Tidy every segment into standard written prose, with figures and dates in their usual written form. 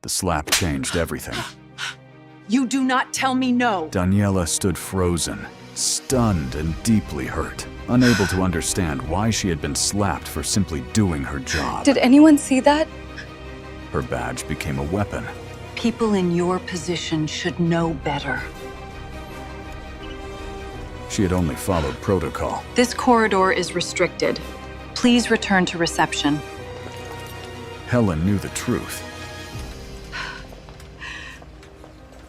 The slap changed everything. You do not tell me no! Daniela stood frozen, stunned and deeply hurt, unable to understand why she had been slapped for simply doing her job. Did anyone see that? Her badge became a weapon. People in your position should know better. She had only followed protocol. This corridor is restricted. Please return to reception. Helen knew the truth.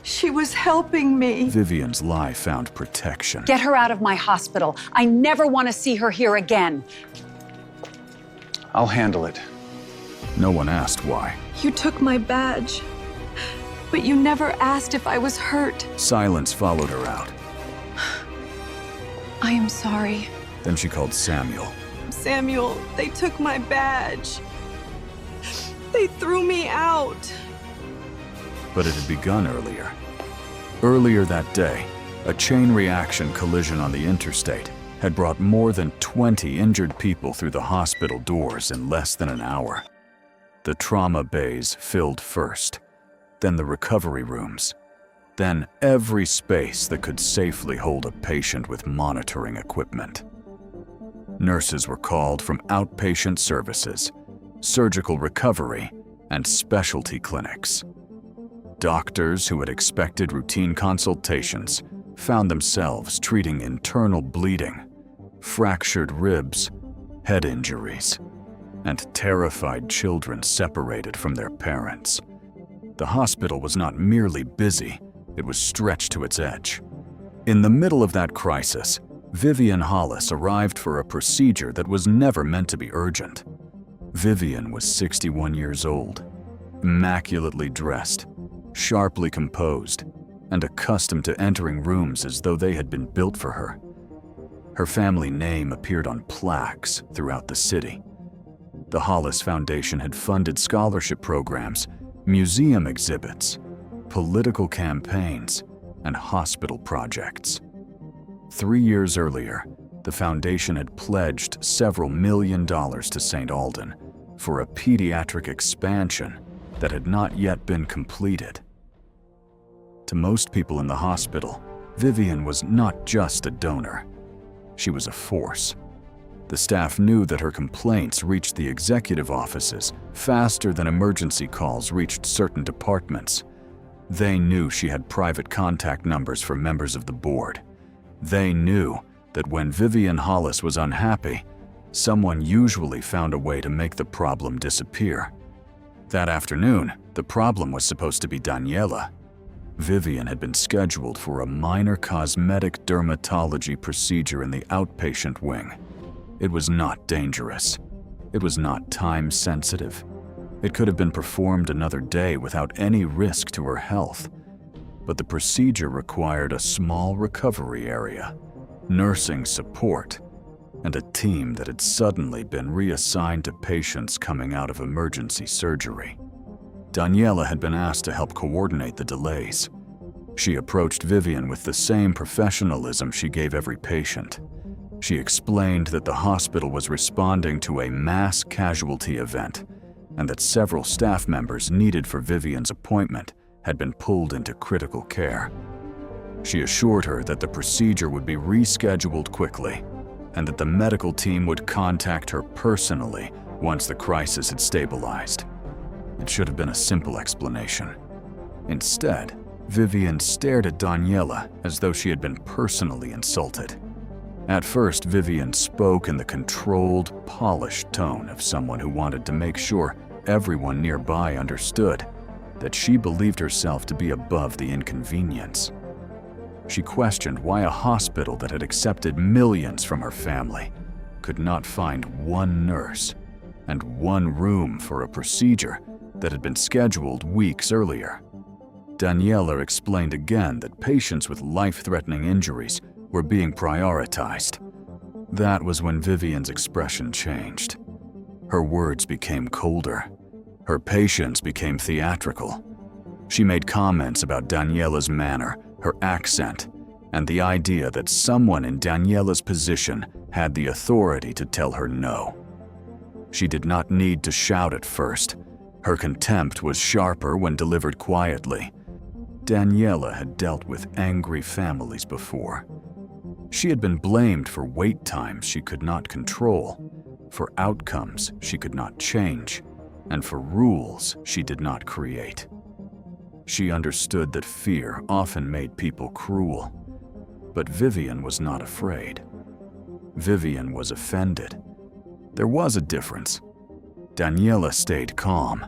She was helping me. Vivian's lie found protection. Get her out of my hospital. I never want to see her here again. I'll handle it. No one asked why. You took my badge, but you never asked if I was hurt. Silence followed her out. I am sorry. Then she called Samuel. Samuel, they took my badge. They threw me out. But it had begun earlier. Earlier that day, a chain reaction collision on the interstate had brought more than 20 injured people through the hospital doors in less than an hour. The trauma bays filled first, then the recovery rooms, then every space that could safely hold a patient with monitoring equipment. Nurses were called from outpatient services, surgical recovery, and specialty clinics. Doctors who had expected routine consultations found themselves treating internal bleeding, fractured ribs, head injuries, and terrified children separated from their parents. The hospital was not merely busy, it was stretched to its edge. In the middle of that crisis, Vivian Hollis arrived for a procedure that was never meant to be urgent. Vivian was 61 years old, immaculately dressed, sharply composed, and accustomed to entering rooms as though they had been built for her. Her family name appeared on plaques throughout the city. The Hollis Foundation had funded scholarship programs, museum exhibits, political campaigns, and hospital projects. 3 years earlier, the foundation had pledged several $1 million to St. Alden for a pediatric expansion that had not yet been completed. To most people in the hospital, Vivian was not just a donor. She was a force. The staff knew that her complaints reached the executive offices faster than emergency calls reached certain departments. They knew she had private contact numbers for members of the board. They knew that when Vivian Hollis was unhappy, someone usually found a way to make the problem disappear. That afternoon, the problem was supposed to be Daniela. Vivian had been scheduled for a minor cosmetic dermatology procedure in the outpatient wing. It was not dangerous. It was not time-sensitive. It could have been performed another day without any risk to her health. But the procedure required a small recovery area, nursing support, and a team that had suddenly been reassigned to patients coming out of emergency surgery. Daniela had been asked to help coordinate the delays. She approached Vivian with the same professionalism she gave every patient. She explained that the hospital was responding to a mass casualty event and that several staff members needed for Vivian's appointment had been pulled into critical care. She assured her that the procedure would be rescheduled quickly and that the medical team would contact her personally once the crisis had stabilized. It should have been a simple explanation. Instead, Vivian stared at Daniela as though she had been personally insulted. At first, Vivian spoke in the controlled, polished tone of someone who wanted to make sure everyone nearby understood that she believed herself to be above the inconvenience. She questioned why a hospital that had accepted millions from her family could not find one nurse and one room for a procedure that had been scheduled weeks earlier. Daniela explained again that patients with life-threatening injuries were being prioritized. That was when Vivian's expression changed. Her words became colder. Her patience became theatrical. She made comments about Daniela's manner, her accent, and the idea that someone in Daniela's position had the authority to tell her no. She did not need to shout at first. Her contempt was sharper when delivered quietly. Daniela had dealt with angry families before. She had been blamed for wait times she could not control, for outcomes she could not change, and for rules she did not create. She understood that fear often made people cruel, but Vivian was not afraid. Vivian was offended. There was a difference. Daniela stayed calm.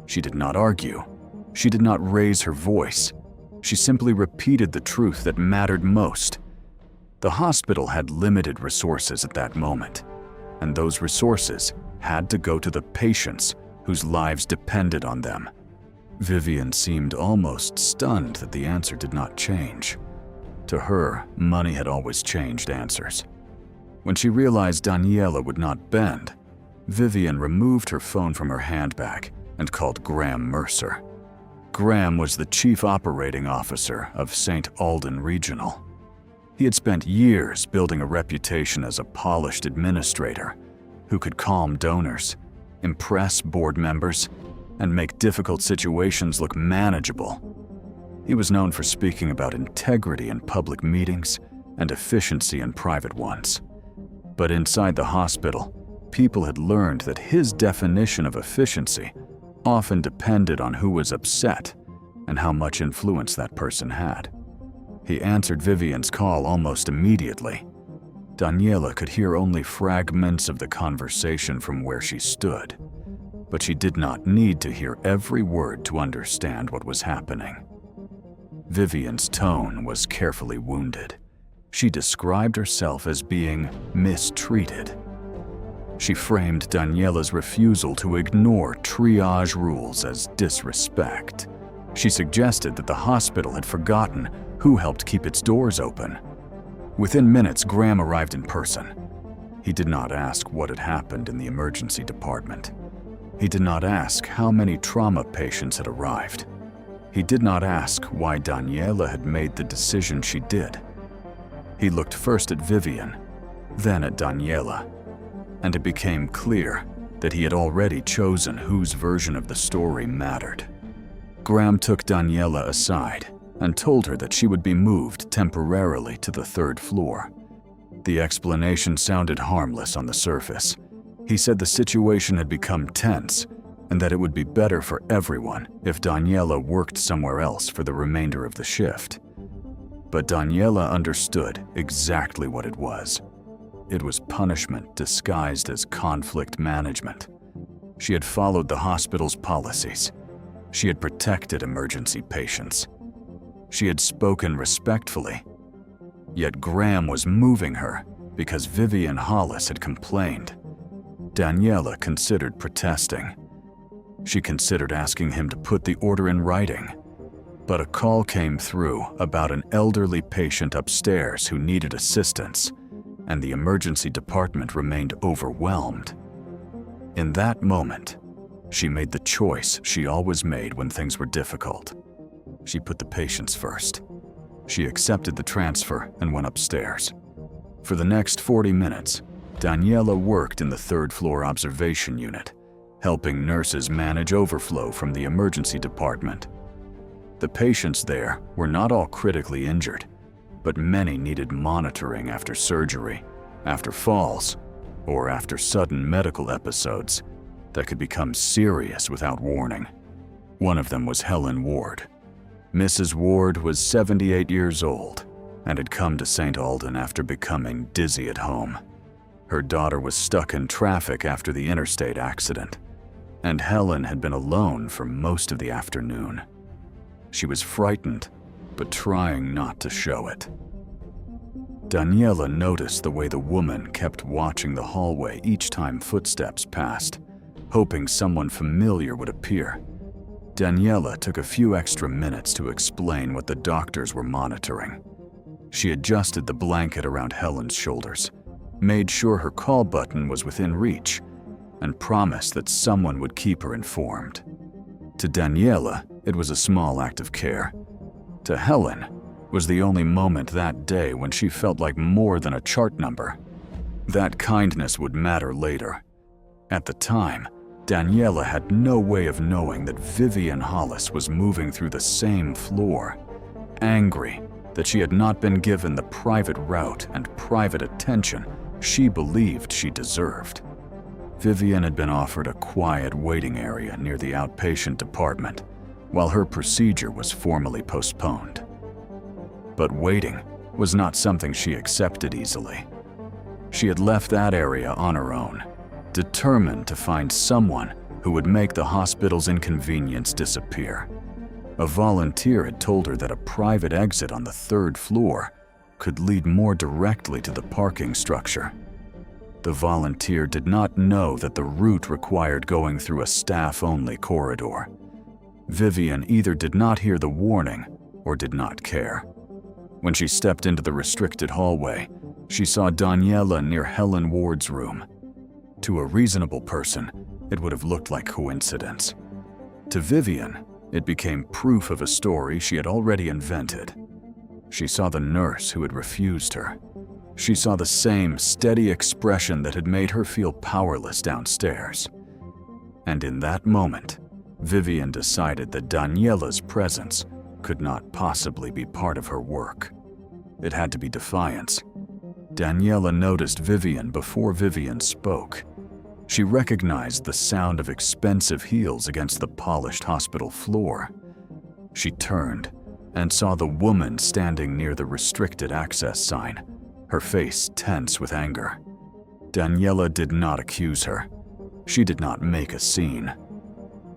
She did not argue. She did not raise her voice. She simply repeated the truth that mattered most. The hospital had limited resources at that moment, and those resources had to go to the patients whose lives depended on them. Vivian seemed almost stunned that the answer did not change. To her, money had always changed answers. When she realized Daniela would not bend, Vivian removed her phone from her handbag and called Graham Mercer. Graham was the chief operating officer of St. Alden Regional. He had spent years building a reputation as a polished administrator who could calm donors, impress board members, and make difficult situations look manageable. He was known for speaking about integrity in public meetings and efficiency in private ones. But inside the hospital, people had learned that his definition of efficiency often depended on who was upset and how much influence that person had. He answered Vivian's call almost immediately. Daniela could hear only fragments of the conversation from where she stood, but she did not need to hear every word to understand what was happening. Vivian's tone was carefully wounded. She described herself as being mistreated. She framed Daniela's refusal to ignore triage rules as disrespect. She suggested that the hospital had forgotten who helped keep its doors open. Within minutes, Graham arrived in person. He did not ask what had happened in the emergency department. He did not ask how many trauma patients had arrived. He did not ask why Daniela had made the decision she did. He looked first at Vivian, then at Daniela, and it became clear that he had already chosen whose version of the story mattered. Graham took Daniela aside and told her that she would be moved temporarily to the third floor. The explanation sounded harmless on the surface. He said the situation had become tense and that it would be better for everyone if Daniela worked somewhere else for the remainder of the shift. But Daniela understood exactly what it was. It was punishment disguised as conflict management. She had followed the hospital's policies. She had protected emergency patients. She had spoken respectfully. Yet Graham was moving her because Vivian Hollis had complained. Daniela considered protesting. She considered asking him to put the order in writing. But a call came through about an elderly patient upstairs who needed assistance, and the emergency department remained overwhelmed. In that moment, she made the choice she always made when things were difficult. She put the patients first. She accepted the transfer and went upstairs. For the next 40 minutes, Daniela worked in the third-floor observation unit, helping nurses manage overflow from the emergency department. The patients there were not all critically injured, but many needed monitoring after surgery, after falls, or after sudden medical episodes that could become serious without warning. One of them was Helen Ward. Mrs. Ward was 78 years old and had come to St. Alden after becoming dizzy at home. Her daughter was stuck in traffic after the interstate accident, and Helen had been alone for most of the afternoon. She was frightened, but trying not to show it. Daniela noticed the way the woman kept watching the hallway each time footsteps passed, hoping someone familiar would appear. Daniela took a few extra minutes to explain what the doctors were monitoring. She adjusted the blanket around Helen's shoulders, made sure her call button was within reach, and promised that someone would keep her informed. To Daniela, it was a small act of care. To Helen, was the only moment that day when she felt like more than a chart number. That kindness would matter later. At the time, Daniela had no way of knowing that Vivian Hollis was moving through the same floor, angry that she had not been given the private route and private attention she believed she deserved. Vivian had been offered a quiet waiting area near the outpatient department while her procedure was formally postponed. But waiting was not something she accepted easily. She had left that area on her own, determined to find someone who would make the hospital's inconvenience disappear. A volunteer had told her that a private exit on the 3rd floor could lead more directly to the parking structure. The volunteer did not know that the route required going through a staff-only corridor. Vivian either did not hear the warning or did not care. When she stepped into the restricted hallway, she saw Daniela near Helen Ward's room. To a reasonable person, it would have looked like coincidence. To Vivian, it became proof of a story she had already invented. She saw the nurse who had refused her. She saw the same steady expression that had made her feel powerless downstairs. And in that moment, Vivian decided that Daniela's presence could not possibly be part of her work. It had to be defiance. Daniela noticed Vivian before Vivian spoke. She recognized the sound of expensive heels against the polished hospital floor. She turned and saw the woman standing near the restricted access sign, her face tense with anger. Daniela did not accuse her. She did not make a scene.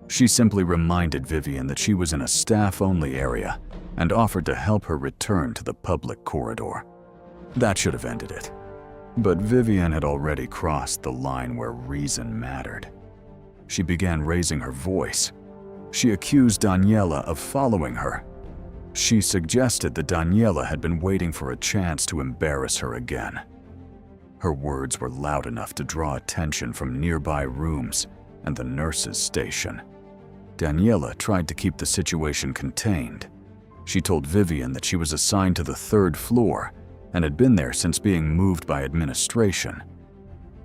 She simply reminded Vivian that she was in a staff-only area and offered to help her return to the public corridor. That should have ended it. But Vivian had already crossed the line where reason mattered. She began raising her voice. She accused Daniela of following her. She suggested that Daniela had been waiting for a chance to embarrass her again. Her words were loud enough to draw attention from nearby rooms and the nurses' station. Daniela tried to keep the situation contained. She told Vivian that she was assigned to the 3rd floor and had been there since being moved by administration.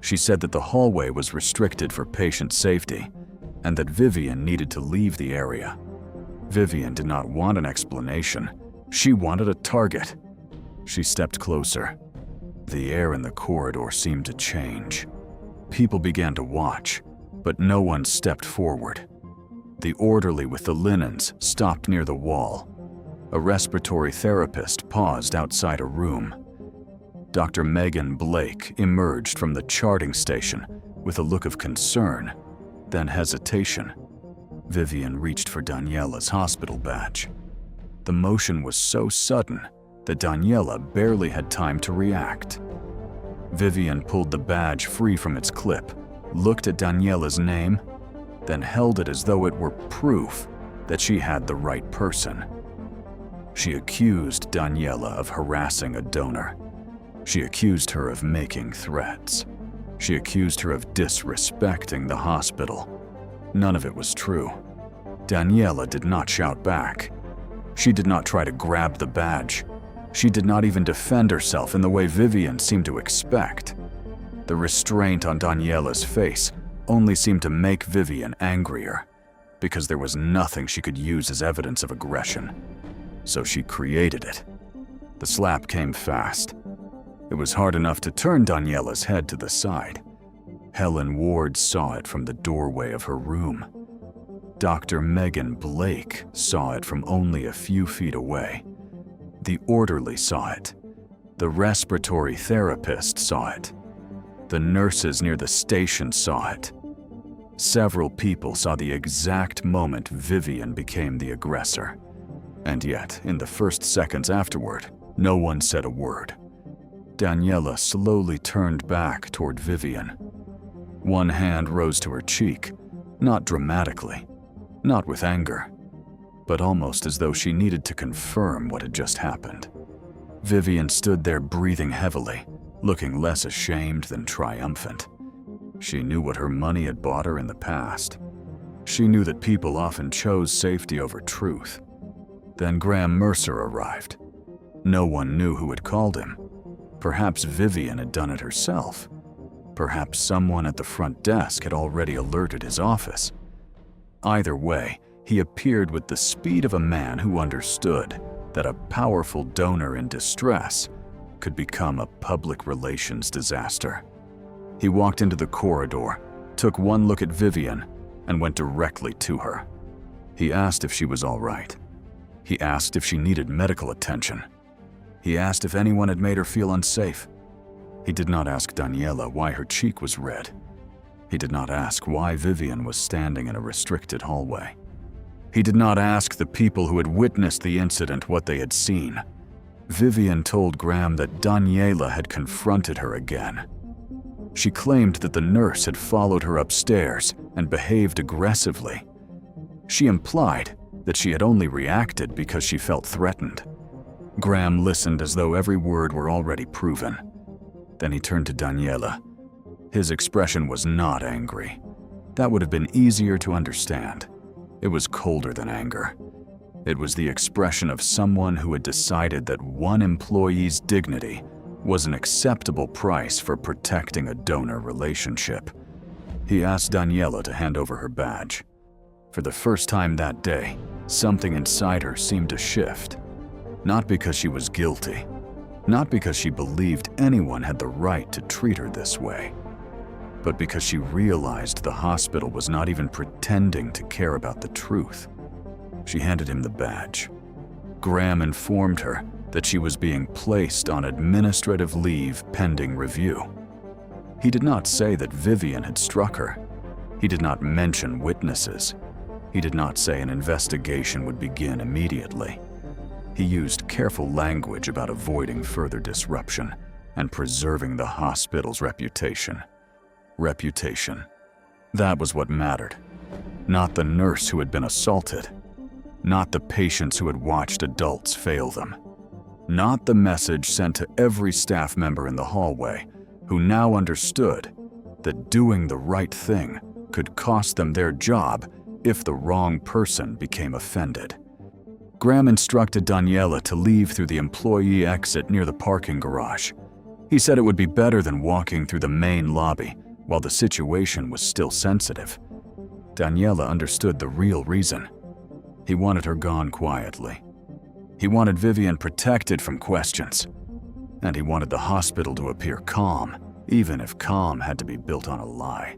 She said that the hallway was restricted for patient safety and that Vivian needed to leave the area. Vivian did not want an explanation. She wanted a target. She stepped closer. The air in the corridor seemed to change. People began to watch, but no one stepped forward. The orderly with the linens stopped near the wall. A respiratory therapist paused outside a room. Dr. Megan Blake emerged from the charting station with a look of concern, then hesitation. Vivian reached for Daniela's hospital badge. The motion was so sudden that Daniela barely had time to react. Vivian pulled the badge free from its clip, looked at Daniela's name, then held it as though it were proof that she had the right person. She accused Daniela of harassing a donor. She accused her of making threats. She accused her of disrespecting the hospital. None of it was true. Daniela did not shout back. She did not try to grab the badge. She did not even defend herself in the way Vivian seemed to expect. The restraint on Daniela's face only seemed to make Vivian angrier, because there was nothing she could use as evidence of aggression. So she created it. The slap came fast. It was hard enough to turn Daniela's head to the side. Helen Ward saw it from the doorway of her room. Dr. Megan Blake saw it from only a few feet away. The orderly saw it. The respiratory therapist saw it. The nurses near the station saw it. Several people saw the exact moment Vivian became the aggressor. And yet, in the first seconds afterward, no one said a word. Daniela slowly turned back toward Vivian. One hand rose to her cheek, not dramatically, not with anger, but almost as though she needed to confirm what had just happened. Vivian stood there breathing heavily, looking less ashamed than triumphant. She knew what her money had bought her in the past. She knew that people often chose safety over truth. Then Graham Mercer arrived. No one knew who had called him. Perhaps Vivian had done it herself. Perhaps someone at the front desk had already alerted his office. Either way, he appeared with the speed of a man who understood that a powerful donor in distress could become a public relations disaster. He walked into the corridor, took one look at Vivian, and went directly to her. He asked if she was all right. He asked if she needed medical attention. He asked if anyone had made her feel unsafe. He did not ask Daniela why her cheek was red. He did not ask why Vivian was standing in a restricted hallway. He did not ask the people who had witnessed the incident what they had seen. Vivian told Graham that Daniela had confronted her again. She claimed that the nurse had followed her upstairs and behaved aggressively. She implied that she had only reacted because she felt threatened. Graham listened as though every word were already proven. Then he turned to Daniela. His expression was not angry. That would have been easier to understand. It was colder than anger. It was the expression of someone who had decided that one employee's dignity was an acceptable price for protecting a donor relationship. He asked Daniela to hand over her badge. For the first time that day, something inside her seemed to shift. Not because she was guilty, not because she believed anyone had the right to treat her this way, but because she realized the hospital was not even pretending to care about the truth. She handed him the badge. Graham informed her that she was being placed on administrative leave pending review. He did not say that Vivian had struck her. He did not mention witnesses. He did not say an investigation would begin immediately. He used careful language about avoiding further disruption and preserving the hospital's reputation. Reputation. That was what mattered. Not the nurse who had been assaulted. Not the patients who had watched adults fail them. Not the message sent to every staff member in the hallway who now understood that doing the right thing could cost them their job if the wrong person became offended. Graham instructed Daniela to leave through the employee exit near the parking garage. He said it would be better than walking through the main lobby while the situation was still sensitive. Daniela understood the real reason. He wanted her gone quietly. He wanted Vivian protected from questions. And he wanted the hospital to appear calm, even if calm had to be built on a lie.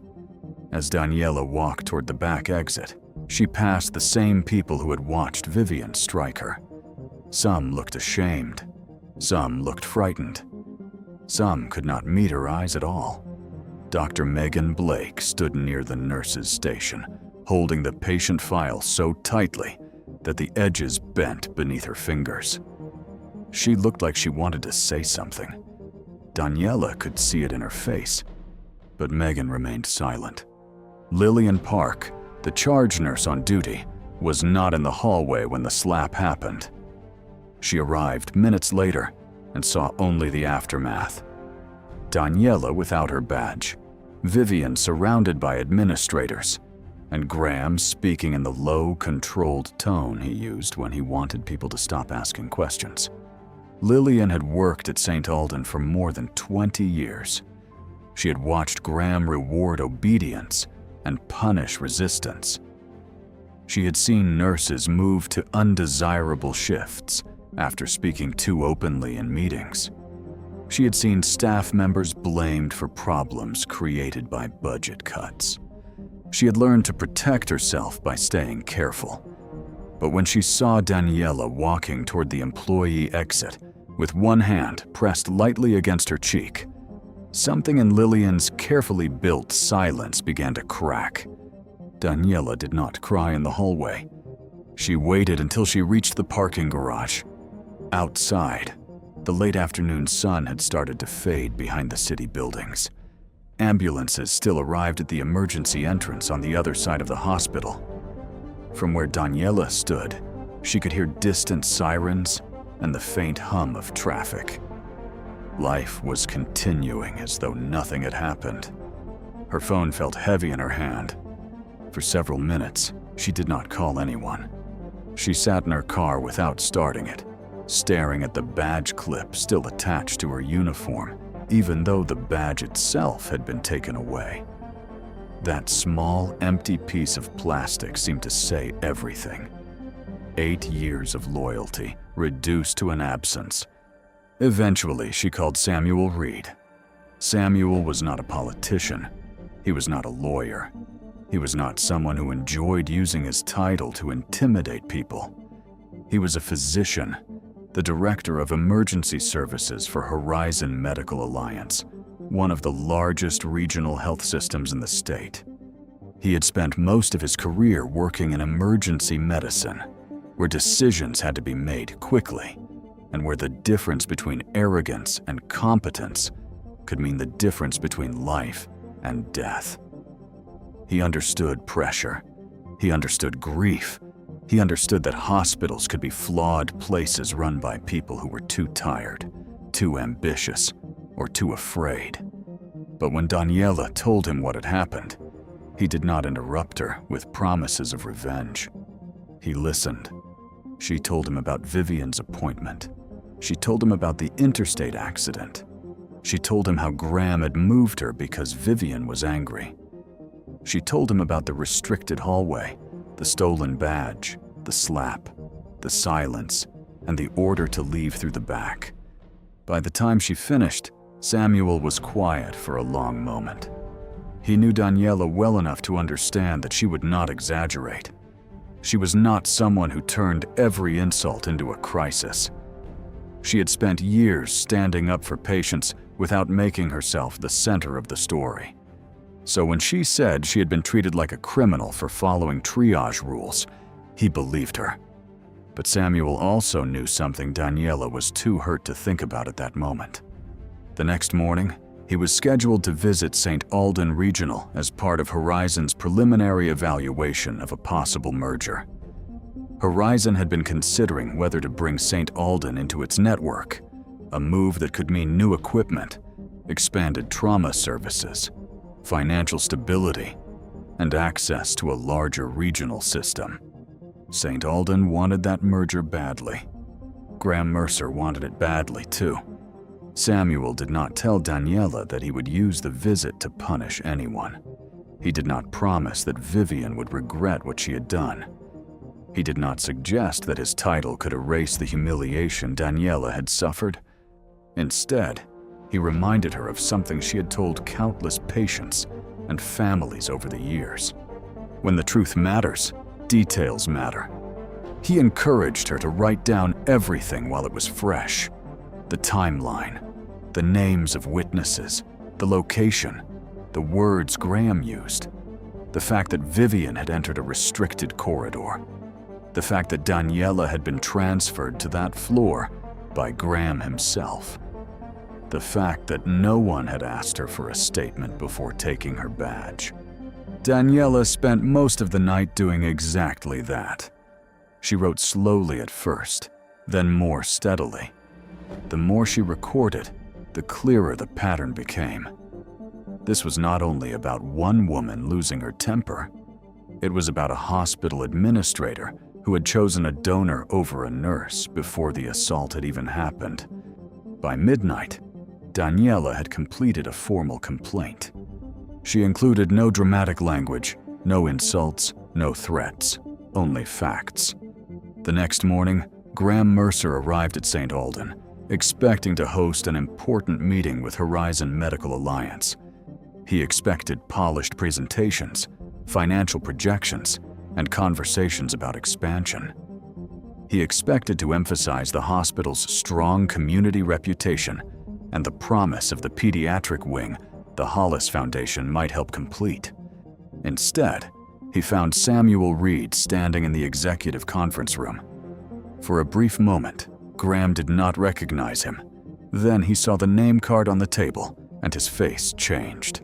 As Daniela walked toward the back exit, she passed the same people who had watched Vivian strike her. Some looked ashamed. Some looked frightened. Some could not meet her eyes at all. Dr. Megan Blake stood near the nurse's station, holding the patient file so tightly that the edges bent beneath her fingers. She looked like she wanted to say something. Daniela could see it in her face, but Megan remained silent. Lillian Park, the charge nurse on duty, was not in the hallway when the slap happened. She arrived minutes later and saw only the aftermath. Daniela without her badge, Vivian surrounded by administrators, and Graham speaking in the low, controlled tone he used when he wanted people to stop asking questions. Lillian had worked at St. Alden for more than 20 years. She had watched Graham reward obedience and punish resistance. She had seen nurses move to undesirable shifts after speaking too openly in meetings. She had seen staff members blamed for problems created by budget cuts. She had learned to protect herself by staying careful. But when she saw Daniela walking toward the employee exit with one hand pressed lightly against her cheek, something in Lillian's carefully built silence began to crack. Daniela did not cry in the hallway. She waited until she reached the parking garage. Outside, the late afternoon sun had started to fade behind the city buildings. Ambulances still arrived at the emergency entrance on the other side of the hospital. From where Daniela stood, she could hear distant sirens and the faint hum of traffic. Life was continuing as though nothing had happened. Her phone felt heavy in her hand. For several minutes, she did not call anyone. She sat in her car without starting it, staring at the badge clip still attached to her uniform even though the badge itself had been taken away. That small, empty piece of plastic seemed to say everything. 8 years of loyalty reduced to an absence. Eventually, she called Samuel Reed. Samuel was not a politician. He was not a lawyer. He was not someone who enjoyed using his title to intimidate people. He was a physician, the director of emergency services for Horizon Medical Alliance, one of the largest regional health systems in the state. He had spent most of his career working in emergency medicine, where decisions had to be made quickly, and where the difference between arrogance and competence could mean the difference between life and death. He understood pressure. He understood grief. He understood that hospitals could be flawed places run by people who were too tired, too ambitious, or too afraid. But when Daniela told him what had happened, he did not interrupt her with promises of revenge. He listened. She told him about Vivian's appointment. She told him about the interstate accident. She told him how Graham had moved her because Vivian was angry. She told him about the restricted hallway, the stolen badge, the slap, the silence, and the order to leave through the back. By the time she finished, Samuel was quiet for a long moment. He knew Daniela well enough to understand that she would not exaggerate. She was not someone who turned every insult into a crisis. She had spent years standing up for patients without making herself the center of the story. So when she said she had been treated like a criminal for following triage rules, he believed her. But Samuel also knew something Daniela was too hurt to think about at that moment. The next morning, he was scheduled to visit St. Alden Regional as part of Horizon's preliminary evaluation of a possible merger. Horizon had been considering whether to bring St. Alden into its network, a move that could mean new equipment, expanded trauma services, financial stability, and access to a larger regional system. St. Alden wanted that merger badly. Graham Mercer wanted it badly too. Samuel did not tell Daniela that he would use the visit to punish anyone. He did not promise that Vivian would regret what she had done. He did not suggest that his title could erase the humiliation Daniela had suffered. Instead, he reminded her of something she had told countless patients and families over the years. When the truth matters, details matter. He encouraged her to write down everything while it was fresh. The timeline, the names of witnesses, the location, the words Graham used, the fact that Vivian had entered a restricted corridor, the fact that Daniela had been transferred to that floor by Graham himself, the fact that no one had asked her for a statement before taking her badge. Daniela spent most of the night doing exactly that. She wrote slowly at first, then more steadily. The more she recorded, the clearer the pattern became. This was not only about one woman losing her temper. It was about a hospital administrator who had chosen a donor over a nurse before the assault had even happened. By midnight, Daniela had completed a formal complaint. She included no dramatic language, no insults, no threats, only facts. The next morning, Graham Mercer arrived at St. Alden, expecting to host an important meeting with Horizon Medical Alliance. He expected polished presentations, financial projections, and conversations about expansion. He expected to emphasize the hospital's strong community reputation and the promise of the pediatric wing the Hollis Foundation might help complete. Instead, he found Samuel Reed standing in the executive conference room. For a brief moment, Graham did not recognize him. Then he saw the name card on the table, and his face changed.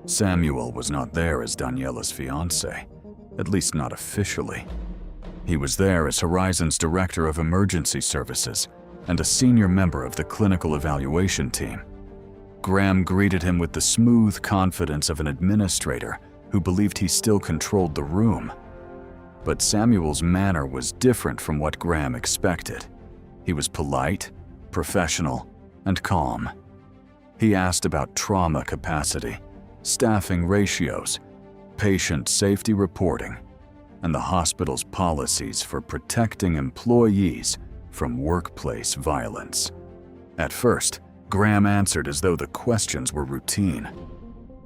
Samuel was not there as Daniela's fiancé, at least not officially. He was there as Horizon's Director of Emergency Services and a senior member of the clinical evaluation team. Graham greeted him with the smooth confidence of an administrator who believed he still controlled the room. But Samuel's manner was different from what Graham expected. He was polite, professional, and calm. He asked about trauma capacity, staffing ratios, patient safety reporting, and the hospital's policies for protecting employees from workplace violence. At first, Graham answered as though the questions were routine.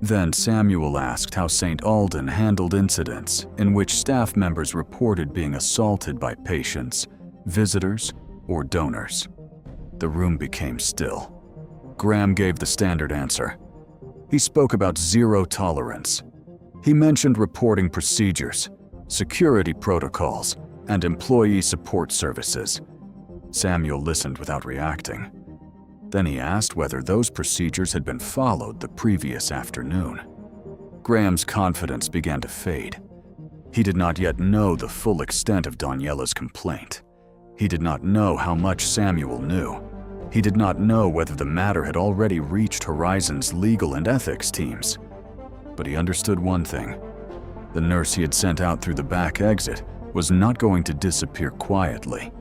Then Samuel asked how St. Alden handled incidents in which staff members reported being assaulted by patients, visitors, or donors. The room became still. Graham gave the standard answer. He spoke about zero tolerance. He mentioned reporting procedures, security protocols, and employee support services. Samuel listened without reacting. Then he asked whether those procedures had been followed the previous afternoon. Graham's confidence began to fade. He did not yet know the full extent of Daniela's complaint. He did not know how much Samuel knew. He did not know whether the matter had already reached Horizon's legal and ethics teams. But he understood one thing. The nurse he had sent out through the back exit was not going to disappear quietly.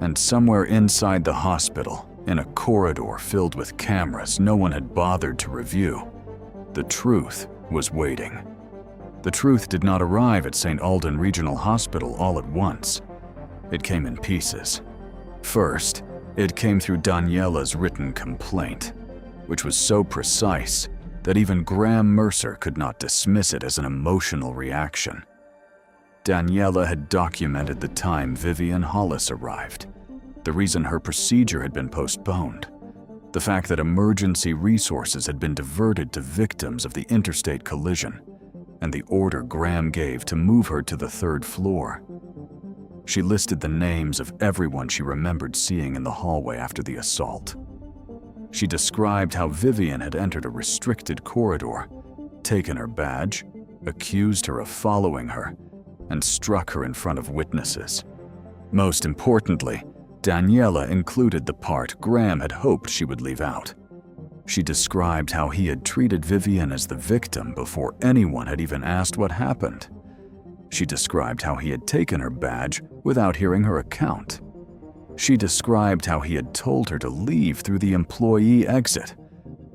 And somewhere inside the hospital, in a corridor filled with cameras no one had bothered to review, the truth was waiting. The truth did not arrive at St. Alden Regional Hospital all at once. It came in pieces. First, it came through Daniela's written complaint, which was so precise that even Graham Mercer could not dismiss it as an emotional reaction. Daniela had documented the time Vivian Hollis arrived, the reason her procedure had been postponed, the fact that emergency resources had been diverted to victims of the interstate collision, and the order Graham gave to move her to the third floor. She listed the names of everyone she remembered seeing in the hallway after the assault. She described how Vivian had entered a restricted corridor, taken her badge, accused her of following her, and struck her in front of witnesses. Most importantly, Daniela included the part Graham had hoped she would leave out. She described how he had treated Vivian as the victim before anyone had even asked what happened. She described how he had taken her badge without hearing her account. She described how he had told her to leave through the employee exit,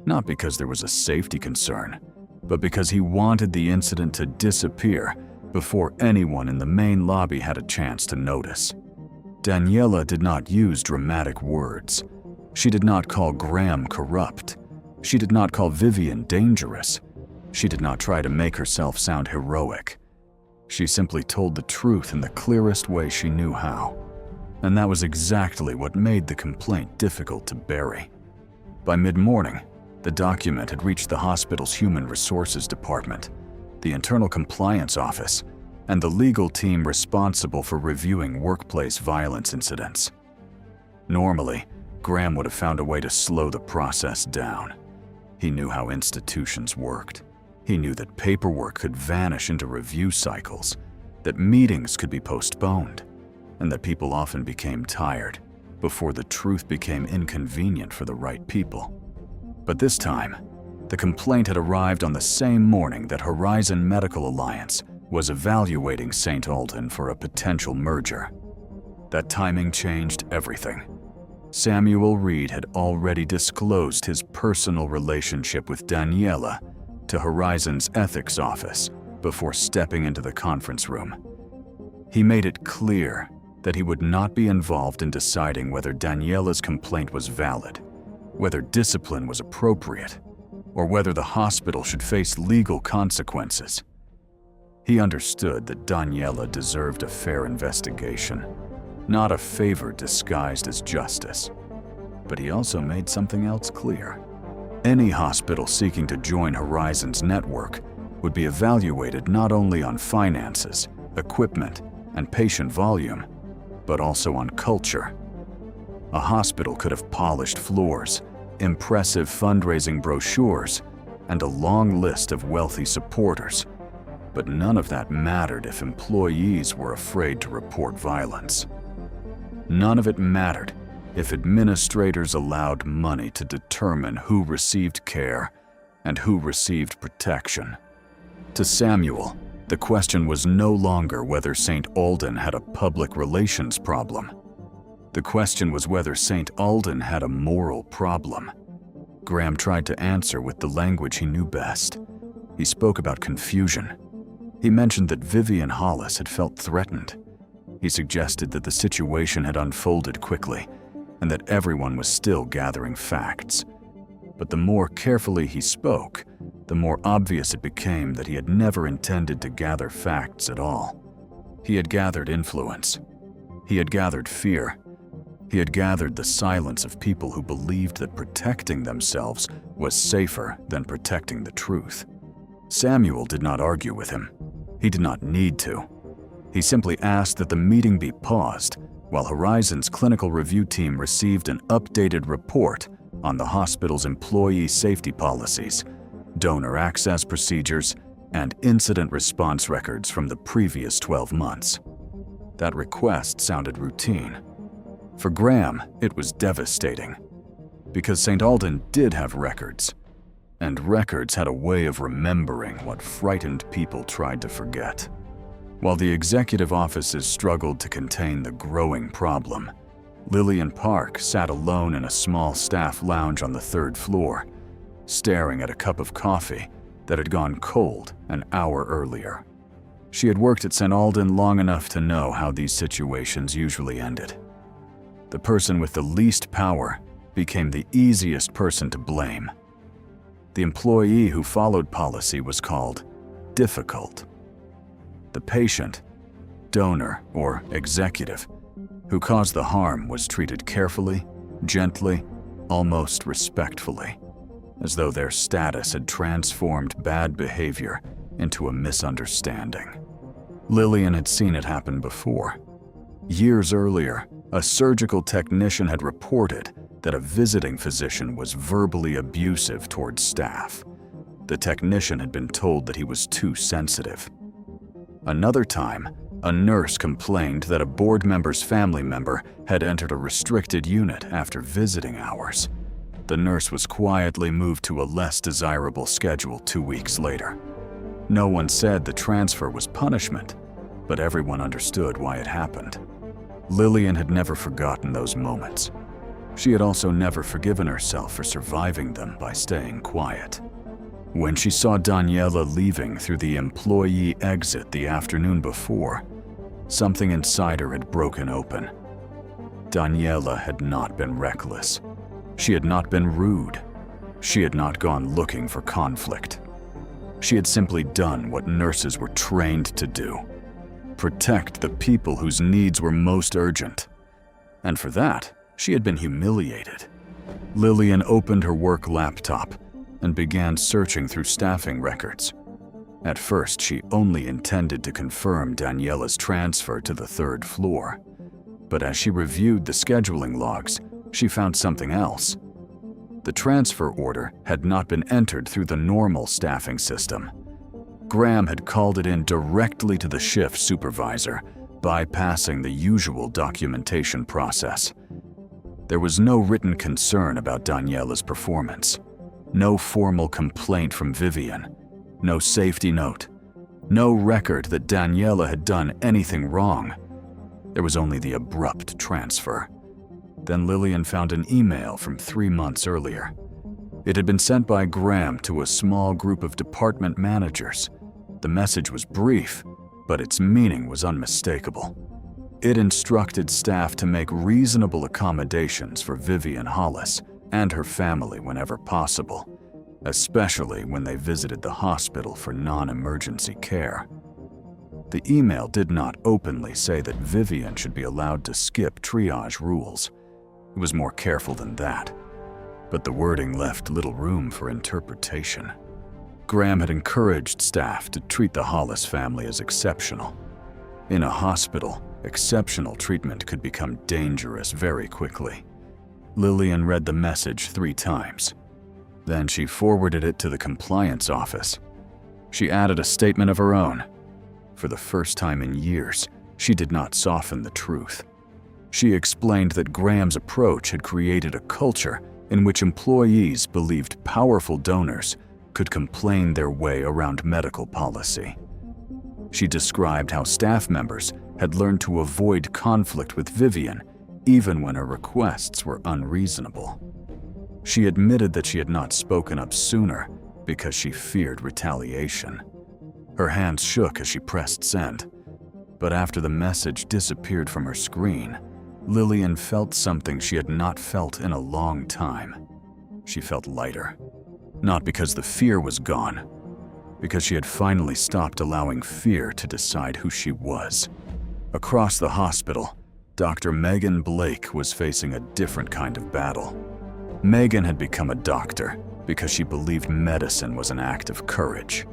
not because there was a safety concern, but because he wanted the incident to disappear before anyone in the main lobby had a chance to notice. Daniela did not use dramatic words. She did not call Graham corrupt. She did not call Vivian dangerous. She did not try to make herself sound heroic. She simply told the truth in the clearest way she knew how. And that was exactly what made the complaint difficult to bury. By mid-morning, the document had reached the hospital's Human Resources Department, the Internal Compliance Office, and the legal team responsible for reviewing workplace violence incidents. Normally, Graham would have found a way to slow the process down. He knew how institutions worked. He knew that paperwork could vanish into review cycles, that meetings could be postponed, and that people often became tired before the truth became inconvenient for the right people. But this time, the complaint had arrived on the same morning that Horizon Medical Alliance was evaluating St. Alden for a potential merger. That timing changed everything. Samuel Reed had already disclosed his personal relationship with Daniela to Horizon's ethics office before stepping into the conference room. He made it clear that he would not be involved in deciding whether Daniela's complaint was valid, whether discipline was appropriate, or whether the hospital should face legal consequences. He understood that Daniela deserved a fair investigation, not a favor disguised as justice. But he also made something else clear. Any hospital seeking to join Horizon's network would be evaluated not only on finances, equipment, and patient volume, but also on culture. A hospital could have polished floors, impressive fundraising brochures, and a long list of wealthy supporters, but none of that mattered if employees were afraid to report violence. None of it mattered if administrators allowed money to determine who received care and who received protection. To Samuel, the question was no longer whether St. Alden had a public relations problem. The question was whether St. Alden had a moral problem. Graham tried to answer with the language he knew best. He spoke about confusion. He mentioned that Vivian Hollis had felt threatened. He suggested that the situation had unfolded quickly and that everyone was still gathering facts. But the more carefully he spoke, the more obvious it became that he had never intended to gather facts at all. He had gathered influence. He had gathered fear. He had gathered the silence of people who believed that protecting themselves was safer than protecting the truth. Samuel did not argue with him. He did not need to. He simply asked that the meeting be paused while Horizon's clinical review team received an updated report on the hospital's employee safety policies, donor access procedures, and incident response records from the previous 12 months. That request sounded routine. For Graham, it was devastating, because St. Alden did have records, and records had a way of remembering what frightened people tried to forget. While the executive offices struggled to contain the growing problem, Lillian Park sat alone in a small staff lounge on the 3rd floor, staring at a cup of coffee that had gone cold an hour earlier. She had worked at St. Alden long enough to know how these situations usually ended. The person with the least power became the easiest person to blame. The employee who followed policy was called difficult. The patient, donor, or executive who caused the harm was treated carefully, gently, almost respectfully, as though their status had transformed bad behavior into a misunderstanding. Lillian had seen it happen before. Years earlier, a surgical technician had reported that a visiting physician was verbally abusive towards staff. The technician had been told that he was too sensitive. Another time, a nurse complained that a board member's family member had entered a restricted unit after visiting hours. The nurse was quietly moved to a less desirable schedule 2 weeks later. No one said the transfer was punishment, but everyone understood why it happened. Lillian had never forgotten those moments. She had also never forgiven herself for surviving them by staying quiet. When she saw Daniela leaving through the employee exit the afternoon before, something inside her had broken open. Daniela had not been reckless. She had not been rude. She had not gone looking for conflict. She had simply done what nurses were trained to do: protect the people whose needs were most urgent. And for that, she had been humiliated. Lillian opened her work laptop and began searching through staffing records. At first, she only intended to confirm Daniela's transfer to the 3rd floor. But as she reviewed the scheduling logs, she found something else. The transfer order had not been entered through the normal staffing system. Graham had called it in directly to the shift supervisor, bypassing the usual documentation process. There was no written concern about Daniela's performance, no formal complaint from Vivian, no safety note, no record that Daniela had done anything wrong. There was only the abrupt transfer. Then Lillian found an email from 3 months earlier. It had been sent by Graham to a small group of department managers. The message was brief, but its meaning was unmistakable. It instructed staff to make reasonable accommodations for Vivian Hollis and her family whenever possible, especially when they visited the hospital for non-emergency care. The email did not openly say that Vivian should be allowed to skip triage rules. It was more careful than that, but the wording left little room for interpretation. Graham had encouraged staff to treat the Hollis family as exceptional. In a hospital, exceptional treatment could become dangerous very quickly. Lillian read the message 3 times. Then she forwarded it to the compliance office. She added a statement of her own. For the first time in years, she did not soften the truth. She explained that Graham's approach had created a culture in which employees believed powerful donors could complain their way around medical policy. She described how staff members had learned to avoid conflict with Vivian even when her requests were unreasonable. She admitted that she had not spoken up sooner because she feared retaliation. Her hands shook as she pressed send, but after the message disappeared from her screen, Lillian felt something she had not felt in a long time. She felt lighter, not because the fear was gone, because she had finally stopped allowing fear to decide who she was. Across the hospital, Dr. Megan Blake was facing a different kind of battle. Megan had become a doctor because she believed medicine was an act of courage.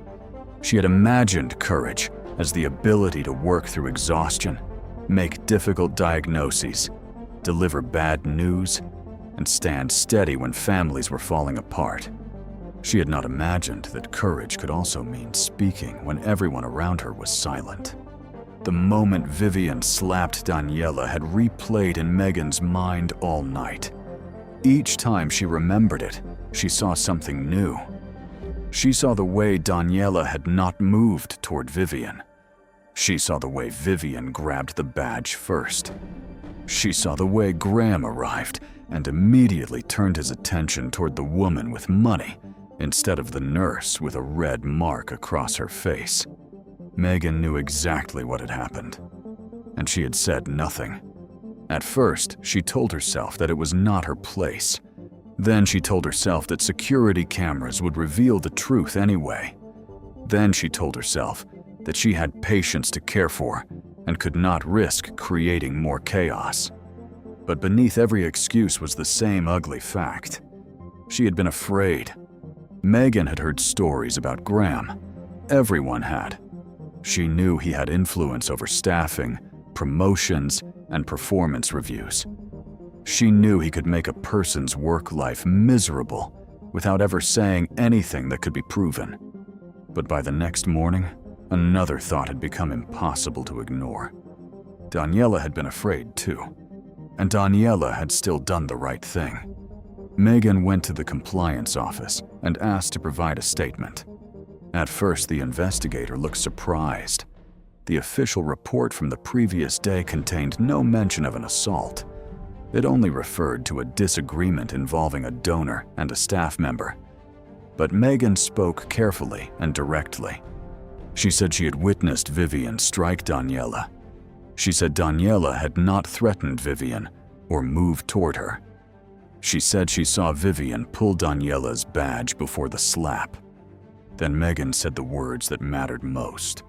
She had imagined courage as the ability to work through exhaustion, make difficult diagnoses, deliver bad news, and stand steady when families were falling apart. She had not imagined that courage could also mean speaking when everyone around her was silent. The moment Vivian slapped Daniela had replayed in Megan's mind all night. Each time she remembered it, she saw something new. She saw the way Daniela had not moved toward Vivian. She saw the way Vivian grabbed the badge first. She saw the way Graham arrived and immediately turned his attention toward the woman with money instead of the nurse with a red mark across her face. Megan knew exactly what had happened, and she had said nothing. At first, she told herself that it was not her place. Then she told herself that security cameras would reveal the truth anyway. Then she told herself that she had patients to care for and could not risk creating more chaos. But beneath every excuse was the same ugly fact. She had been afraid. Megan had heard stories about Graham. Everyone had. She knew he had influence over staffing, promotions, and performance reviews. She knew he could make a person's work life miserable without ever saying anything that could be proven. But by the next morning, another thought had become impossible to ignore. Daniela had been afraid too, and Daniela had still done the right thing. Megan went to the compliance office and asked to provide a statement. At first, the investigator looked surprised. The official report from the previous day contained no mention of an assault. It only referred to a disagreement involving a donor and a staff member. But Megan spoke carefully and directly. She said she had witnessed Vivian strike Daniela. She said Daniela had not threatened Vivian or moved toward her. She said she saw Vivian pull Daniela's badge before the slap. Then Megan said the words that mattered most.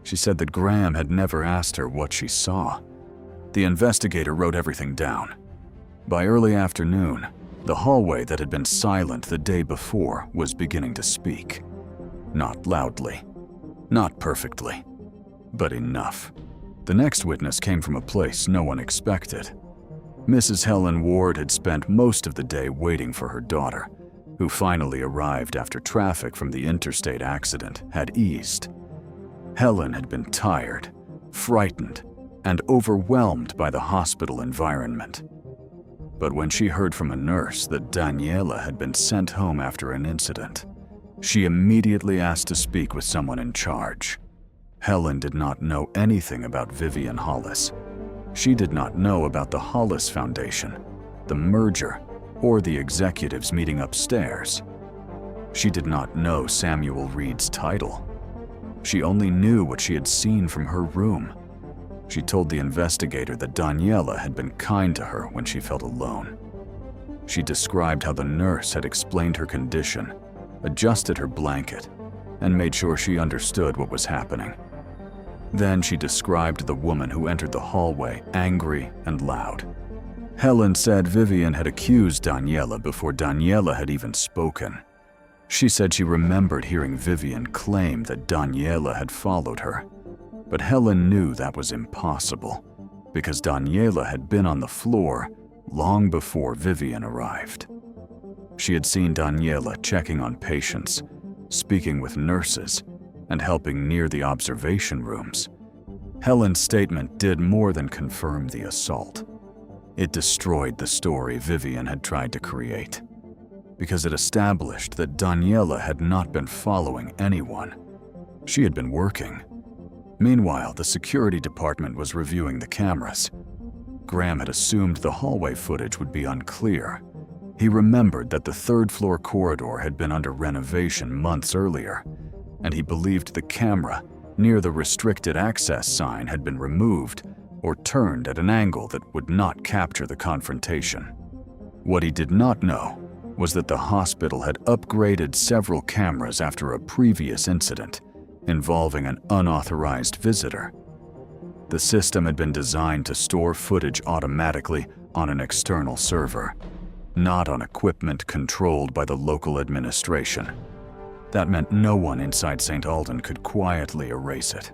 She said that Graham had never asked her what she saw. The investigator wrote everything down. By early afternoon, the hallway that had been silent the day before was beginning to speak. Not loudly, not perfectly, but enough. The next witness came from a place no one expected. Mrs. Helen Ward had spent most of the day waiting for her daughter, who finally arrived after traffic from the interstate accident had eased. Helen had been tired, frightened, and overwhelmed by the hospital environment. But when she heard from a nurse that Daniela had been sent home after an incident, she immediately asked to speak with someone in charge. Helen did not know anything about Vivian Hollis. She did not know about the Hollis Foundation, the merger, or the executives meeting upstairs. She did not know Samuel Reed's title. She only knew what she had seen from her room. She told the investigator that Daniela had been kind to her when she felt alone. She described how the nurse had explained her condition, adjusted her blanket, and made sure she understood what was happening. Then she described the woman who entered the hallway angry and loud. Helen said Vivian had accused Daniela before Daniela had even spoken. She said she remembered hearing Vivian claim that Daniela had followed her, but Helen knew that was impossible because Daniela had been on the floor long before Vivian arrived. She had seen Daniela checking on patients, speaking with nurses, and helping near the observation rooms. Helen's statement did more than confirm the assault. It destroyed the story Vivian had tried to create, because it established that Daniela had not been following anyone. She had been working. Meanwhile, the security department was reviewing the cameras. Graham had assumed the hallway footage would be unclear. He remembered that the third-floor corridor had been under renovation months earlier, and he believed the camera near the restricted access sign had been removed or turned at an angle that would not capture the confrontation. What he did not know was that the hospital had upgraded several cameras after a previous incident involving an unauthorized visitor. The system had been designed to store footage automatically on an external server, not on equipment controlled by the local administration. That meant no one inside St. Alden could quietly erase it.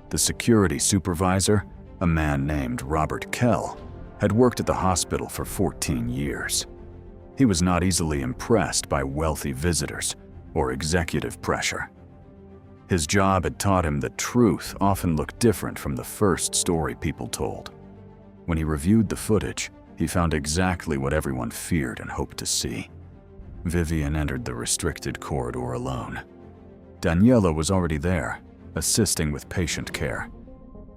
The security supervisor, a man named Robert Kell, had worked at the hospital for 14 years. He was not easily impressed by wealthy visitors or executive pressure. His job had taught him that truth often looked different from the first story people told. When he reviewed the footage, he found exactly what everyone feared and hoped to see. Vivian entered the restricted corridor alone. Daniela was already there, assisting with patient care.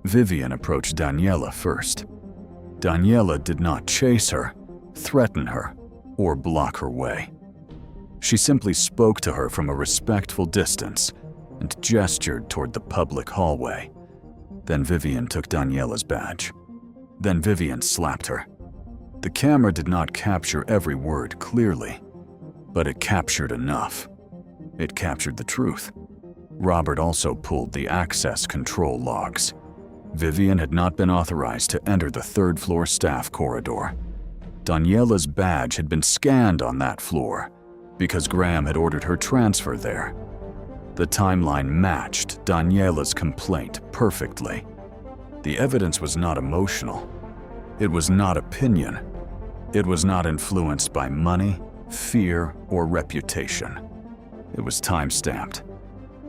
Vivian approached Daniela first. Daniela did not chase her, threaten her, or block her way. She simply spoke to her from a respectful distance and gestured toward the public hallway. Then Vivian took Daniela's badge. Then Vivian slapped her. The camera did not capture every word clearly, but it captured enough. It captured the truth. Robert also pulled the access control logs. Vivian had not been authorized to enter the third-floor staff corridor. Daniela's badge had been scanned on that floor because Graham had ordered her transfer there. The timeline matched Daniela's complaint perfectly. The evidence was not emotional. It was not opinion. It was not influenced by money, fear, or reputation. It was time-stamped.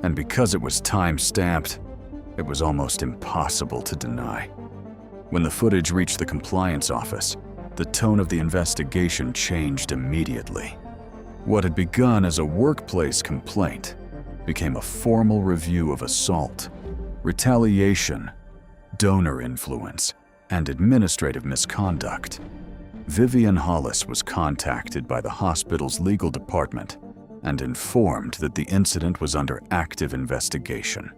And because it was time-stamped, it was almost impossible to deny. When the footage reached the compliance office, the tone of the investigation changed immediately. What had begun as a workplace complaint became a formal review of assault, retaliation, donor influence, and administrative misconduct. Vivian Hollis was contacted by the hospital's legal department and informed that the incident was under active investigation.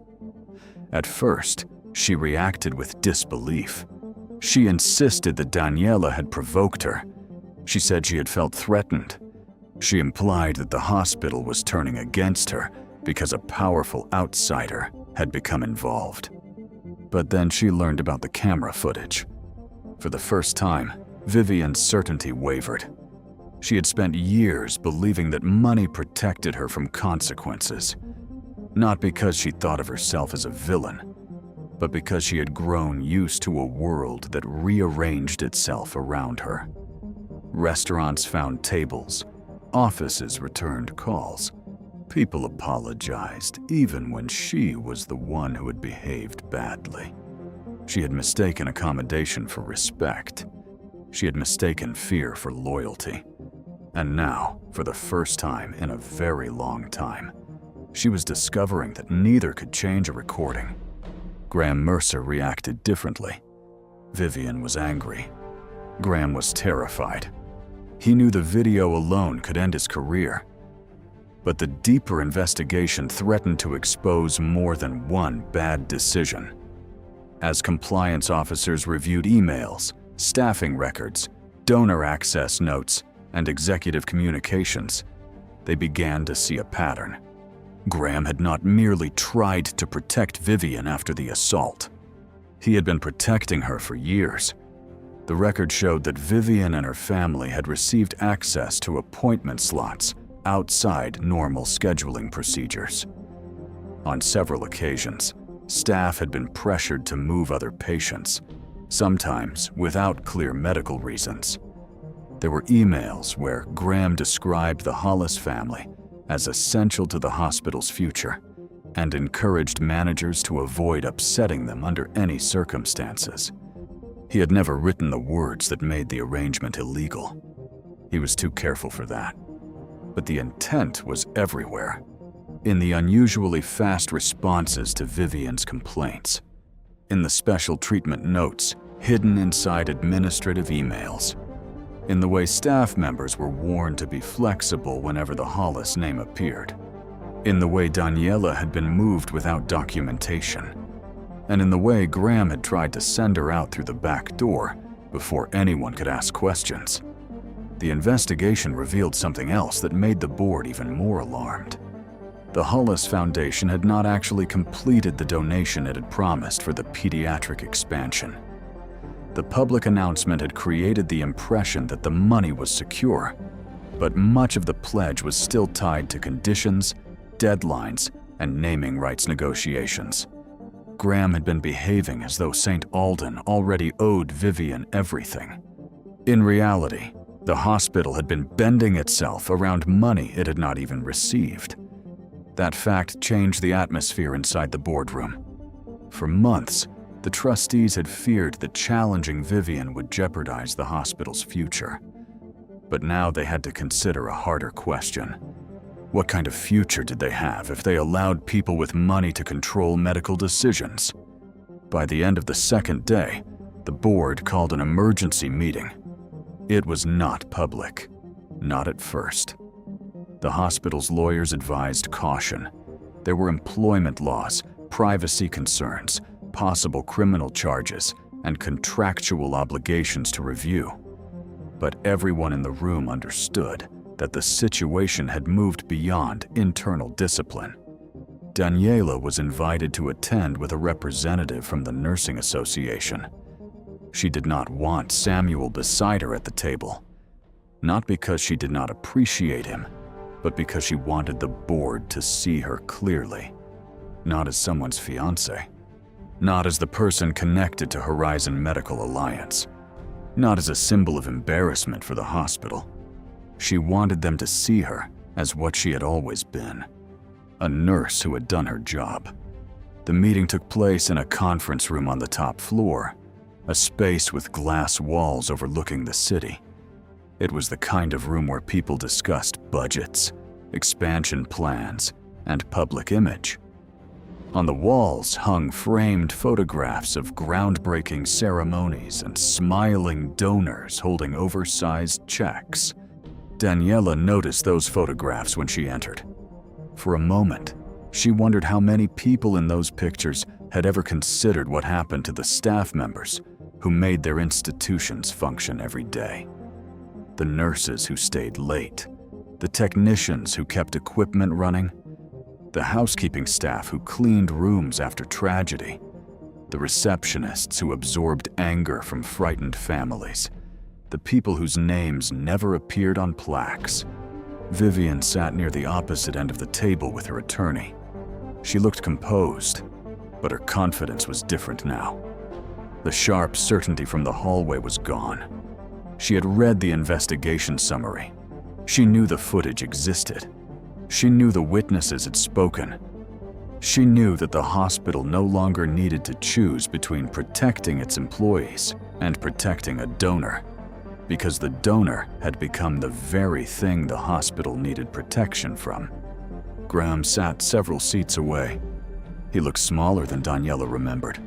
At first, she reacted with disbelief. She insisted that Daniela had provoked her. She said she had felt threatened. She implied that the hospital was turning against her because a powerful outsider had become involved. But then she learned about the camera footage. For the first time, Vivian's certainty wavered. She had spent years believing that money protected her from consequences, not because she thought of herself as a villain, but because she had grown used to a world that rearranged itself around her. Restaurants found tables, offices returned calls. People apologized, even when she was the one who had behaved badly. She had mistaken accommodation for respect. She had mistaken fear for loyalty. And now, for the first time in a very long time, she was discovering that neither could change a recording. Graham Mercer reacted differently. Vivian was angry. Graham was terrified. He knew the video alone could end his career. But the deeper investigation threatened to expose more than one bad decision. As compliance officers reviewed emails, staffing records, donor access notes, and executive communications, they began to see a pattern. Graham had not merely tried to protect Vivian after the assault. He had been protecting her for years. The record showed that Vivian and her family had received access to appointment slots outside normal scheduling procedures. On several occasions, staff had been pressured to move other patients, sometimes without clear medical reasons. There were emails where Graham described the Hollis family as essential to the hospital's future and encouraged managers to avoid upsetting them under any circumstances. He had never written the words that made the arrangement illegal. He was too careful for that. But the intent was everywhere, in the unusually fast responses to Vivian's complaints, in the special treatment notes hidden inside administrative emails, in the way staff members were warned to be flexible whenever the Hollis name appeared, in the way Daniela had been moved without documentation, and in the way Graham had tried to send her out through the back door before anyone could ask questions. The investigation revealed something else that made the board even more alarmed. The Hollis Foundation had not actually completed the donation it had promised for the pediatric expansion. The public announcement had created the impression that the money was secure, but much of the pledge was still tied to conditions, deadlines, and naming rights negotiations. Graham had been behaving as though St. Alden already owed Vivian everything. In reality, the hospital had been bending itself around money it had not even received. That fact changed the atmosphere inside the boardroom. For months, the trustees had feared that challenging Vivian would jeopardize the hospital's future. But now they had to consider a harder question. What kind of future did they have if they allowed people with money to control medical decisions? By the end of the second day, the board called an emergency meeting. It was not public, not at first. The hospital's lawyers advised caution. There were employment laws, privacy concerns, possible criminal charges, and contractual obligations to review. But everyone in the room understood that the situation had moved beyond internal discipline. Daniela was invited to attend with a representative from the Nursing Association. She did not want Samuel beside her at the table, not because she did not appreciate him, but because she wanted the board to see her clearly, not as someone's fiancé, not as the person connected to Horizon Medical Alliance, not as a symbol of embarrassment for the hospital. She wanted them to see her as what she had always been, a nurse who had done her job. The meeting took place in a conference room on the top floor, a space with glass walls overlooking the city. It was the kind of room where people discussed budgets, expansion plans, and public image. On the walls hung framed photographs of groundbreaking ceremonies and smiling donors holding oversized checks. Daniela noticed those photographs when she entered. For a moment, she wondered how many people in those pictures had ever considered what happened to the staff members who made their institutions function every day. The nurses who stayed late, the technicians who kept equipment running, the housekeeping staff who cleaned rooms after tragedy, the receptionists who absorbed anger from frightened families, the people whose names never appeared on plaques. Vivian sat near the opposite end of the table with her attorney. She looked composed, but her confidence was different now. The sharp certainty from the hallway was gone. She had read the investigation summary. She knew the footage existed. She knew the witnesses had spoken. She knew that the hospital no longer needed to choose between protecting its employees and protecting a donor, because the donor had become the very thing the hospital needed protection from. Graham sat several seats away. He looked smaller than Daniela remembered.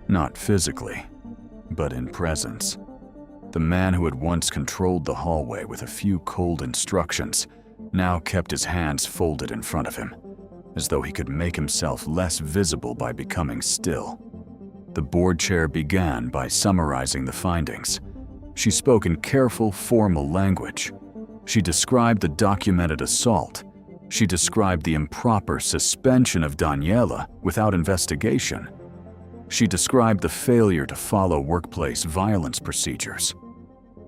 Not physically, but in presence. The man who had once controlled the hallway with a few cold instructions now kept his hands folded in front of him, as though he could make himself less visible by becoming still. The board chair began by summarizing the findings. She spoke in careful, formal language. She described the documented assault. She described the improper suspension of Daniela without investigation. She described the failure to follow workplace violence procedures.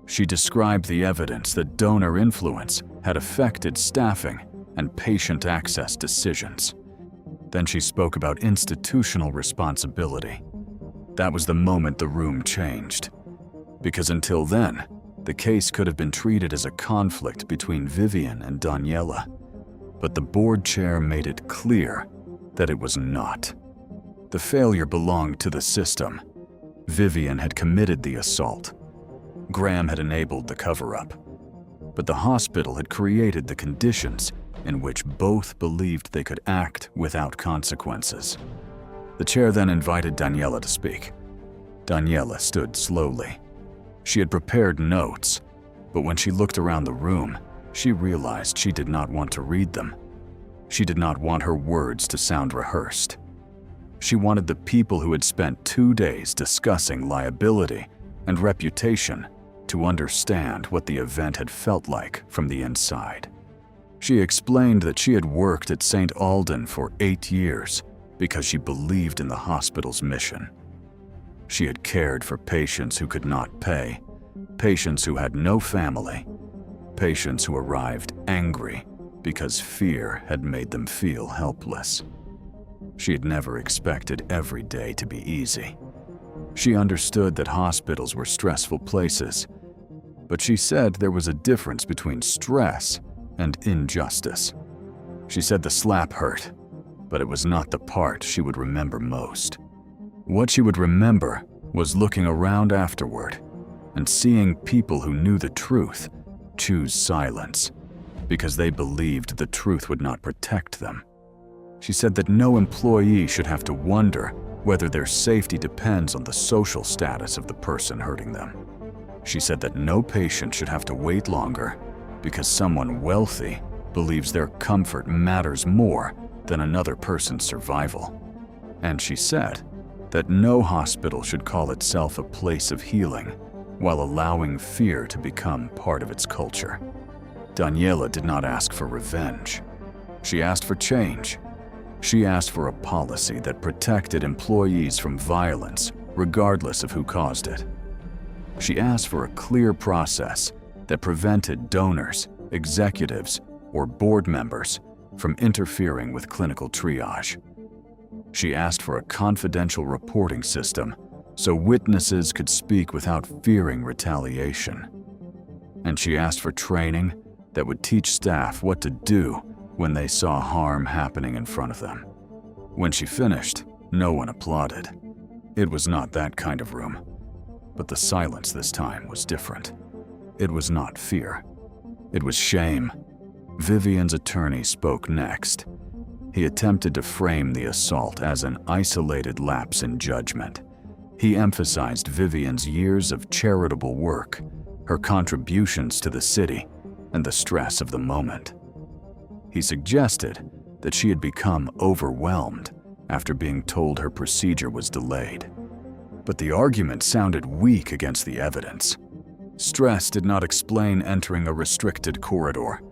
She described the evidence that donor influence had affected staffing and patient access decisions. Then she spoke about institutional responsibility. That was the moment the room changed. Because until then, the case could have been treated as a conflict between Vivian and Daniela. But the board chair made it clear that it was not. The failure belonged to the system. Vivian had committed the assault. Graham had enabled the cover-up. But the hospital had created the conditions in which both believed they could act without consequences. The chair then invited Daniela to speak. Daniela stood slowly. She had prepared notes, But when she looked around the room, she realized she did not want to read them. She did not want her words to sound rehearsed. She wanted the people who had spent 2 days discussing liability and reputation to understand what the event had felt like from the inside. She explained that she had worked at St. Alden for 8 years because she believed in the hospital's mission. She had cared for patients who could not pay, patients who had no family, patients who arrived angry because fear had made them feel helpless. She had never expected every day to be easy. She understood that hospitals were stressful places, but she said there was a difference between stress and injustice. She said the slap hurt, but it was not the part she would remember most. What she would remember was looking around afterward and seeing people who knew the truth choose silence because they believed the truth would not protect them. She said that no employee should have to wonder whether their safety depends on the social status of the person hurting them. She said that no patient should have to wait longer because someone wealthy believes their comfort matters more than another person's survival. And she said that no hospital should call itself a place of healing while allowing fear to become part of its culture. Daniela did not ask for revenge. She asked for change. She asked for a policy that protected employees from violence, regardless of who caused it. She asked for a clear process that prevented donors, executives, or board members from interfering with clinical triage. She asked for a confidential reporting system so witnesses could speak without fearing retaliation. And she asked for training that would teach staff what to do when they saw harm happening in front of them. When she finished, no one applauded. It was not that kind of room. But the silence this time was different. It was not fear. It was shame. Vivian's attorney spoke next. He attempted to frame the assault as an isolated lapse in judgment. He emphasized Vivian's years of charitable work, her contributions to the city, and the stress of the moment. He suggested that she had become overwhelmed after being told her procedure was delayed. But the argument sounded weak against the evidence. Stress did not explain entering a restricted corridor.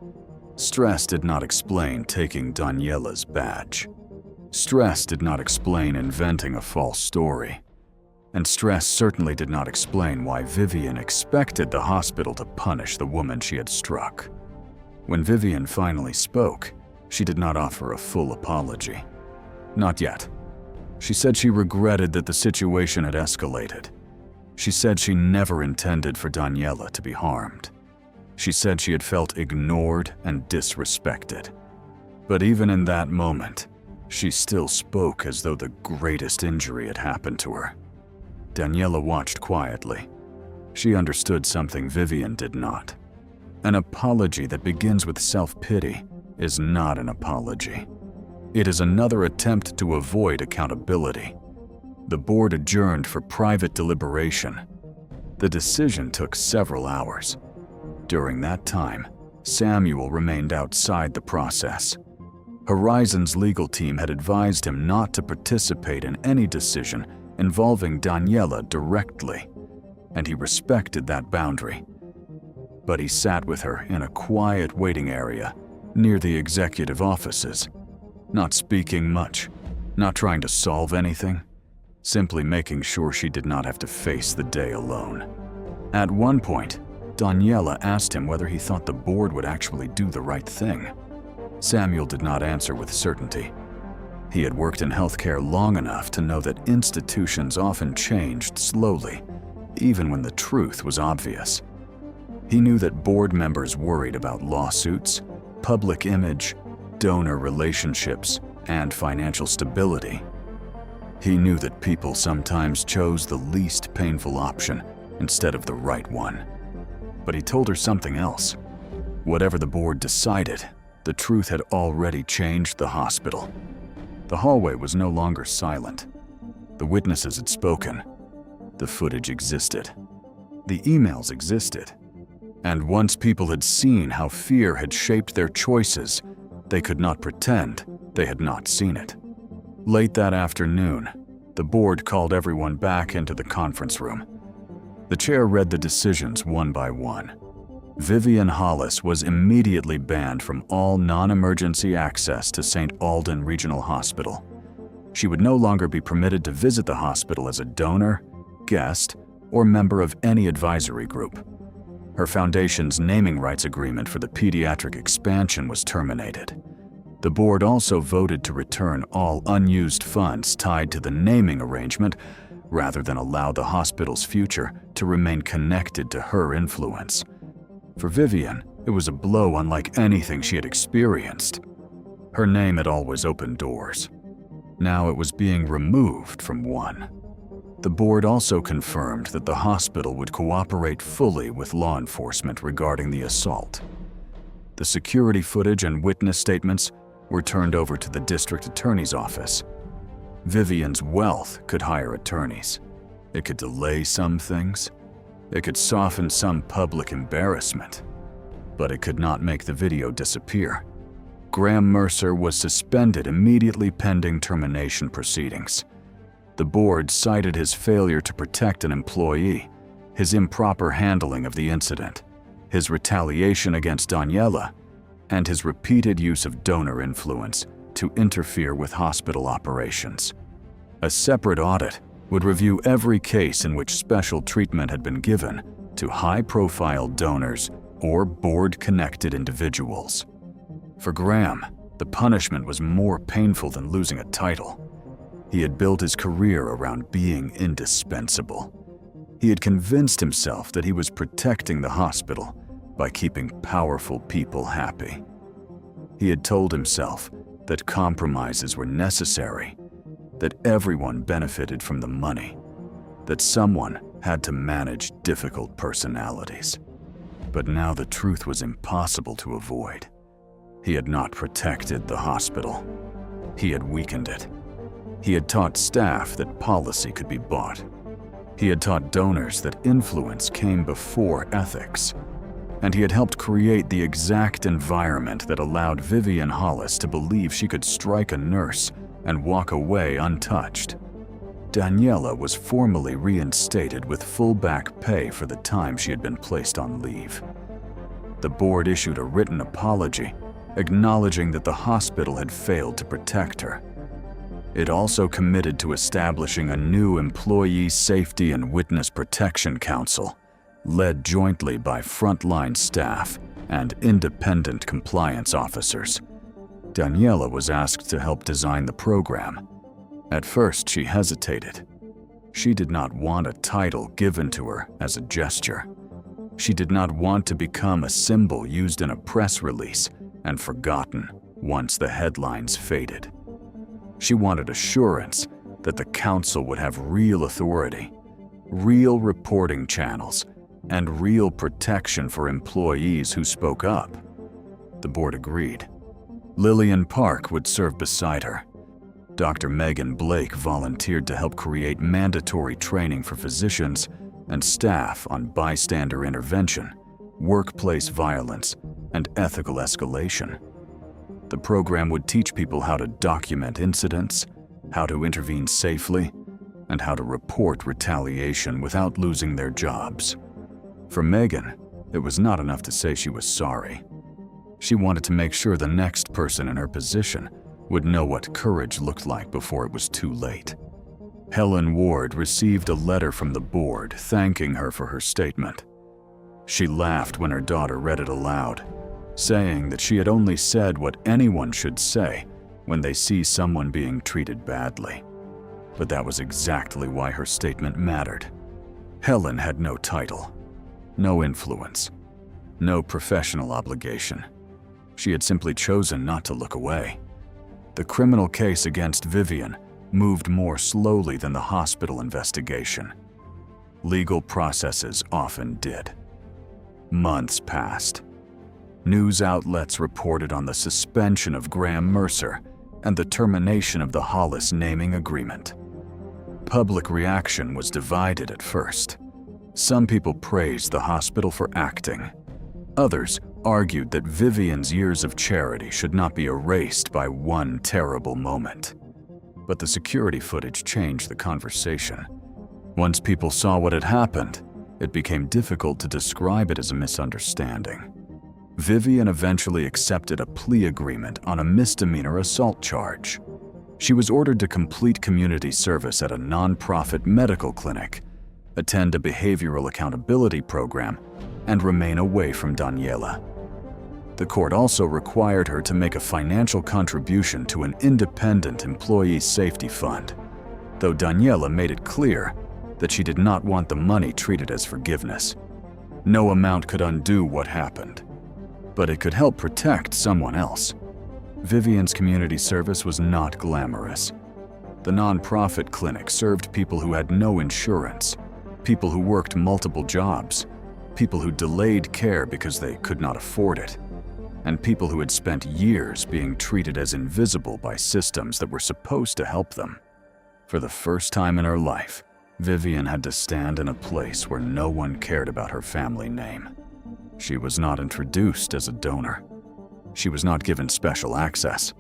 Stress did not explain taking Daniela's badge. Stress did not explain inventing a false story. And stress certainly did not explain why Vivian expected the hospital to punish the woman she had struck. When Vivian finally spoke, she did not offer a full apology. Not yet. She said she regretted that the situation had escalated. She said she never intended for Daniela to be harmed. She said she had felt ignored and disrespected. But even in that moment, she still spoke as though the greatest injury had happened to her. Daniela watched quietly. She understood something Vivian did not. An apology that begins with self-pity is not an apology. It is another attempt to avoid accountability. The board adjourned for private deliberation. The decision took several hours. During that time, Samuel remained outside the process. Horizon's legal team had advised him not to participate in any decision involving Daniela directly, and he respected that boundary. But he sat with her in a quiet waiting area near the executive offices, not speaking much, not trying to solve anything, simply making sure she did not have to face the day alone. At one point, Daniela asked him whether he thought the board would actually do the right thing. Samuel did not answer with certainty. He had worked in healthcare long enough to know that institutions often changed slowly, even when the truth was obvious. He knew that board members worried about lawsuits, public image, donor relationships, and financial stability. He knew that people sometimes chose the least painful option instead of the right one. But he told her something else. Whatever the board decided, the truth had already changed the hospital. The hallway was no longer silent. The witnesses had spoken. The footage existed. The emails existed. And once people had seen how fear had shaped their choices, they could not pretend they had not seen it. Late that afternoon, the board called everyone back into the conference room. The chair read the decisions one by one. Vivian Hollis was immediately banned from all non-emergency access to St. Alden Regional Hospital. She would no longer be permitted to visit the hospital as a donor, guest, or member of any advisory group. Her foundation's naming rights agreement for the pediatric expansion was terminated. The board also voted to return all unused funds tied to the naming arrangement rather than allow the hospital's future to remain connected to her influence. For Vivian, it was a blow unlike anything she had experienced. Her name had always opened doors. Now it was being removed from one. The board also confirmed that the hospital would cooperate fully with law enforcement regarding the assault. The security footage and witness statements were turned over to the district attorney's office. Vivian's wealth could hire attorneys. It could delay some things. It could soften some public embarrassment. But it could not make the video disappear. Graham Mercer was suspended immediately pending termination proceedings. The board cited his failure to protect an employee, his improper handling of the incident, his retaliation against Daniela, and his repeated use of donor influence to interfere with hospital operations. A separate audit would review every case in which special treatment had been given to high-profile donors or board-connected individuals. For Graham, the punishment was more painful than losing a title. He had built his career around being indispensable. He had convinced himself that he was protecting the hospital by keeping powerful people happy. He had told himself that compromises were necessary, that everyone benefited from the money, that someone had to manage difficult personalities. But now the truth was impossible to avoid. He had not protected the hospital. He had weakened it. He had taught staff that policy could be bought. He had taught donors that influence came before ethics. And he had helped create the exact environment that allowed Vivian Hollis to believe she could strike a nurse and walk away untouched. Daniela was formally reinstated with full back pay for the time she had been placed on leave. The board issued a written apology, acknowledging that the hospital had failed to protect her. It also committed to establishing a new Employee Safety and Witness Protection Council, led jointly by frontline staff and independent compliance officers. Daniela was asked to help design the program. At first, she hesitated. She did not want a title given to her as a gesture. She did not want to become a symbol used in a press release and forgotten once the headlines faded. She wanted assurance that the council would have real authority, real reporting channels, and real protection for employees who spoke up. The board agreed. Lillian Park would serve beside her. Dr. Megan Blake volunteered to help create mandatory training for physicians and staff on bystander intervention, workplace violence, and ethical escalation. The program would teach people how to document incidents, how to intervene safely, and how to report retaliation without losing their jobs. For Megan, it was not enough to say she was sorry. She wanted to make sure the next person in her position would know what courage looked like before it was too late. Helen Ward received a letter from the board thanking her for her statement. She laughed when her daughter read it aloud, saying that she had only said what anyone should say when they see someone being treated badly. But that was exactly why her statement mattered. Helen had no title, no influence, no professional obligation. She had simply chosen not to look away. The criminal case against Vivian moved more slowly than the hospital investigation. Legal processes often did. Months passed. News outlets reported on the suspension of Graham Mercer and the termination of the Hollis naming agreement. Public reaction was divided at first. Some people praised the hospital for acting. Others argued that Vivian's years of charity should not be erased by one terrible moment. But the security footage changed the conversation. Once people saw what had happened, it became difficult to describe it as a misunderstanding. Vivian eventually accepted a plea agreement on a misdemeanor assault charge. She was ordered to complete community service at a non-profit medical clinic, attend a behavioral accountability program, and remain away from Daniela. The court also required her to make a financial contribution to an independent employee safety fund, though Daniela made it clear that she did not want the money treated as forgiveness. No amount could undo what happened, but it could help protect someone else. Vivian's community service was not glamorous. The nonprofit clinic served people who had no insurance, people who worked multiple jobs, people who delayed care because they could not afford it, and people who had spent years being treated as invisible by systems that were supposed to help them. For the first time in her life, Vivian had to stand in a place where no one cared about her family name. She was not introduced as a donor. She was not given special access.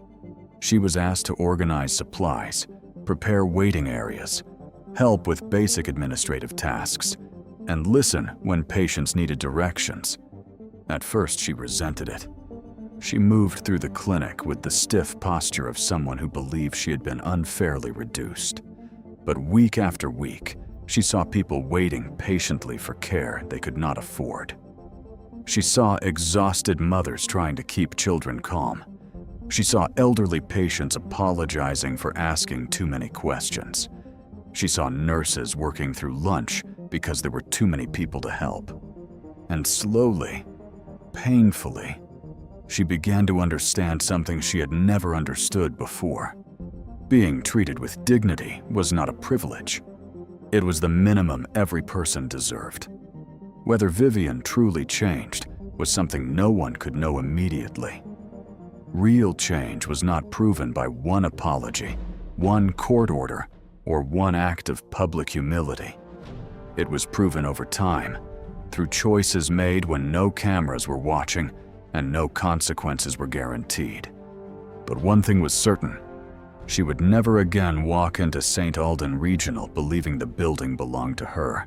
She was asked to organize supplies, prepare waiting areas, help with basic administrative tasks, and listen when patients needed directions. At first, she resented it. She moved through the clinic with the stiff posture of someone who believed she had been unfairly reduced. But week after week, she saw people waiting patiently for care they could not afford. She saw exhausted mothers trying to keep children calm. She saw elderly patients apologizing for asking too many questions. She saw nurses working through lunch because there were too many people to help. And slowly, painfully, she began to understand something she had never understood before. Being treated with dignity was not a privilege. It was the minimum every person deserved. Whether Vivian truly changed was something no one could know immediately. Real change was not proven by one apology, one court order, or one act of public humility. It was proven over time, through choices made when no cameras were watching and no consequences were guaranteed. But one thing was certain: she would never again walk into St. Aldan Regional believing the building belonged to her.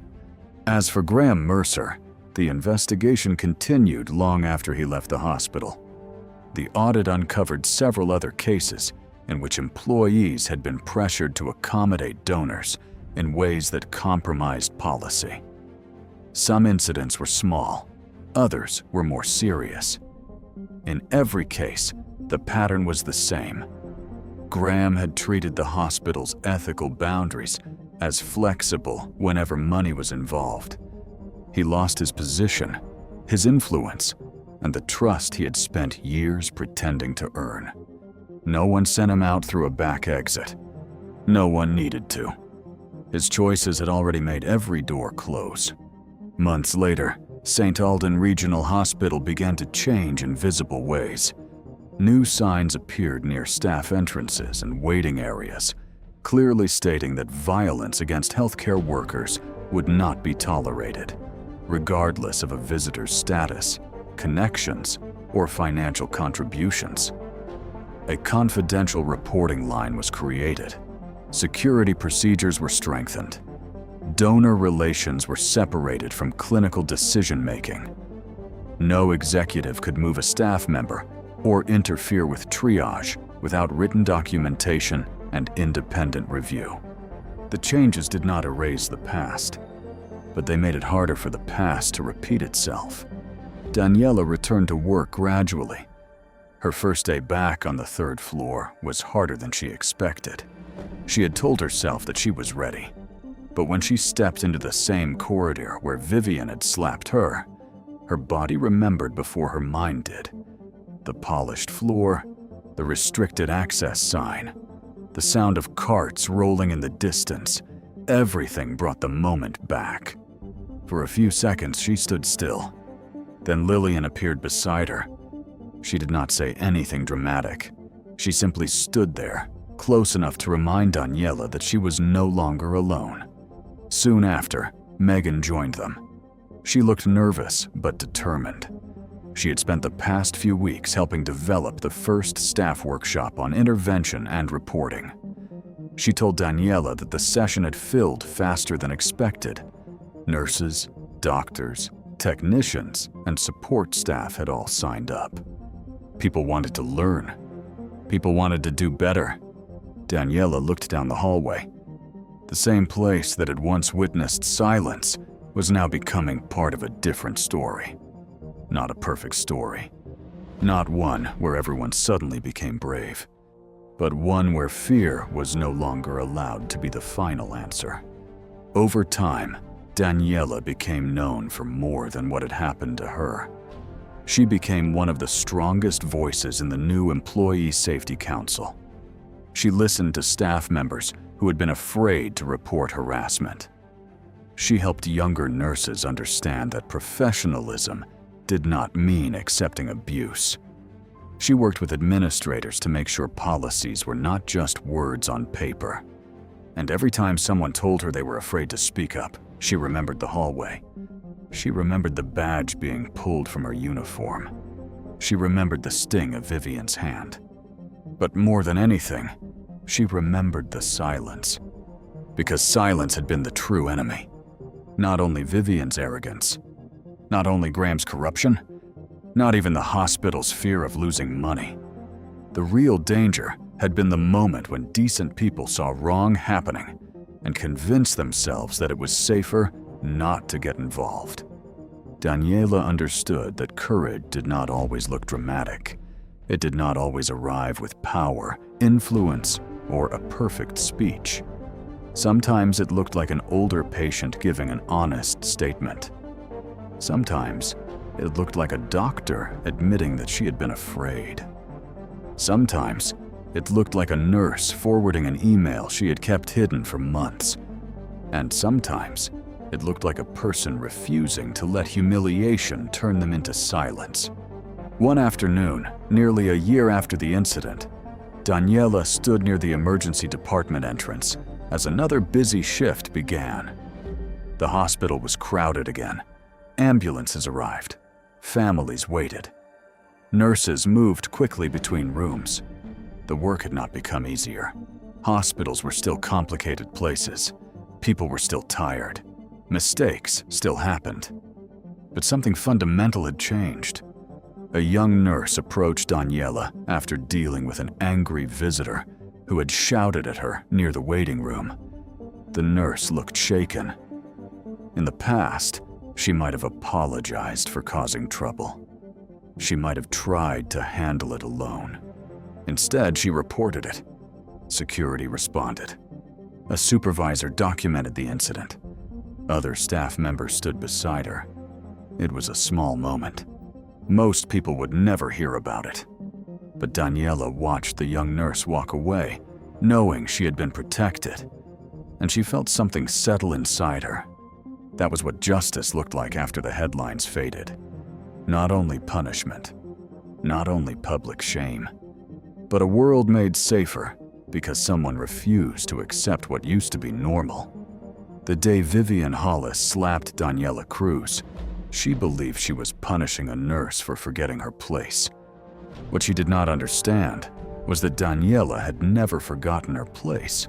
As for Graham Mercer, the investigation continued long after he left the hospital. The audit uncovered several other cases in which employees had been pressured to accommodate donors in ways that compromised policy. Some incidents were small, others were more serious. In every case, the pattern was the same. Graham had treated the hospital's ethical boundaries as flexible whenever money was involved. He lost his position, his influence, and the trust he had spent years pretending to earn. No one sent him out through a back exit. No one needed to. His choices had already made every door close. Months later, St. Aldan Regional Hospital began to change in visible ways. New signs appeared near staff entrances and waiting areas, clearly stating that violence against healthcare workers would not be tolerated, regardless of a visitor's status, connections, or financial contributions. A confidential reporting line was created. Security procedures were strengthened. Donor relations were separated from clinical decision-making. No executive could move a staff member or interfere with triage without written documentation and independent review. The changes did not erase the past, but they made it harder for the past to repeat itself. Daniela returned to work gradually. Her first day back on the 3rd floor was harder than she expected. She had told herself that she was ready, but when she stepped into the same corridor where Vivian had slapped her, her body remembered before her mind did. The polished floor, the restricted access sign, the sound of carts rolling in the distance, everything brought the moment back. For a few seconds, she stood still. Then Lillian appeared beside her. She did not say anything dramatic. She simply stood there, close enough to remind Daniela that she was no longer alone. Soon after, Megan joined them. She looked nervous but determined. She had spent the past few weeks helping develop the first staff workshop on intervention and reporting. She told Daniela that the session had filled faster than expected. Nurses, doctors, technicians, and support staff had all signed up. People wanted to learn. People wanted to do better. Daniela looked down the hallway. The same place that had once witnessed silence was now becoming part of a different story. Not a perfect story. Not one where everyone suddenly became brave, but one where fear was no longer allowed to be the final answer. Over time, Daniela became known for more than what had happened to her. She became one of the strongest voices in the new Employee Safety Council. She listened to staff members who had been afraid to report harassment. She helped younger nurses understand that professionalism did not mean accepting abuse. She worked with administrators to make sure policies were not just words on paper. And every time someone told her they were afraid to speak up, she remembered the hallway. She remembered the badge being pulled from her uniform. She remembered the sting of Vivian's hand. But more than anything, she remembered the silence. Because silence had been the true enemy. Not only Vivian's arrogance, not only Graham's corruption, not even the hospital's fear of losing money. The real danger had been the moment when decent people saw wrong happening and convinced themselves that it was safer not to get involved. Daniela understood that courage did not always look dramatic. It did not always arrive with power, influence, or a perfect speech. Sometimes it looked like an older patient giving an honest statement. Sometimes it looked like a doctor admitting that she had been afraid. Sometimes it looked like a nurse forwarding an email she had kept hidden for months. And sometimes it looked like a person refusing to let humiliation turn them into silence. One afternoon, nearly a year after the incident, Daniela stood near the emergency department entrance as another busy shift began. The hospital was crowded again. Ambulances arrived. Families waited. Nurses moved quickly between rooms. The work had not become easier. Hospitals were still complicated places. People were still tired. Mistakes still happened. But something fundamental had changed. A young nurse approached Daniela after dealing with an angry visitor who had shouted at her near the waiting room. The nurse looked shaken. In the past, she might have apologized for causing trouble. She might have tried to handle it alone. Instead, she reported it. Security responded. A supervisor documented the incident. Other staff members stood beside her. It was a small moment. Most people would never hear about it. But Daniela watched the young nurse walk away, knowing she had been protected. And she felt something settle inside her. That was what justice looked like after the headlines faded. Not only punishment, not only public shame, but a world made safer because someone refused to accept what used to be normal. The day Vivian Hollis slapped Daniela Cruz, she believed she was punishing a nurse for forgetting her place. What she did not understand was that Daniela had never forgotten her place.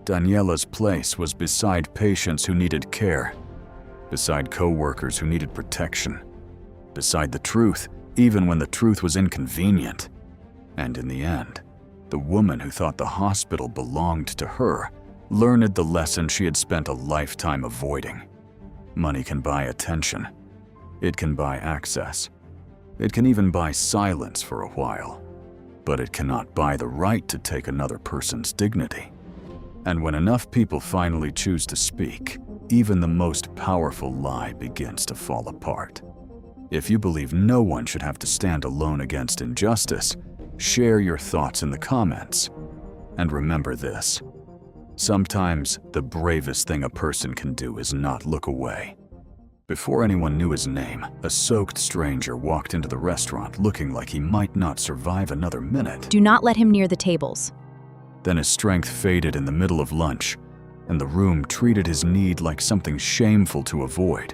Daniela's place was beside patients who needed care, beside co-workers who needed protection, beside the truth, even when the truth was inconvenient. And in the end, the woman who thought the hospital belonged to her learned the lesson she had spent a lifetime avoiding. Money can buy attention. It can buy access. It can even buy silence for a while. But it cannot buy the right to take another person's dignity. And when enough people finally choose to speak, even the most powerful lie begins to fall apart. If you believe no one should have to stand alone against injustice, share your thoughts in the comments. And remember this: sometimes the bravest thing a person can do is not look away. Before anyone knew his name, a soaked stranger walked into the restaurant looking like he might not survive another minute. Do not let him near the tables. Then his strength faded in the middle of lunch, and the room treated his need like something shameful to avoid.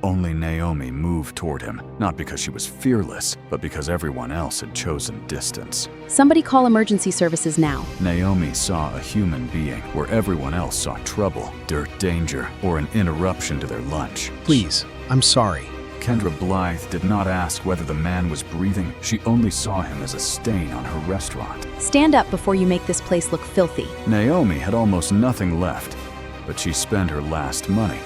Only Naomi moved toward him, not because she was fearless, but because everyone else had chosen distance. Somebody call emergency services now. Naomi saw a human being where everyone else saw trouble, dirt, danger, or an interruption to their lunch. Please, I'm sorry. Kendra Blythe did not ask whether the man was breathing. She only saw him as a stain on her restaurant. Stand up before you make this place look filthy. Naomi had almost nothing left, but she spent her last money,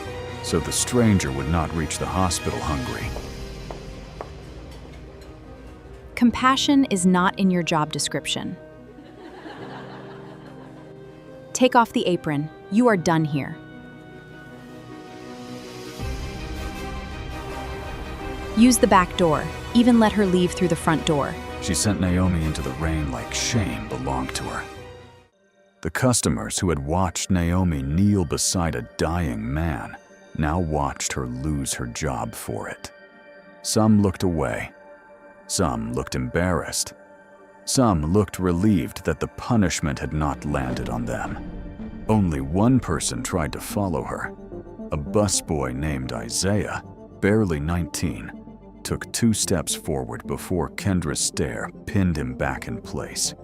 so the stranger would not reach the hospital hungry. Compassion is not in your job description. Take off the apron. You are done here. Use the back door. Even let her leave through the front door. She sent Naomi into the rain like shame belonged to her. The customers who had watched Naomi kneel beside a dying man now watched her lose her job for it. Some looked away. Some looked embarrassed. Some looked relieved that the punishment had not landed on them. Only one person tried to follow her. A busboy named Isaiah, barely 19, took 2 steps forward before Kendra's stare pinned him back in place.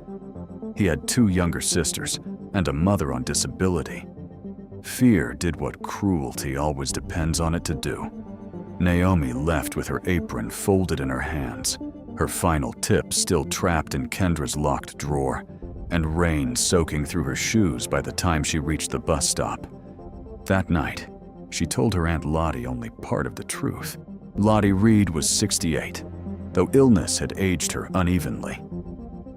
He had 2 younger sisters and a mother on disability. Fear did what cruelty always depends on it to do. Naomi left with her apron folded in her hands, her final tip still trapped in Kendra's locked drawer, and rain soaking through her shoes by the time she reached the bus stop. That night, she told her Aunt Lottie only part of the truth. Lottie Reed was 68, though illness had aged her unevenly.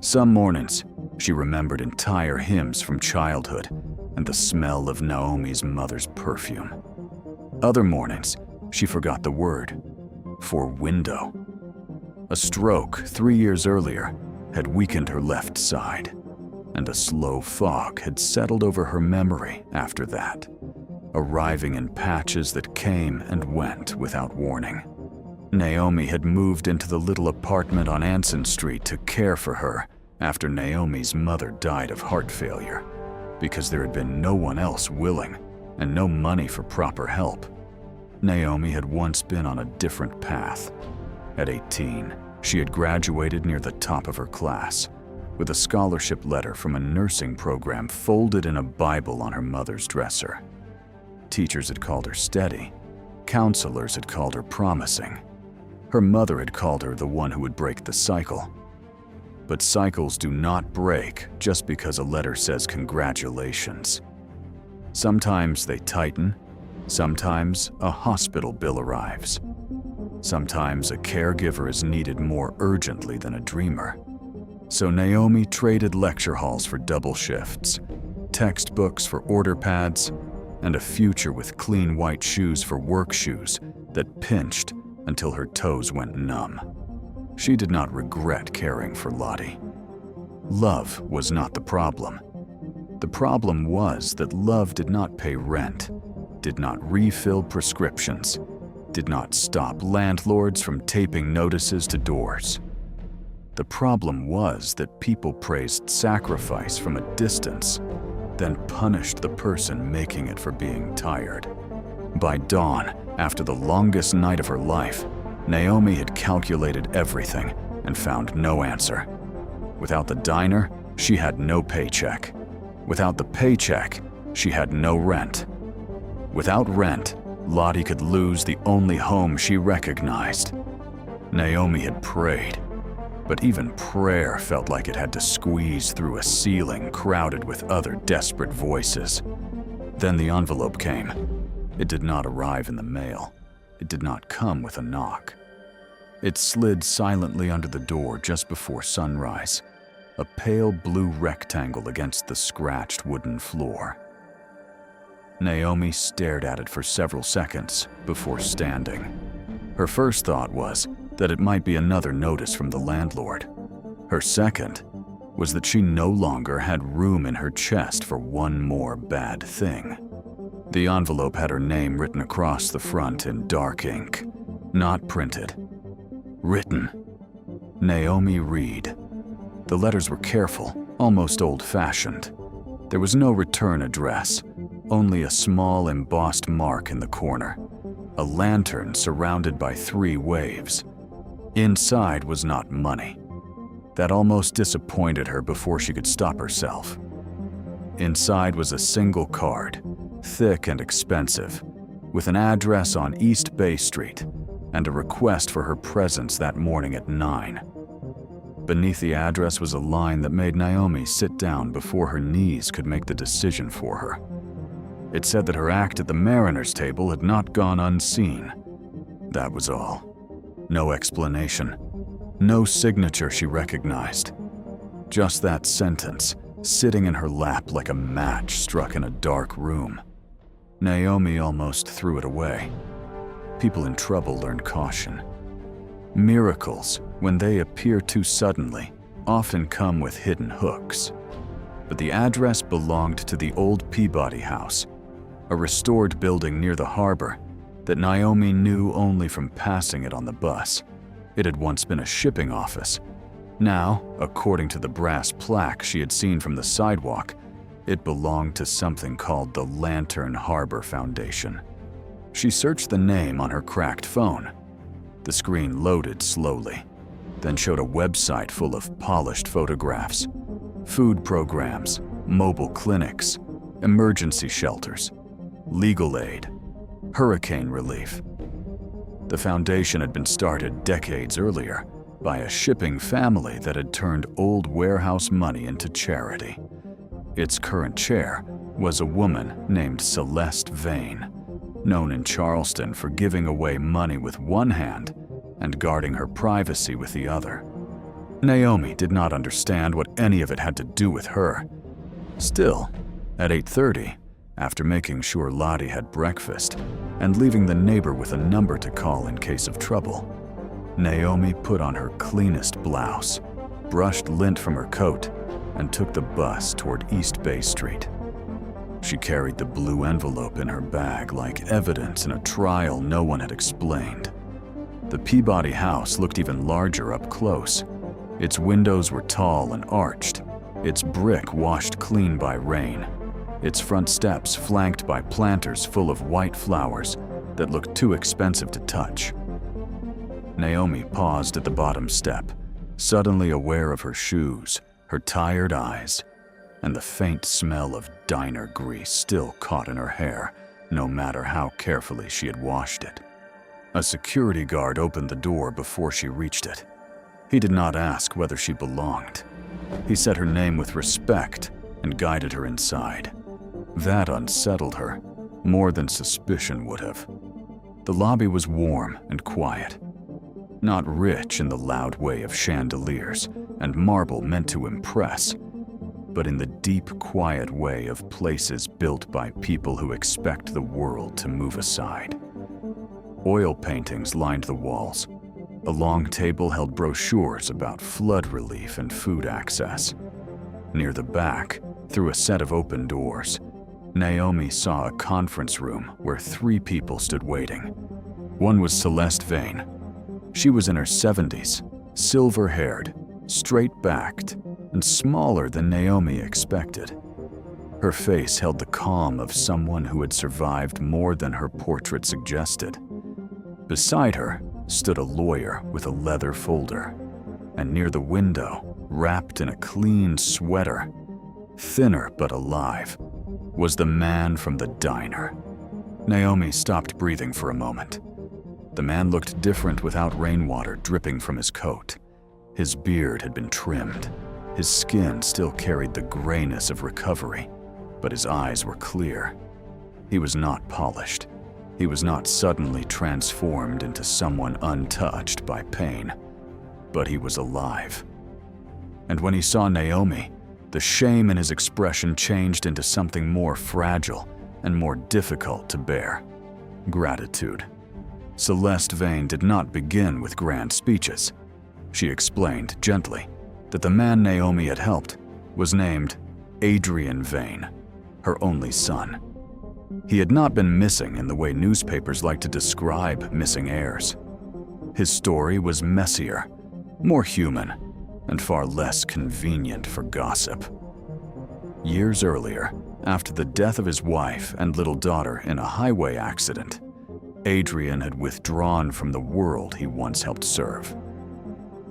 Some mornings, she remembered entire hymns from childhood and the smell of Naomi's mother's perfume. Other mornings, she forgot the word for window. A stroke 3 years earlier had weakened her left side, and a slow fog had settled over her memory after that, arriving in patches that came and went without warning. Naomi had moved into the little apartment on Anson Street to care for her after Naomi's mother died of heart failure, because there had been no one else willing and no money for proper help. Naomi had once been on a different path. At 18, she had graduated near the top of her class, with a scholarship letter from a nursing program folded in a Bible on her mother's dresser. Teachers had called her steady. Counselors had called her promising. Her mother had called her the one who would break the cycle. But cycles do not break just because a letter says congratulations. Sometimes they tighten. Sometimes a hospital bill arrives. Sometimes a caregiver is needed more urgently than a dreamer. So Naomi traded lecture halls for double shifts, textbooks for order pads, and a future with clean white shoes for work shoes that pinched until her toes went numb. She did not regret caring for Lottie. Love was not the problem. The problem was that love did not pay rent, did not refill prescriptions, did not stop landlords from taping notices to doors. The problem was that people praised sacrifice from a distance, then punished the person making it for being tired. By dawn, after the longest night of her life, Naomi had calculated everything and found no answer. Without the diner, she had no paycheck. Without the paycheck, she had no rent. Without rent, Lottie could lose the only home she recognized. Naomi had prayed, but even prayer felt like it had to squeeze through a ceiling crowded with other desperate voices. Then the envelope came. It did not arrive in the mail. It did not come with a knock. It slid silently under the door just before sunrise, a pale blue rectangle against the scratched wooden floor. Naomi stared at it for several seconds before standing. Her first thought was that it might be another notice from the landlord. Her second was that she no longer had room in her chest for one more bad thing. The envelope had her name written across the front in dark ink, not printed. Written, Naomi Reed. The letters were careful, almost old-fashioned. There was no return address, only a small embossed mark in the corner. a lantern surrounded by 3 waves. Inside was not money. That almost disappointed her before she could stop herself. Inside was a single card, thick and expensive, with an address on East Bay Street and a request for her presence that morning at 9. Beneath the address was a line that made Naomi sit down before her knees could make the decision for her. It said that her act at the Mariners' table had not gone unseen. That was all. No explanation. No signature she recognized. Just that sentence, sitting in her lap like a match struck in a dark room. Naomi almost threw it away. People in trouble learn caution. Miracles, when they appear too suddenly, often come with hidden hooks. But the address belonged to the old Peabody House, a restored building near the harbor that Naomi knew only from passing it on the bus. It had once been a shipping office. Now, according to the brass plaque she had seen from the sidewalk, it belonged to something called the Lantern Harbor Foundation. She searched the name on her cracked phone. The screen loaded slowly, then showed a website full of polished photographs, food programs, mobile clinics, emergency shelters, legal aid, hurricane relief. The foundation had been started decades earlier by a shipping family that had turned old warehouse money into charity. Its current chair was a woman named Celeste Vane, known in Charleston for giving away money with one hand and guarding her privacy with the other. Naomi did not understand what any of it had to do with her. Still, at 8:30, after making sure Lottie had breakfast and leaving the neighbor with a number to call in case of trouble, Naomi put on her cleanest blouse, brushed lint from her coat, and took the bus toward East Bay Street. She carried the blue envelope in her bag like evidence in a trial no one had explained. The Peabody House looked even larger up close. Its windows were tall and arched, its brick washed clean by rain, its front steps flanked by planters full of white flowers that looked too expensive to touch. Naomi paused at the bottom step, suddenly aware of her shoes, her tired eyes, and the faint smell of diner grease still caught in her hair, no matter how carefully she had washed it. A security guard opened the door before she reached it. He did not ask whether she belonged. He said her name with respect and guided her inside. That unsettled her, more than suspicion would have. The lobby was warm and quiet. Not rich in the loud way of chandeliers and marble meant to impress, but in the deep, quiet way of places built by people who expect the world to move aside. Oil paintings lined the walls. A long table held brochures about flood relief and food access. Near the back, through a set of open doors, Naomi saw a conference room where 3 people stood waiting. One was Celeste Vane. She was in her 70s, silver-haired, straight-backed, and smaller than Naomi expected. Her face held the calm of someone who had survived more than her portrait suggested. Beside her stood a lawyer with a leather folder, and near the window, wrapped in a clean sweater, thinner but alive, was the man from the diner. Naomi stopped breathing for a moment. The man looked different without rainwater dripping from his coat. His beard had been trimmed. His skin still carried the grayness of recovery, but his eyes were clear. He was not polished. He was not suddenly transformed into someone untouched by pain, but he was alive. And when he saw Naomi, the shame in his expression changed into something more fragile and more difficult to bear: gratitude. Celeste Vane did not begin with grand speeches. She explained gently that the man Naomi had helped was named Adrian Vane, her only son. He had not been missing in the way newspapers like to describe missing heirs. His story was messier, more human, and far less convenient for gossip. Years earlier, after the death of his wife and little daughter in a highway accident, Adrian had withdrawn from the world he once helped serve.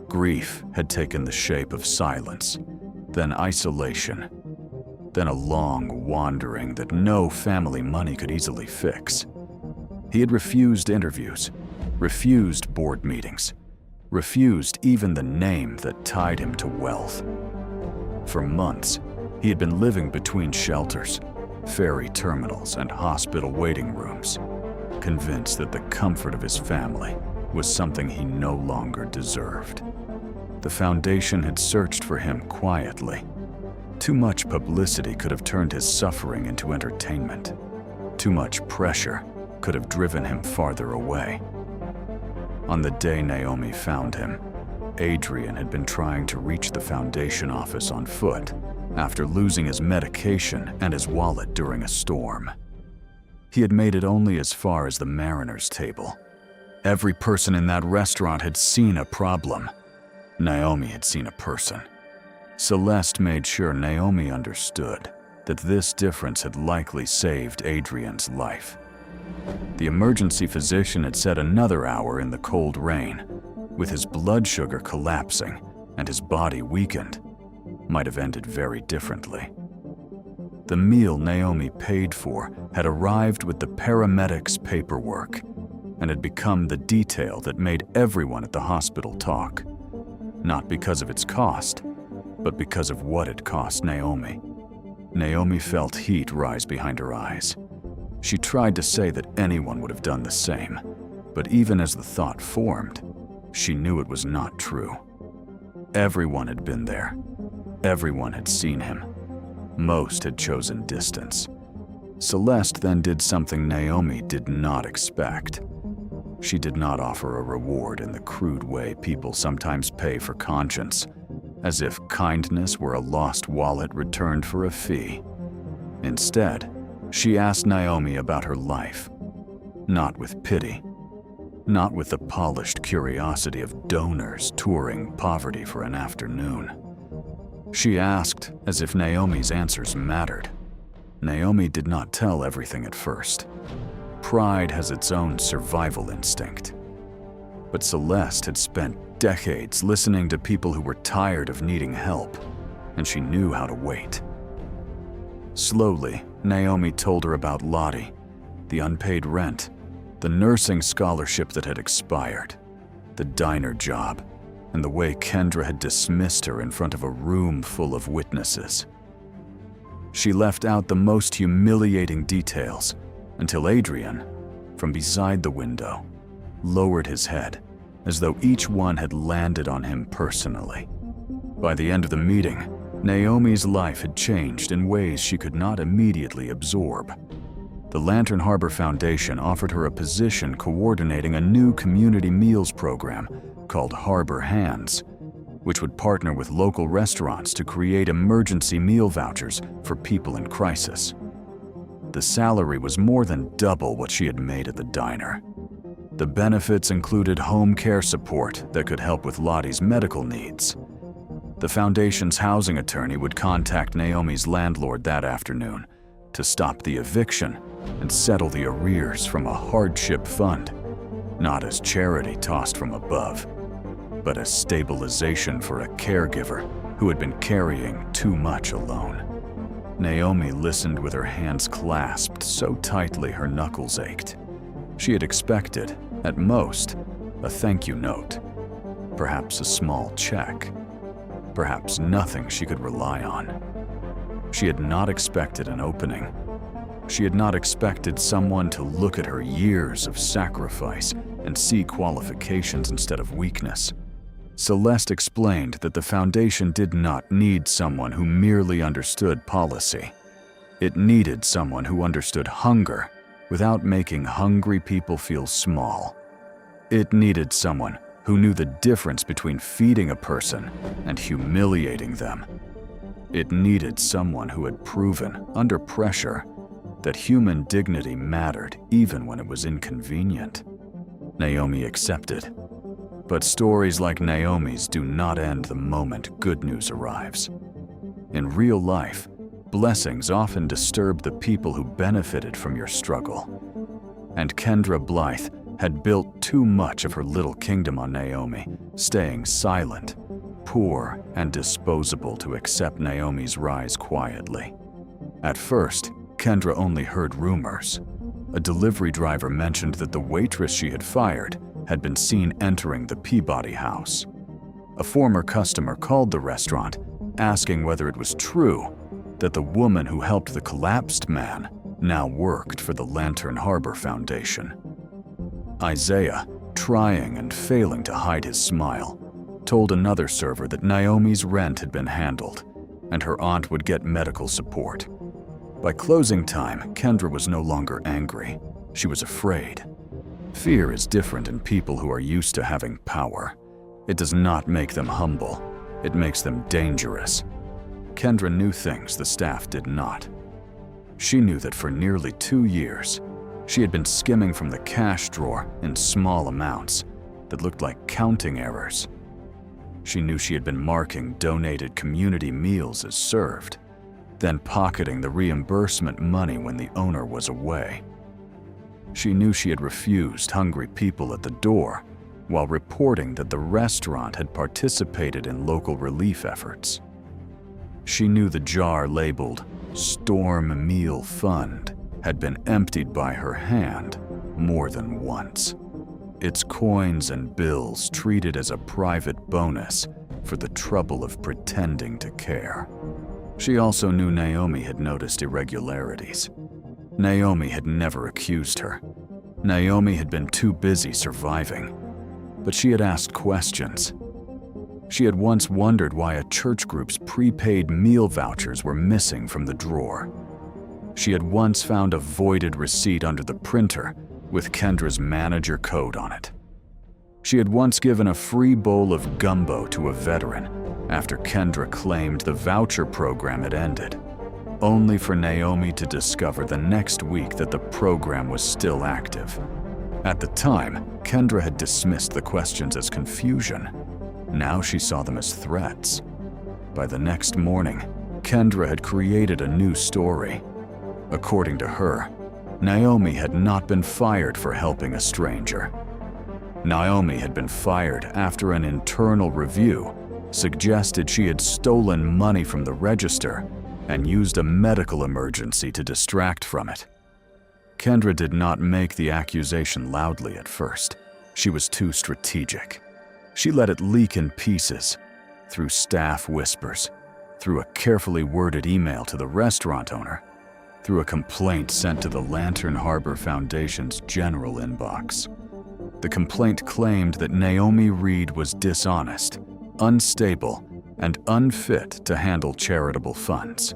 Grief had taken the shape of silence, then isolation, then a long wandering that no family money could easily fix. He had refused interviews, refused board meetings, refused even the name that tied him to wealth. For months, he had been living between shelters, ferry terminals, and hospital waiting rooms, convinced that the comfort of his family was something he no longer deserved. The Foundation had searched for him quietly. Too much publicity could have turned his suffering into entertainment. Too much pressure could have driven him farther away. On the day Naomi found him, Adrian had been trying to reach the Foundation office on foot after losing his medication and his wallet during a storm. He had made it only as far as the Mariner's table. Every person in that restaurant had seen a problem. Naomi had seen a person. Celeste made sure Naomi understood that this difference had likely saved Adrian's life. The emergency physician had said another hour in the cold rain, with his blood sugar collapsing and his body weakened, might have ended very differently. The meal Naomi paid for had arrived with the paramedics' paperwork and had become the detail that made everyone at the hospital talk, not because of its cost, but because of what it cost Naomi. Naomi felt heat rise behind her eyes. She tried to say that anyone would have done the same, but even as the thought formed, she knew it was not true. Everyone had been there. Everyone had seen him. Most had chosen distance. Celeste then did something Naomi did not expect. She did not offer a reward in the crude way people sometimes pay for conscience, as if kindness were a lost wallet returned for a fee. Instead, she asked Naomi about her life, not with pity, not with the polished curiosity of donors touring poverty for an afternoon. She asked as if Naomi's answers mattered. Naomi did not tell everything at first. Pride has its own survival instinct. But Celeste had spent decades listening to people who were tired of needing help, and she knew how to wait. Slowly, Naomi told her about Lottie, the unpaid rent, the nursing scholarship that had expired, the diner job, and the way Kendra had dismissed her in front of a room full of witnesses. She left out the most humiliating details until Adrian, from beside the window, lowered his head as though each one had landed on him personally. By the end of the meeting, Naomi's life had changed in ways she could not immediately absorb. The Lantern Harbor Foundation offered her a position coordinating a new community meals program called Harbor Hands, which would partner with local restaurants to create emergency meal vouchers for people in crisis. The salary was more than double what she had made at the diner. The benefits included home care support that could help with Lottie's medical needs. The Foundation's housing attorney would contact Naomi's landlord that afternoon to stop the eviction and settle the arrears from a hardship fund, not as charity tossed from above, but as stabilization for a caregiver who had been carrying too much alone. Naomi listened with her hands clasped so tightly her knuckles ached. She had expected, at most, a thank you note, perhaps a small check, perhaps nothing she could rely on. She had not expected an opening. She had not expected someone to look at her years of sacrifice and see qualifications instead of weakness. Celeste explained that the Foundation did not need someone who merely understood policy. It needed someone who understood hunger without making hungry people feel small. It needed someone who knew the difference between feeding a person and humiliating them. It needed someone who had proven, under pressure, that human dignity mattered even when it was inconvenient. Naomi accepted. But stories like Naomi's do not end the moment good news arrives. In real life, blessings often disturb the people who benefited from your struggle. and Kendra Blythe had built too much of her little kingdom on Naomi, staying silent, poor, and disposable to accept Naomi's rise quietly. At first, Kendra only heard rumors. A delivery driver mentioned that the waitress she had fired had been seen entering the Peabody house. A former customer called the restaurant, asking whether it was true that the woman who helped the collapsed man now worked for the Lantern Harbor Foundation. Isaiah, trying and failing to hide his smile, told another server that Naomi's rent had been handled and her aunt would get medical support. By closing time, Kendra was no longer angry. She was afraid. Fear is different in people who are used to having power. It does not make them humble. It makes them dangerous. Kendra knew things the staff did not. She knew that for nearly 2 years, she had been skimming from the cash drawer in small amounts that looked like counting errors. She knew she had been marking donated community meals as served, then pocketing the reimbursement money when the owner was away. She knew she had refused hungry people at the door while reporting that the restaurant had participated in local relief efforts. She knew the jar labeled Storm Meal Fund had been emptied by her hand more than once. Its coins and bills treated as a private bonus for the trouble of pretending to care. She also knew Naomi had noticed irregularities. Naomi had never accused her. Naomi had been too busy surviving. But she had asked questions. She had once wondered why a church group's prepaid meal vouchers were missing from the drawer. She had once found a voided receipt under the printer with Kendra's manager code on it. She had once given a free bowl of gumbo to a veteran after Kendra claimed the voucher program had ended, only for Naomi to discover the next week that the program was still active. At the time, Kendra had dismissed the questions as confusion. Now she saw them as threats. By the next morning, Kendra had created a new story. According to her, Naomi had not been fired for helping a stranger. Naomi had been fired after an internal review suggested she had stolen money from the register and used a medical emergency to distract from it. Kendra did not make the accusation loudly at first. She was too strategic. She let it leak in pieces, through staff whispers, through a carefully worded email to the restaurant owner, through a complaint sent to the Lantern Harbor Foundation's general inbox. The complaint claimed that Naomi Reed was dishonest, unstable, and unfit to handle charitable funds.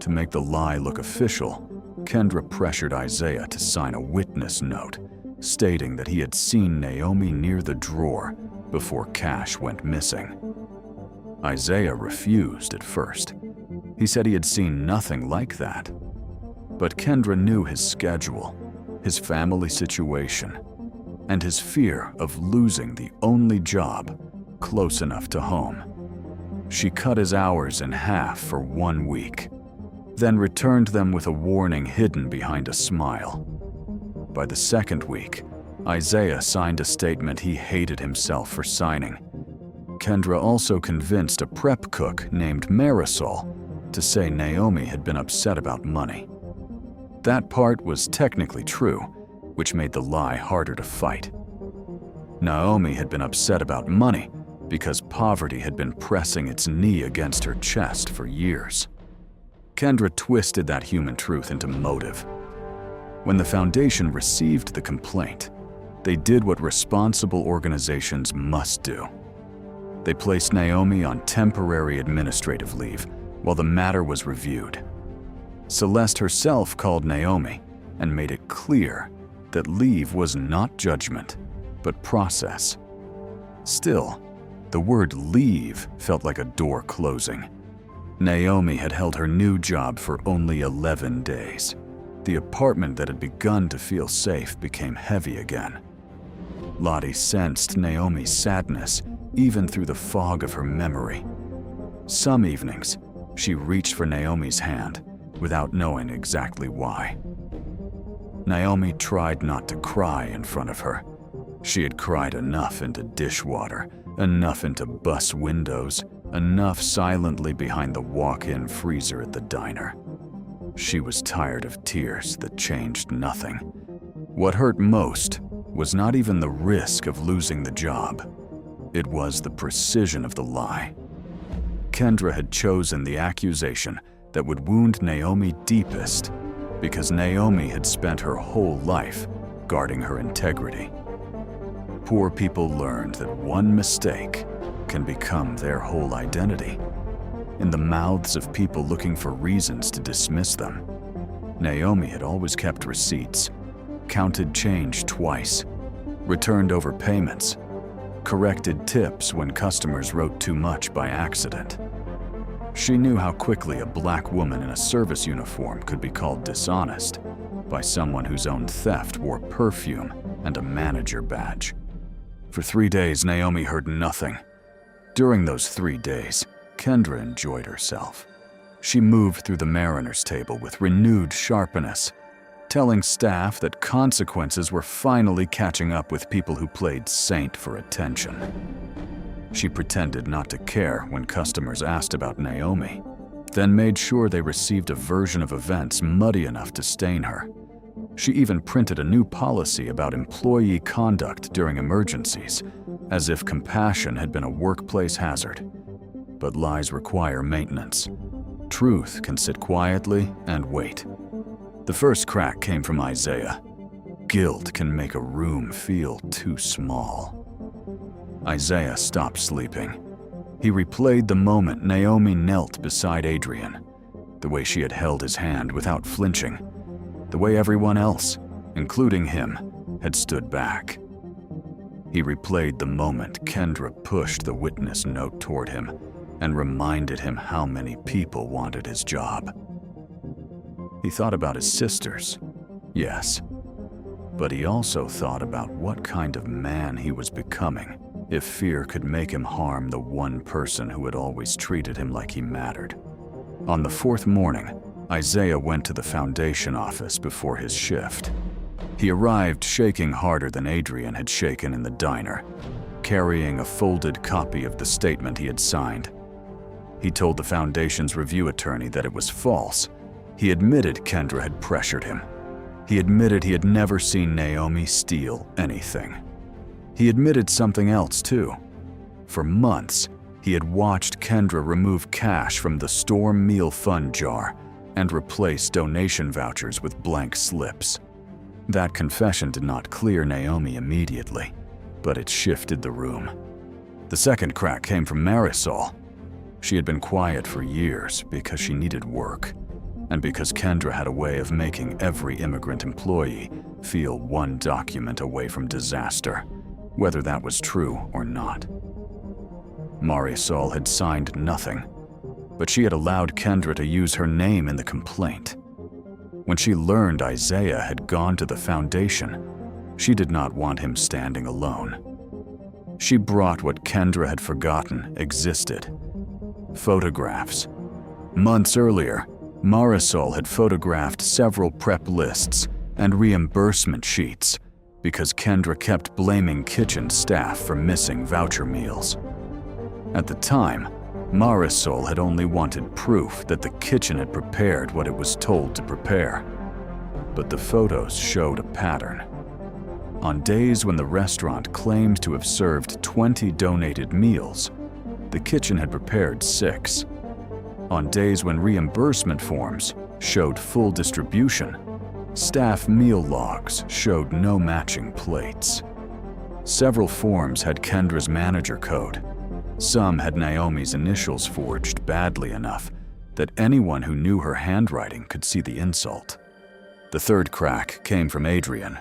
To make the lie look official, Kendra pressured Isaiah to sign a witness note, stating that he had seen Naomi near the drawer before cash went missing. Isaiah refused at first. He said he had seen nothing like that. But Kendra knew his schedule, his family situation, and his fear of losing the only job close enough to home. She cut his hours in half for 1 week, then returned them with a warning hidden behind a smile. By the second week, Isaiah signed a statement he hated himself for signing. Kendra also convinced a prep cook named Marisol to say Naomi had been upset about money. That part was technically true, which made the lie harder to fight. Naomi had been upset about money because poverty had been pressing its knee against her chest for years. Kendra twisted that human truth into motive. When the foundation received the complaint, they did what responsible organizations must do. They placed Naomi on temporary administrative leave while the matter was reviewed. Celeste herself called Naomi and made it clear that leave was not judgment, but process. Still, the word leave felt like a door closing. Naomi had held her new job for only 11 days. The apartment that had begun to feel safe became heavy again. Lottie sensed Naomi's sadness even through the fog of her memory. Some evenings, she reached for Naomi's hand without knowing exactly why. Naomi tried not to cry in front of her. She had cried enough into dishwater, enough into bus windows, enough silently behind the walk-in freezer at the diner. She was tired of tears that changed nothing. What hurt most was not even the risk of losing the job. It was the precision of the lie. Kendra had chosen the accusation that would wound Naomi deepest because Naomi had spent her whole life guarding her integrity. Poor people learned that one mistake can become their whole identity. In the mouths of people looking for reasons to dismiss them, Naomi had always kept receipts, counted change twice, returned overpayments, corrected tips when customers wrote too much by accident. She knew how quickly a black woman in a service uniform could be called dishonest by someone whose own theft wore perfume and a manager badge. For 3 days, Naomi heard nothing. During those 3 days, Kendra enjoyed herself. She moved through the mariner's table with renewed sharpness, telling staff that consequences were finally catching up with people who played saint for attention. She pretended not to care when customers asked about Naomi, then made sure they received a version of events muddy enough to stain her. She even printed a new policy about employee conduct during emergencies, as if compassion had been a workplace hazard. But lies require maintenance. Truth can sit quietly and wait. The first crack came from Isaiah. Guilt can make a room feel too small. Isaiah stopped sleeping. He replayed the moment Naomi knelt beside Adrian, the way she had held his hand without flinching, the way everyone else, including him, had stood back. He replayed the moment Kendra pushed the witness note toward him and reminded him how many people wanted his job. He thought about his sisters, yes, but he also thought about what kind of man he was becoming if fear could make him harm the one person who had always treated him like he mattered. On the 4th morning, Isaiah went to the foundation office before his shift. He arrived shaking harder than Adrian had shaken in the diner, carrying a folded copy of the statement he had signed. He told the foundation's review attorney that it was false. He admitted Kendra had pressured him. He admitted he had never seen Naomi steal anything. He admitted something else, too. For months, he had watched Kendra remove cash from the Storm Meal Fund jar and replace donation vouchers with blank slips. That confession did not clear Naomi immediately, but it shifted the room. The second crack came from Marisol. She had been quiet for years because she needed work, and because Kendra had a way of making every immigrant employee feel one document away from disaster, whether that was true or not. Marisol had signed nothing, but she had allowed Kendra to use her name in the complaint. When she learned Isaiah had gone to the foundation, she did not want him standing alone. She brought what Kendra had forgotten existed: photographs. Months earlier, Marisol had photographed several prep lists and reimbursement sheets because Kendra kept blaming kitchen staff for missing voucher meals. At the time, Marisol had only wanted proof that the kitchen had prepared what it was told to prepare. But the photos showed a pattern. On days when the restaurant claimed to have served 20 donated meals, the kitchen had prepared 6. On days when reimbursement forms showed full distribution, staff meal logs showed no matching plates. Several forms had Kendra's manager code. Some had Naomi's initials forged badly enough that anyone who knew her handwriting could see the insult. The third crack came from Adrian.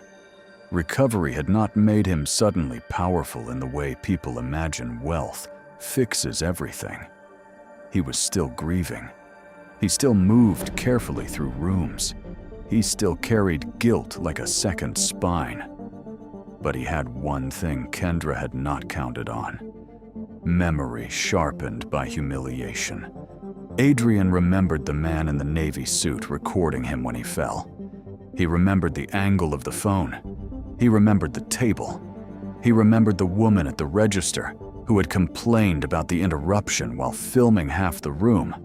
Recovery had not made him suddenly powerful in the way people imagine wealth fixes everything. He was still grieving. He still moved carefully through rooms. He still carried guilt like a second spine. But he had one thing Kendra had not counted on: memory sharpened by humiliation. Adrian remembered the man in the navy suit recording him when he fell. He remembered the angle of the phone. He remembered the table. He remembered the woman at the register who had complained about the interruption while filming half the room.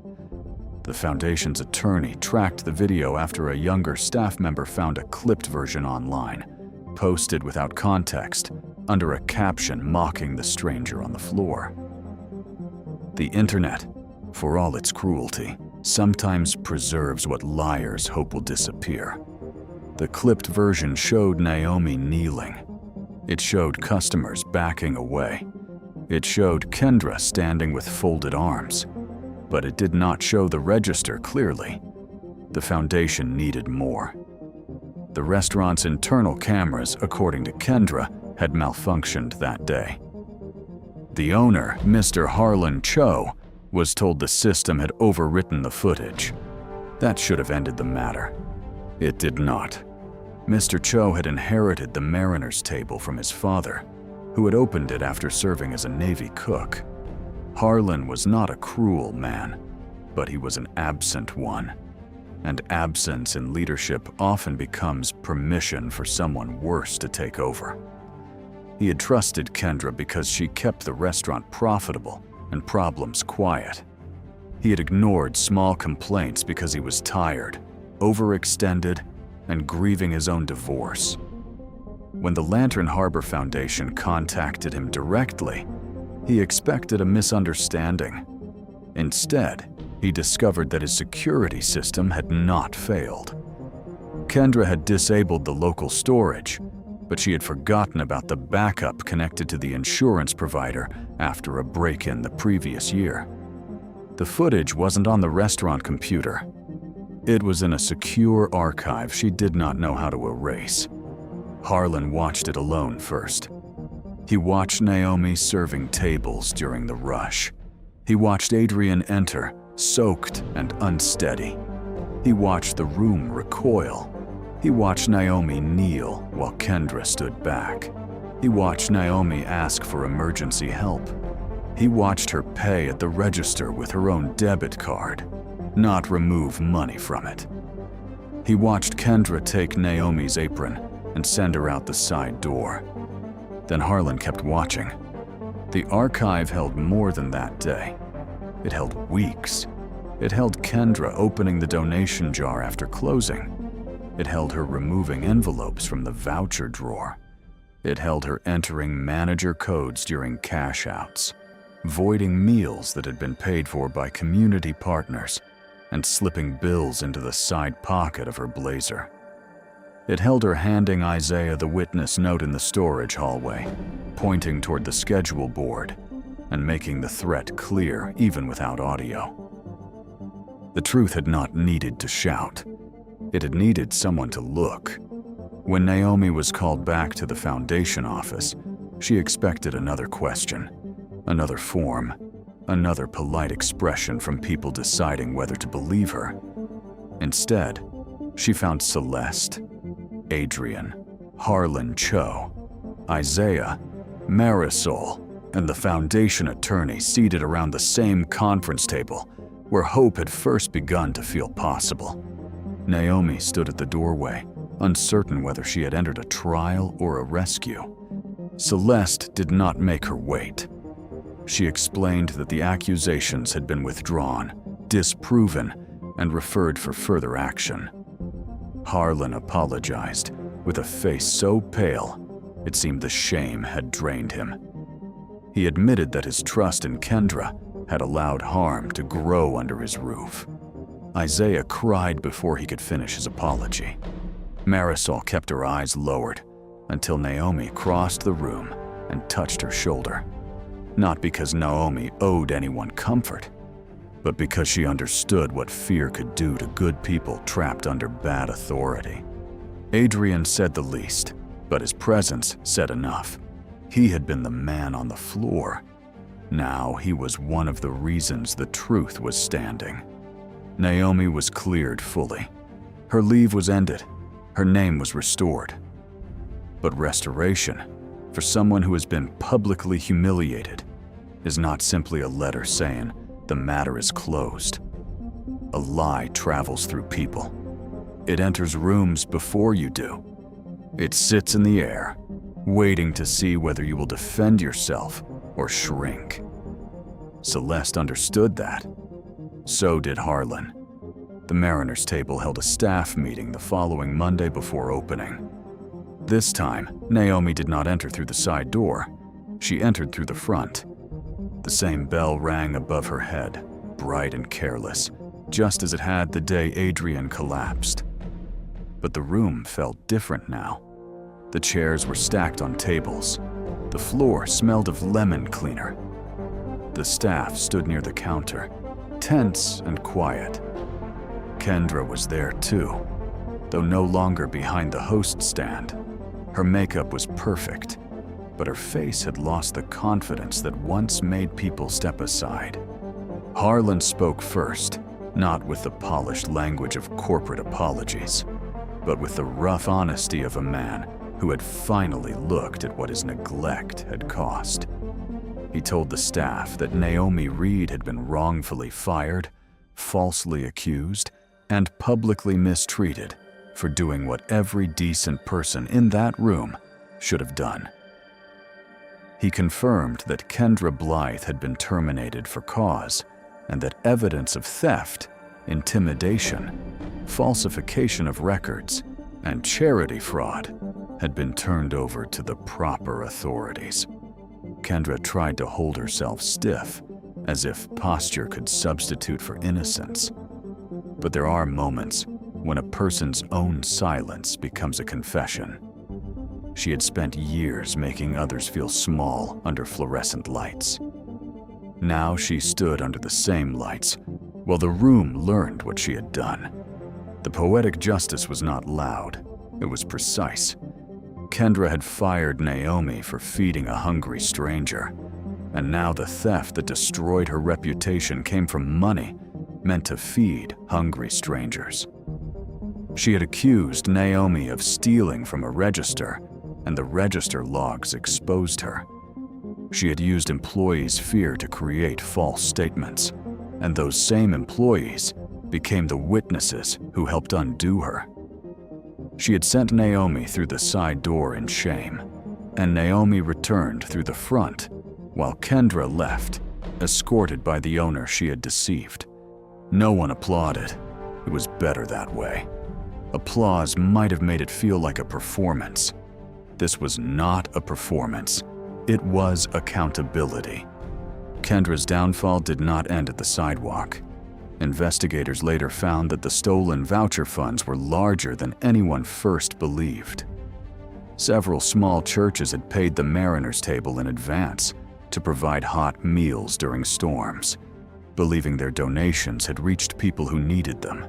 The Foundation's attorney tracked the video after a younger staff member found a clipped version online, posted without context, under a caption mocking the stranger on the floor. The internet, for all its cruelty, sometimes preserves what liars hope will disappear. The clipped version showed Naomi kneeling. It showed customers backing away. It showed Kendra standing with folded arms. But it did not show the register clearly. The Foundation needed more. The restaurant's internal cameras, according to Kendra, had malfunctioned that day. The owner, Mr. Harlan Cho, was told the system had overwritten the footage. That should have ended the matter. It did not. Mr. Cho had inherited the mariner's table from his father, who had opened it after serving as a Navy cook. Harlan was not a cruel man, but he was an absent one. And absence in leadership often becomes permission for someone worse to take over. He had trusted Kendra because she kept the restaurant profitable and problems quiet. He had ignored small complaints because he was tired, overextended, and grieving his own divorce. When the Lantern Harbor Foundation contacted him directly, he expected a misunderstanding. Instead, he discovered that his security system had not failed. Kendra had disabled the local storage, but she had forgotten about the backup connected to the insurance provider after a break-in the previous year. The footage wasn't on the restaurant computer. It was in a secure archive she did not know how to erase. Harlan watched it alone first. He watched Naomi serving tables during the rush. He watched Adrian enter, soaked and unsteady. He watched the room recoil. He watched Naomi kneel while Kendra stood back. He watched Naomi ask for emergency help. He watched her pay at the register with her own debit card, not remove money from it. He watched Kendra take Naomi's apron and send her out the side door. Then Harlan kept watching. The archive held more than that day. It held weeks. It held Kendra opening the donation jar after closing. It held her removing envelopes from the voucher drawer. It held her entering manager codes during cash outs, voiding meals that had been paid for by community partners, and slipping bills into the side pocket of her blazer. It held her handing Isaiah the witness note in the storage hallway, pointing toward the schedule board, and making the threat clear even without audio. The truth had not needed to shout. It had needed someone to look. When Naomi was called back to the Foundation office, she expected another question, another form, another polite expression from people deciding whether to believe her. Instead, she found Celeste, Adrian, Harlan Cho, Isaiah, Marisol, and the Foundation attorney seated around the same conference table where hope had first begun to feel possible. Naomi stood at the doorway, uncertain whether she had entered a trial or a rescue. Celeste did not make her wait. She explained that the accusations had been withdrawn, disproven, and referred for further action. Harlan apologized, with a face so pale, it seemed the shame had drained him. He admitted that his trust in Kendra had allowed harm to grow under his roof. Isaiah cried before he could finish his apology. Marisol kept her eyes lowered until Naomi crossed the room and touched her shoulder. Not because Naomi owed anyone comfort, but because she understood what fear could do to good people trapped under bad authority. Adrian said the least, but his presence said enough. He had been the man on the floor. Now he was one of the reasons the truth was standing. Naomi was cleared fully. Her leave was ended. Her name was restored. But restoration, for someone who has been publicly humiliated, is not simply a letter saying the matter is closed. A lie travels through people. It enters rooms before you do. It sits in the air, waiting to see whether you will defend yourself or shrink. Celeste understood that. So did Harlan. The Mariners' table held a staff meeting the following Monday before opening. This time, Naomi did not enter through the side door. She entered through the front. The same bell rang above her head, bright and careless, just as it had the day Adrian collapsed. But the room felt different now. The chairs were stacked on tables. The floor smelled of lemon cleaner. The staff stood near the counter, tense and quiet. Kendra was there too, though no longer behind the host stand. Her makeup was perfect, but her face had lost the confidence that once made people step aside. Harlan spoke first, not with the polished language of corporate apologies, but with the rough honesty of a man who had finally looked at what his neglect had cost. He told the staff that Naomi Reed had been wrongfully fired, falsely accused, and publicly mistreated for doing what every decent person in that room should have done. He confirmed that Kendra Blythe had been terminated for cause, and that evidence of theft, intimidation, falsification of records, and charity fraud had been turned over to the proper authorities. Kendra tried to hold herself stiff, as if posture could substitute for innocence. But there are moments when a person's own silence becomes a confession. She had spent years making others feel small under fluorescent lights. Now she stood under the same lights, while the room learned what she had done. The poetic justice was not loud, it was precise. Kendra had fired Naomi for feeding a hungry stranger, and now the theft that destroyed her reputation came from money meant to feed hungry strangers. She had accused Naomi of stealing from a register, and the register logs exposed her. She had used employees' fear to create false statements, and those same employees became the witnesses who helped undo her. She had sent Naomi through the side door in shame, and Naomi returned through the front, while Kendra left, escorted by the owner she had deceived. No one applauded. It was better that way. Applause might have made it feel like a performance. This was not a performance. It was accountability. Kendra's downfall did not end at the sidewalk. Investigators later found that the stolen voucher funds were larger than anyone first believed. Several small churches had paid the Mariners' table in advance to provide hot meals during storms, believing their donations had reached people who needed them.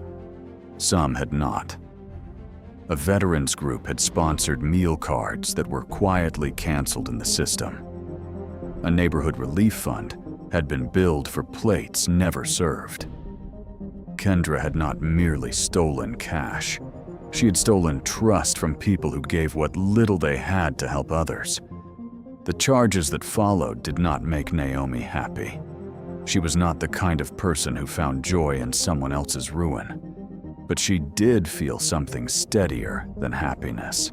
Some had not. A veterans group had sponsored meal cards that were quietly canceled in the system. A neighborhood relief fund had been billed for plates never served. Kendra had not merely stolen cash. She had stolen trust from people who gave what little they had to help others. The charges that followed did not make Naomi happy. She was not the kind of person who found joy in someone else's ruin. But she did feel something steadier than happiness.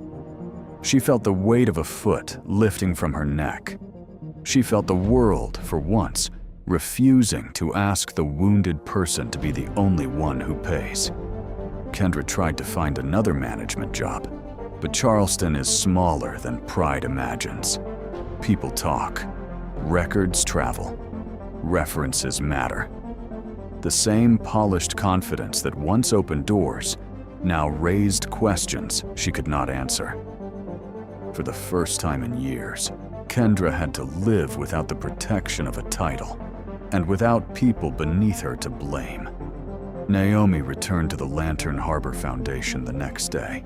She felt the weight of a foot lifting from her neck. She felt the world, for once, refusing to ask the wounded person to be the only one who pays. Kendra tried to find another management job, but Charleston is smaller than Pride imagines. People talk. Records travel. References matter. The same polished confidence that once opened doors now raised questions she could not answer. For the first time in years, Kendra had to live without the protection of a title, and without people beneath her to blame. Naomi returned to the Lantern Harbor Foundation the next day,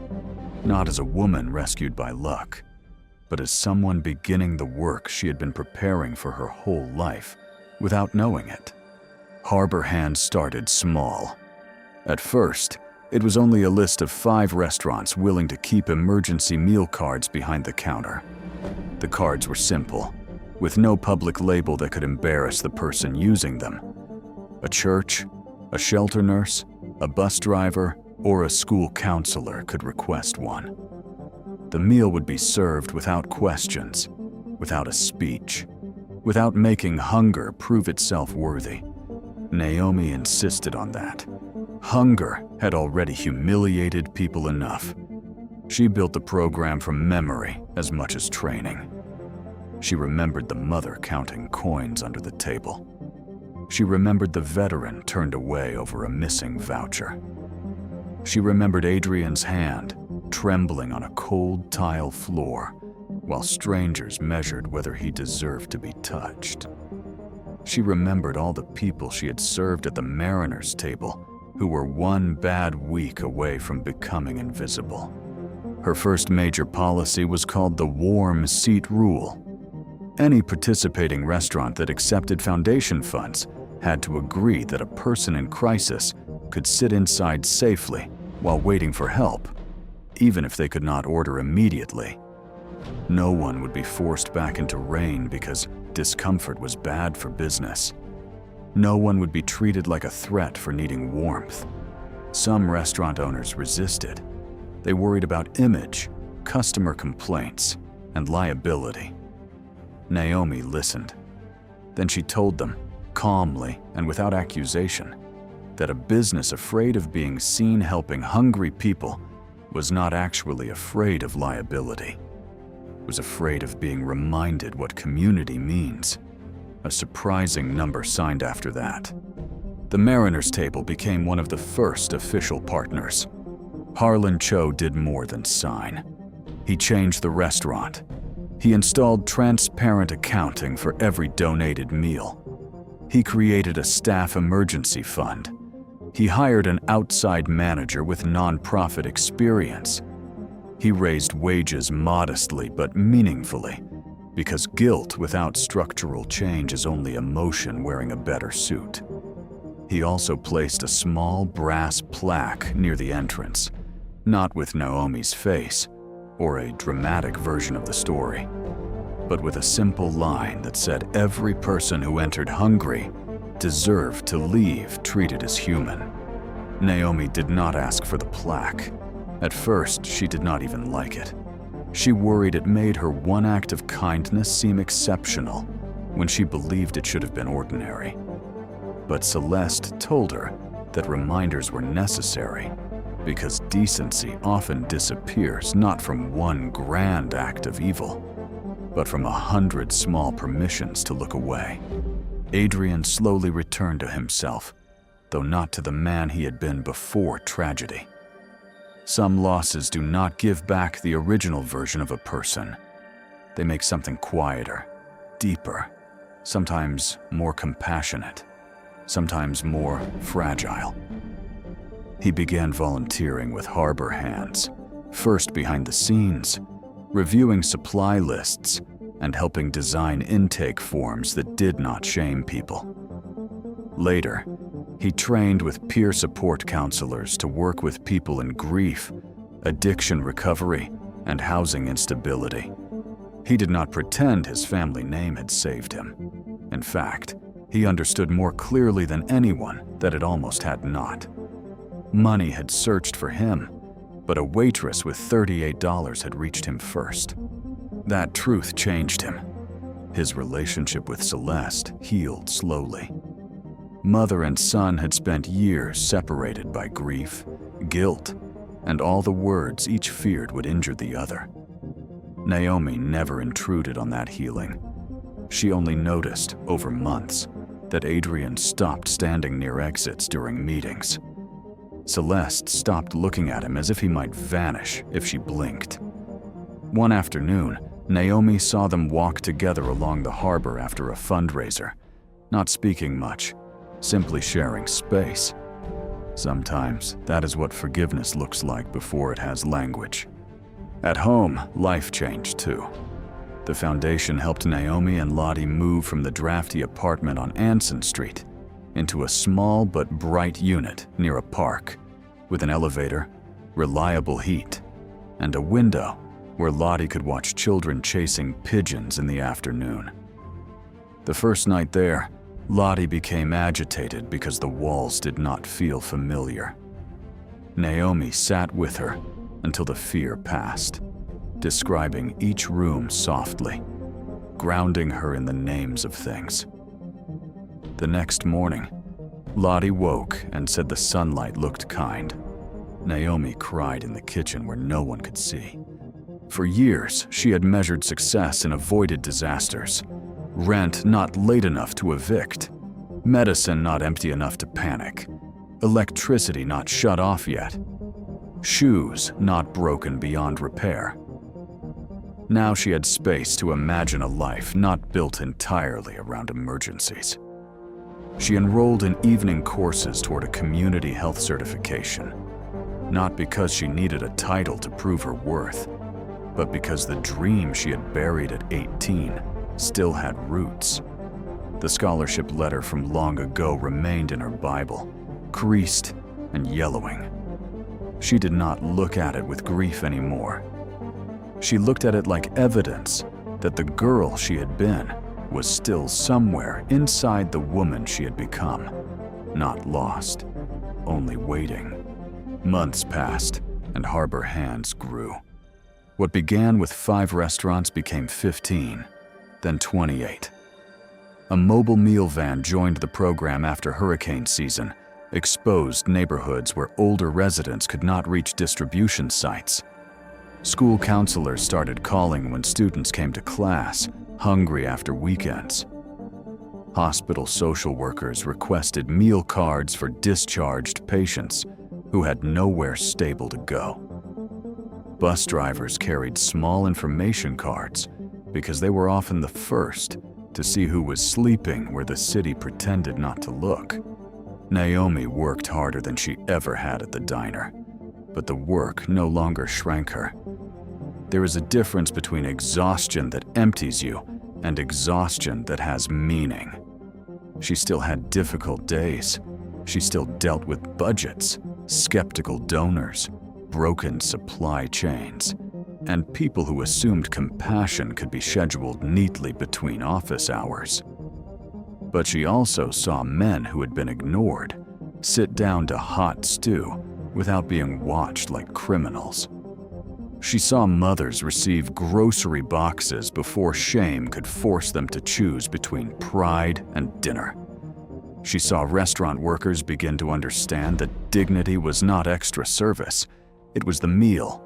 not as a woman rescued by luck, but as someone beginning the work she had been preparing for her whole life without knowing it. Harbor Hand started small. At first, it was only a list of 5 restaurants willing to keep emergency meal cards behind the counter. The cards were simple, with no public label that could embarrass the person using them. A church, a shelter nurse, a bus driver, or a school counselor could request one. The meal would be served without questions, without a speech, without making hunger prove itself worthy. Naomi insisted on that. Hunger had already humiliated people enough. She built the program from memory as much as training. She remembered the mother counting coins under the table. She remembered the veteran turned away over a missing voucher. She remembered Adrian's hand trembling on a cold tile floor while strangers measured whether he deserved to be touched. She remembered all the people she had served at the Mariners' table who were one bad week away from becoming invisible. Her first major policy was called the warm seat rule. Any participating restaurant that accepted foundation funds had to agree that a person in crisis could sit inside safely while waiting for help, even if they could not order immediately. No one would be forced back into rain because discomfort was bad for business. No one would be treated like a threat for needing warmth. Some restaurant owners resisted. They worried about image, customer complaints, and liability. Naomi listened. Then she told them, calmly and without accusation, that a business afraid of being seen helping hungry people was not actually afraid of liability. It was afraid of being reminded what community means. A surprising number signed after that. The Mariners' table became one of the first official partners. Harlan Cho did more than sign. He changed the restaurant. He installed transparent accounting for every donated meal. He created a staff emergency fund. He hired an outside manager with nonprofit experience. He raised wages modestly but meaningfully, because guilt without structural change is only emotion wearing a better suit. He also placed a small brass plaque near the entrance, not with Naomi's face or a dramatic version of the story, but with a simple line that said every person who entered hungry deserved to leave treated as human. Naomi did not ask for the plaque. At first, she did not even like it. She worried it made her one act of kindness seem exceptional when she believed it should have been ordinary. But Celeste told her that reminders were necessary because decency often disappears not from one grand act of evil, but from 100 small permissions to look away. Adrian slowly returned to himself, though not to the man he had been before tragedy. Some losses do not give back the original version of a person. They make something quieter, deeper, sometimes more compassionate, sometimes more fragile. He began volunteering with Harbor Hands, first behind the scenes, reviewing supply lists and helping design intake forms that did not shame people. Later, he trained with peer support counselors to work with people in grief, addiction recovery, and housing instability. He did not pretend his family name had saved him. In fact, he understood more clearly than anyone that it almost had not. Money had searched for him, but a waitress with $38 had reached him first. That truth changed him. His relationship with Celeste healed slowly. Mother and son had spent years separated by grief, guilt, and all the words each feared would injure the other. Naomi never intruded on that healing. She only noticed, over months, that Adrian stopped standing near exits during meetings. Celeste stopped looking at him as if he might vanish if she blinked. One afternoon, Naomi saw them walk together along the harbor after a fundraiser, not speaking much, simply sharing space. Sometimes that is what forgiveness looks like before it has language. At home, life changed too. The foundation helped Naomi and Lottie move from the drafty apartment on Anson Street into a small but bright unit near a park, with an elevator, reliable heat, and a window where Lottie could watch children chasing pigeons in the afternoon. The first night there, Lottie became agitated because the walls did not feel familiar. Naomi sat with her until the fear passed, describing each room softly, grounding her in the names of things. The next morning, Lottie woke and said the sunlight looked kind. Naomi cried in the kitchen where no one could see. For years, she had measured success and avoided disasters. Rent not late enough to evict. Medicine not empty enough to panic. Electricity not shut off yet. Shoes not broken beyond repair. Now she had space to imagine a life not built entirely around emergencies. She enrolled in evening courses toward a community health certification, not because she needed a title to prove her worth, but because the dream she had buried at 18 still had roots. The scholarship letter from long ago remained in her Bible, creased and yellowing. She did not look at it with grief anymore. She looked at it like evidence that the girl she had been was still somewhere inside the woman she had become, not lost, only waiting. Months passed, and Harbor Hands grew. What began with 5 restaurants became 15, then 28. A mobile meal van joined the program after hurricane season, exposed neighborhoods where older residents could not reach distribution sites. School counselors started calling when students came to class, hungry after weekends. Hospital social workers requested meal cards for discharged patients who had nowhere stable to go. Bus drivers carried small information cards because they were often the first to see who was sleeping where the city pretended not to look. Naomi worked harder than she ever had at the diner, but the work no longer shrank her. There is a difference between exhaustion that empties you and exhaustion that has meaning. She still had difficult days. She still dealt with budgets, skeptical donors, broken supply chains, and people who assumed compassion could be scheduled neatly between office hours. But she also saw men who had been ignored sit down to hot stew without being watched like criminals. She saw mothers receive grocery boxes before shame could force them to choose between pride and dinner. She saw restaurant workers begin to understand that dignity was not extra service, it was the meal.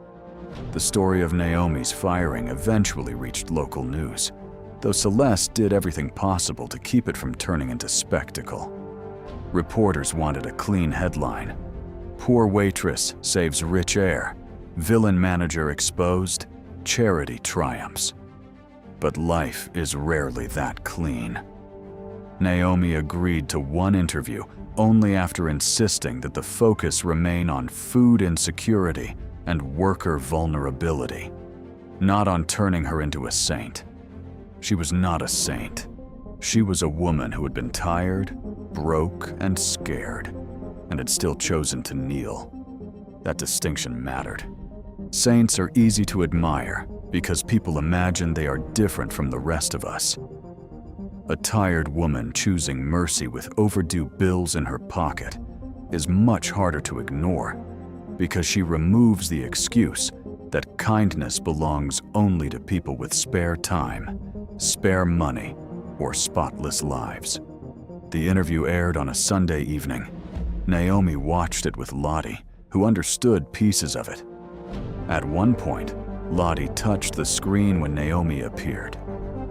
The story of Naomi's firing eventually reached local news, though Celeste did everything possible to keep it from turning into spectacle. Reporters wanted a clean headline. Poor waitress saves rich heir. Villain manager exposed. Charity triumphs. But life is rarely that clean. Naomi agreed to one interview only after insisting that the focus remain on food insecurity and worker vulnerability, not on turning her into a saint. She was not a saint. She was a woman who had been tired, broke, and scared, and had still chosen to kneel. That distinction mattered. Saints are easy to admire because people imagine they are different from the rest of us. A tired woman choosing mercy with overdue bills in her pocket is much harder to ignore because she removes the excuse that kindness belongs only to people with spare time, spare money, or spotless lives. The interview aired on a Sunday evening. Naomi watched it with Lottie, who understood pieces of it. At one point, Lottie touched the screen when Naomi appeared,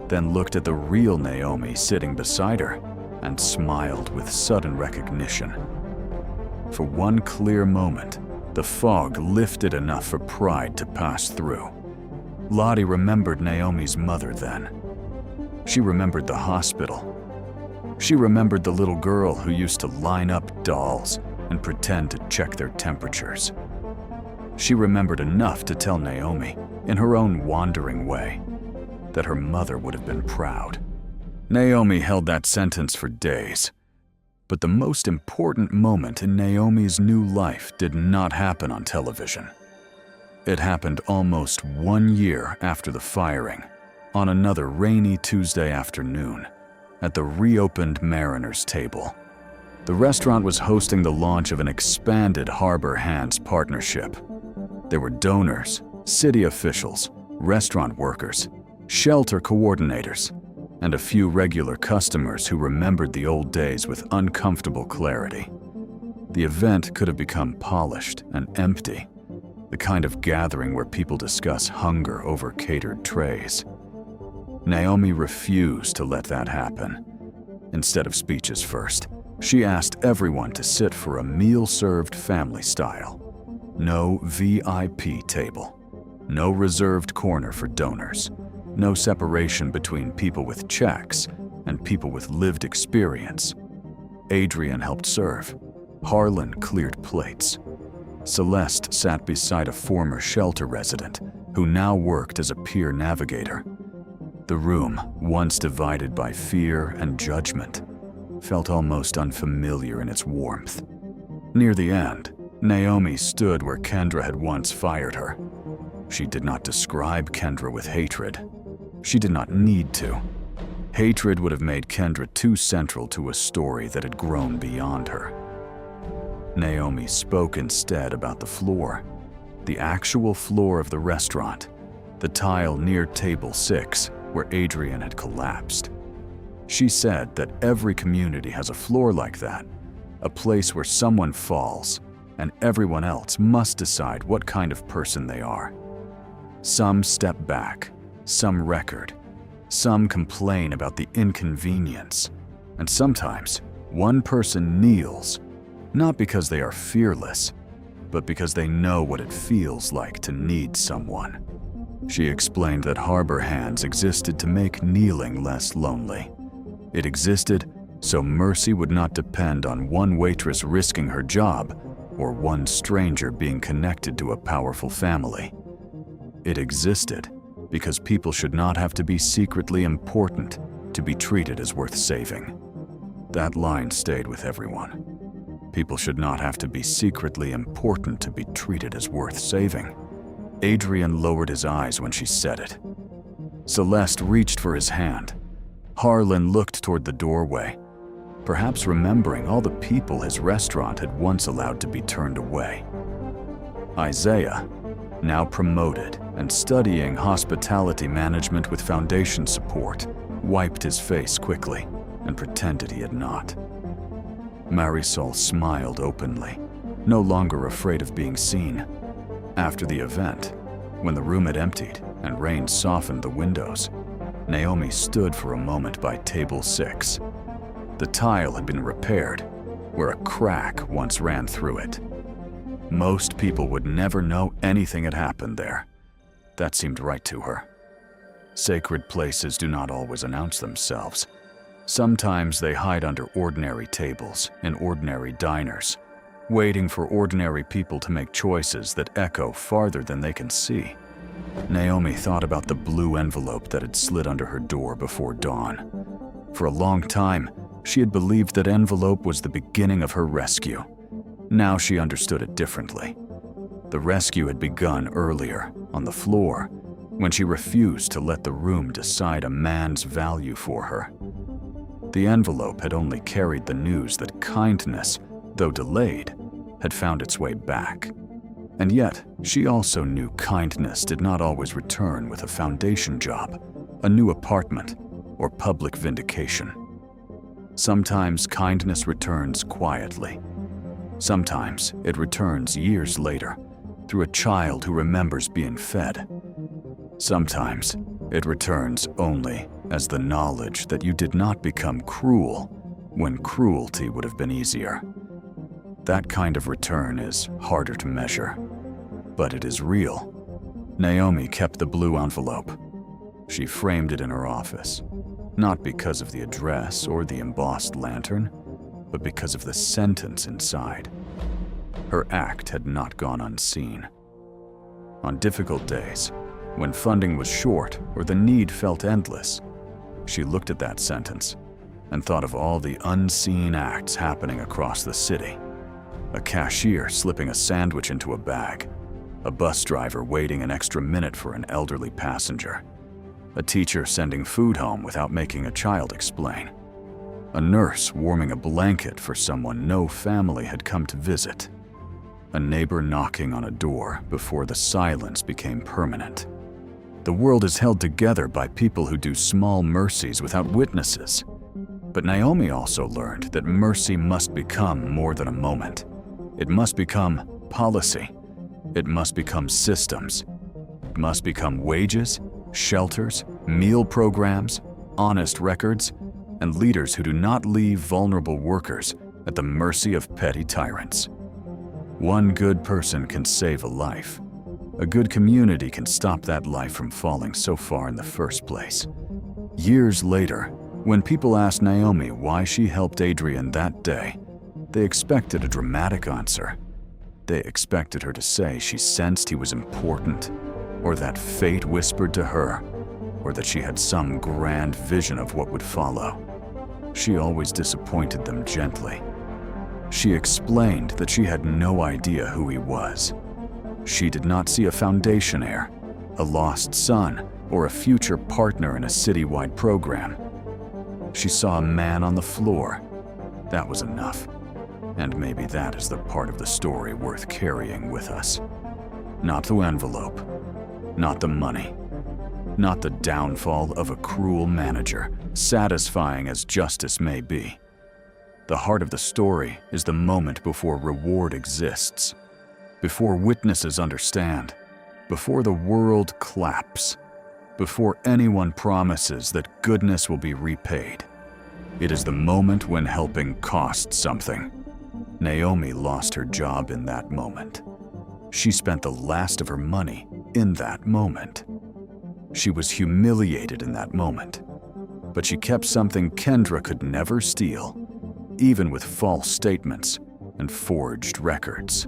then looked at the real Naomi sitting beside her and smiled with sudden recognition. For one clear moment, the fog lifted enough for pride to pass through. Lottie remembered Naomi's mother then. She remembered the hospital. She remembered the little girl who used to line up dolls and pretend to check their temperatures. She remembered enough to tell Naomi, in her own wandering way, that her mother would have been proud. Naomi held that sentence for days. But the most important moment in Naomi's new life did not happen on television. It happened almost 1 year after the firing, on another rainy Tuesday afternoon, at the reopened Mariners table. The restaurant was hosting the launch of an expanded Harbor Hands partnership. There were donors, city officials, restaurant workers, shelter coordinators, and a few regular customers who remembered the old days with uncomfortable clarity. The event could have become polished and empty, the kind of gathering where people discuss hunger over catered trays. Naomi refused to let that happen. Instead of speeches first, she asked everyone to sit for a meal served family style. No VIP table, no reserved corner for donors, no separation between people with checks and people with lived experience. Adrian helped serve. Harlan cleared plates. Celeste sat beside a former shelter resident who now worked as a peer navigator. The room, once divided by fear and judgment, felt almost unfamiliar in its warmth. Near the end, Naomi stood where Kendra had once fired her. She did not describe Kendra with hatred. She did not need to. Hatred would have made Kendra too central to a story that had grown beyond her. Naomi spoke instead about the floor, the actual floor of the restaurant, the tile near table 6 where Adrian had collapsed. She said that every community has a floor like that, a place where someone falls and everyone else must decide what kind of person they are. Some step back, some record, some complain about the inconvenience, and sometimes one person kneels, not because they are fearless, but because they know what it feels like to need someone. She explained that Harbor Hands existed to make kneeling less lonely. It existed so mercy would not depend on one waitress risking her job or one stranger being connected to a powerful family. It existed because people should not have to be secretly important to be treated as worth saving. That line stayed with everyone. People should not have to be secretly important to be treated as worth saving. Adrian lowered his eyes when she said it. Celeste reached for his hand. Harlan looked toward the doorway, perhaps remembering all the people his restaurant had once allowed to be turned away. Isaiah, now promoted and studying hospitality management with foundation support, wiped his face quickly and pretended he had not. Marisol smiled openly, no longer afraid of being seen. After the event, when the room had emptied and rain softened the windows, Naomi stood for a moment by table 6. The tile had been repaired, where a crack once ran through it. Most people would never know anything had happened there. That seemed right to her. Sacred places do not always announce themselves. Sometimes they hide under ordinary tables in ordinary diners, waiting for ordinary people to make choices that echo farther than they can see. Naomi thought about the blue envelope that had slid under her door before dawn. For a long time, she had believed that envelope was the beginning of her rescue. Now she understood it differently. The rescue had begun earlier, on the floor, when she refused to let the room decide a man's value for her. The envelope had only carried the news that kindness, though delayed, had found its way back. And yet, she also knew kindness did not always return with a foundation job, a new apartment, or public vindication. Sometimes kindness returns quietly. Sometimes it returns years later, through a child who remembers being fed. Sometimes it returns only as the knowledge that you did not become cruel when cruelty would have been easier. That kind of return is harder to measure, but it is real. Naomi kept the blue envelope. She framed it in her office, not because of the address or the embossed lantern, but because of the sentence inside. Her act had not gone unseen. On difficult days, when funding was short or the need felt endless, she looked at that sentence and thought of all the unseen acts happening across the city. A cashier slipping a sandwich into a bag, a bus driver waiting an extra minute for an elderly passenger, a teacher sending food home without making a child explain. A nurse warming a blanket for someone no family had come to visit. A neighbor knocking on a door before the silence became permanent. The world is held together by people who do small mercies without witnesses. But Naomi also learned that mercy must become more than a moment. It must become policy. It must become systems. It must become wages, shelters, meal programs, honest records, and leaders who do not leave vulnerable workers at the mercy of petty tyrants. One good person can save a life. A good community can stop that life from falling so far in the first place. Years later, when people asked Naomi why she helped Adrian that day, they expected a dramatic answer. They expected her to say she sensed he was important, or that fate whispered to her, or that she had some grand vision of what would follow. She always disappointed them gently. She explained that she had no idea who he was. She did not see a foundation heir, a lost son, or a future partner in a citywide program. She saw a man on the floor. That was enough. And maybe that is the part of the story worth carrying with us. Not the envelope, not the money, not the downfall of a cruel manager, satisfying as justice may be. The heart of the story is the moment before reward exists, before witnesses understand, before the world claps, before anyone promises that goodness will be repaid. It is the moment when helping costs something. Naomi lost her job in that moment. She spent the last of her money in that moment. She was humiliated in that moment, but she kept something Kendra could never steal, even with false statements and forged records.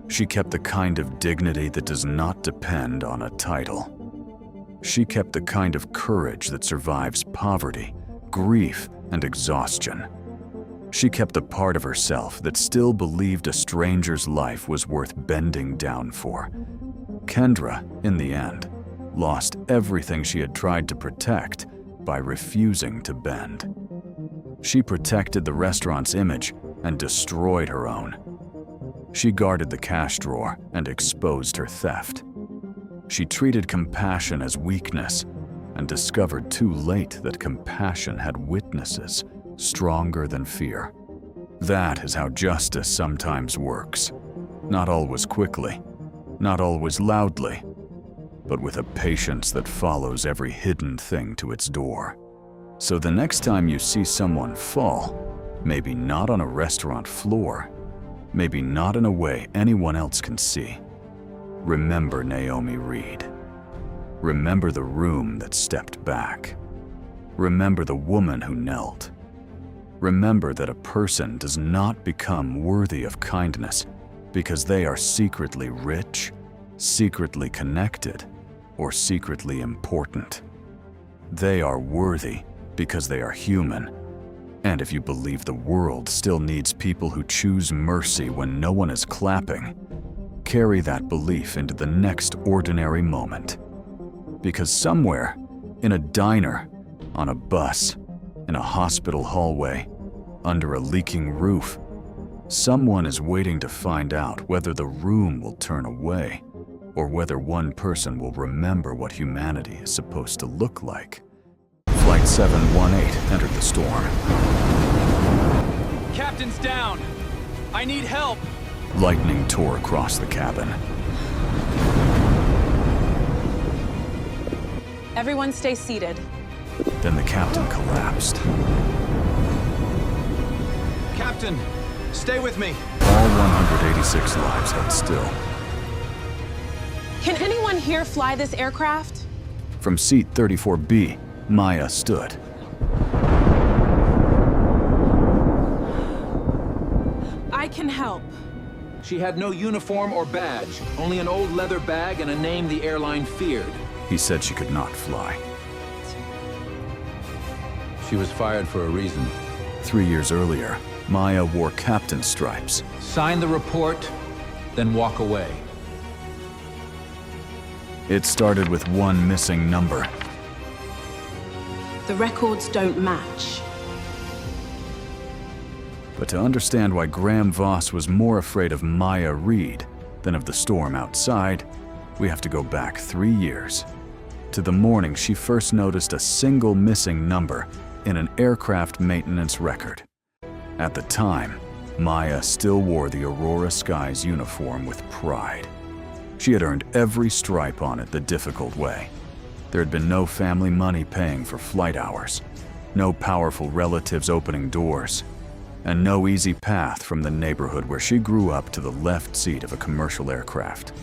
She kept the kind of dignity that does not depend on a title. She kept the kind of courage that survives poverty, grief, and exhaustion. She kept the part of herself that still believed a stranger's life was worth bending down for. Kendra, in the end, lost everything she had tried to protect by refusing to bend. She protected the restaurant's image and destroyed her own. She guarded the cash drawer and exposed her theft. She treated compassion as weakness and discovered too late that compassion had witnesses stronger than fear. That is how justice sometimes works. Not always quickly, not always loudly, but with a patience that follows every hidden thing to its door. So the next time you see someone fall, maybe not on a restaurant floor, maybe not in a way anyone else can see, remember Naomi Reed. Remember the room that stepped back. Remember the woman who knelt. Remember that a person does not become worthy of kindness because they are secretly rich, secretly connected, or secretly important. They are worthy because they are human. And if you believe the world still needs people who choose mercy when no one is clapping, carry that belief into the next ordinary moment. Because somewhere, in a diner, on a bus, in a hospital hallway, under a leaking roof, someone is waiting to find out whether the room will turn away or whether one person will remember what humanity is supposed to look like. Flight 718 entered the storm. Captain's down! I need help! Lightning tore across the cabin. Everyone stay seated. Then the captain collapsed. Captain, stay with me! All 186 lives held still. Can anyone here fly this aircraft? From seat 34B, Maya stood. I can help. She had no uniform or badge, only an old leather bag and a name the airline feared. He said she could not fly. She was fired for a reason. 3 years earlier, Maya wore captain's stripes. Sign the report, then walk away. It started with one missing number. The records don't match. But to understand why Graham Voss was more afraid of Maya Reed than of the storm outside, we have to go back 3 years, to the morning she first noticed a single missing number in an aircraft maintenance record. At the time, Maya still wore the Aurora Skies uniform with pride. She had earned every stripe on it the difficult way. There had been no family money paying for flight hours, no powerful relatives opening doors, and no easy path from the neighborhood where she grew up to the left seat of a commercial aircraft.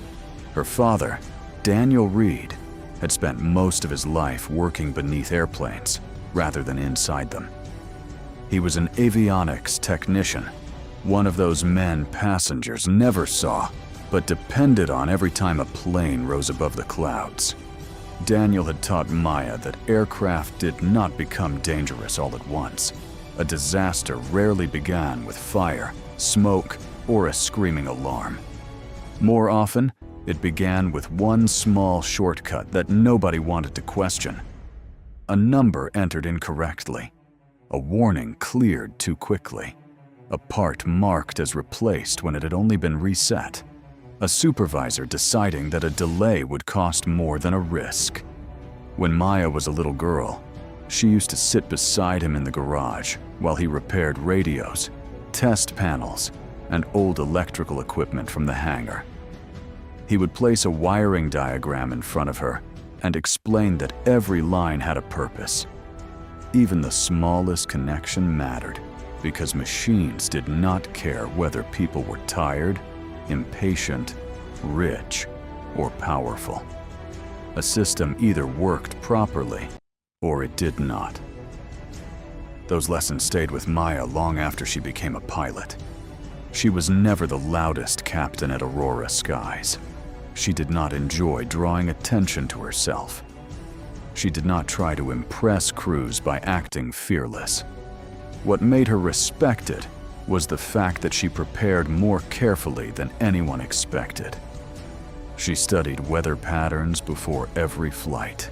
Her father, Daniel Reed, had spent most of his life working beneath airplanes rather than inside them. He was an avionics technician, one of those men passengers never saw, but depended on every time a plane rose above the clouds. Daniel had taught Maya that aircraft did not become dangerous all at once. A disaster rarely began with fire, smoke, or a screaming alarm. More often, it began with one small shortcut that nobody wanted to question. A number entered incorrectly. A warning cleared too quickly. A part marked as replaced when it had only been reset. A supervisor deciding that a delay would cost more than a risk. When Maya was a little girl, she used to sit beside him in the garage while he repaired radios, test panels, and old electrical equipment from the hangar. He would place a wiring diagram in front of her and explain that every line had a purpose. Even the smallest connection mattered, because machines did not care whether people were tired, impatient, rich, or powerful. A system either worked properly or it did not. Those lessons stayed with Maya long after she became a pilot. She was never the loudest captain at Aurora Skies. She did not enjoy drawing attention to herself. She did not try to impress crews by acting fearless. What made her respected was the fact that she prepared more carefully than anyone expected. She studied weather patterns before every flight.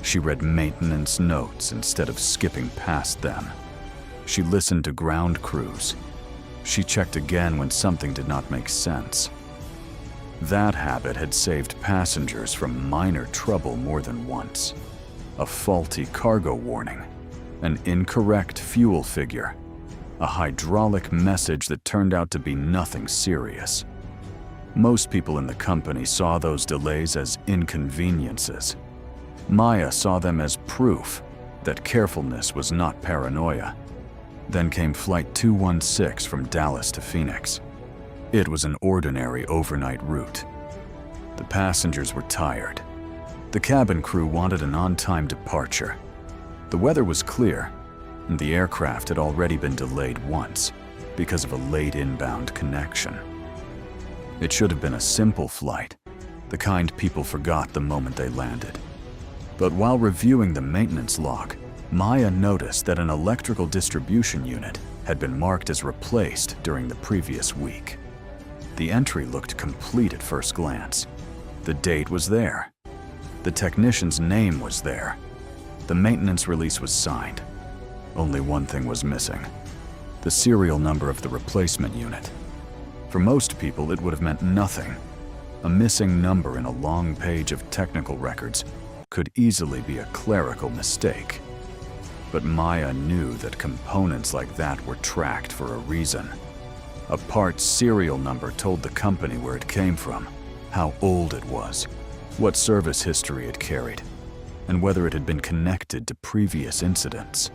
She read maintenance notes instead of skipping past them. She listened to ground crews. She checked again when something did not make sense. That habit had saved passengers from minor trouble more than once. A faulty cargo warning, an incorrect fuel figure, a hydraulic message that turned out to be nothing serious. Most people in the company saw those delays as inconveniences. Maya saw them as proof that carefulness was not paranoia. Then came Flight 216 from Dallas to Phoenix. It was an ordinary overnight route. The passengers were tired. The cabin crew wanted an on-time departure. The weather was clear, and the aircraft had already been delayed once because of a late inbound connection. It should have been a simple flight, the kind people forgot the moment they landed. But while reviewing the maintenance log, Maya noticed that an electrical distribution unit had been marked as replaced during the previous week. The entry looked complete at first glance. The date was there. The technician's name was there. The maintenance release was signed. Only one thing was missing: the serial number of the replacement unit. For most people, it would have meant nothing. A missing number in a long page of technical records could easily be a clerical mistake. But Maya knew that components like that were tracked for a reason. A part's serial number told the company where it came from, how old it was, what service history it carried, and whether it had been connected to previous incidents.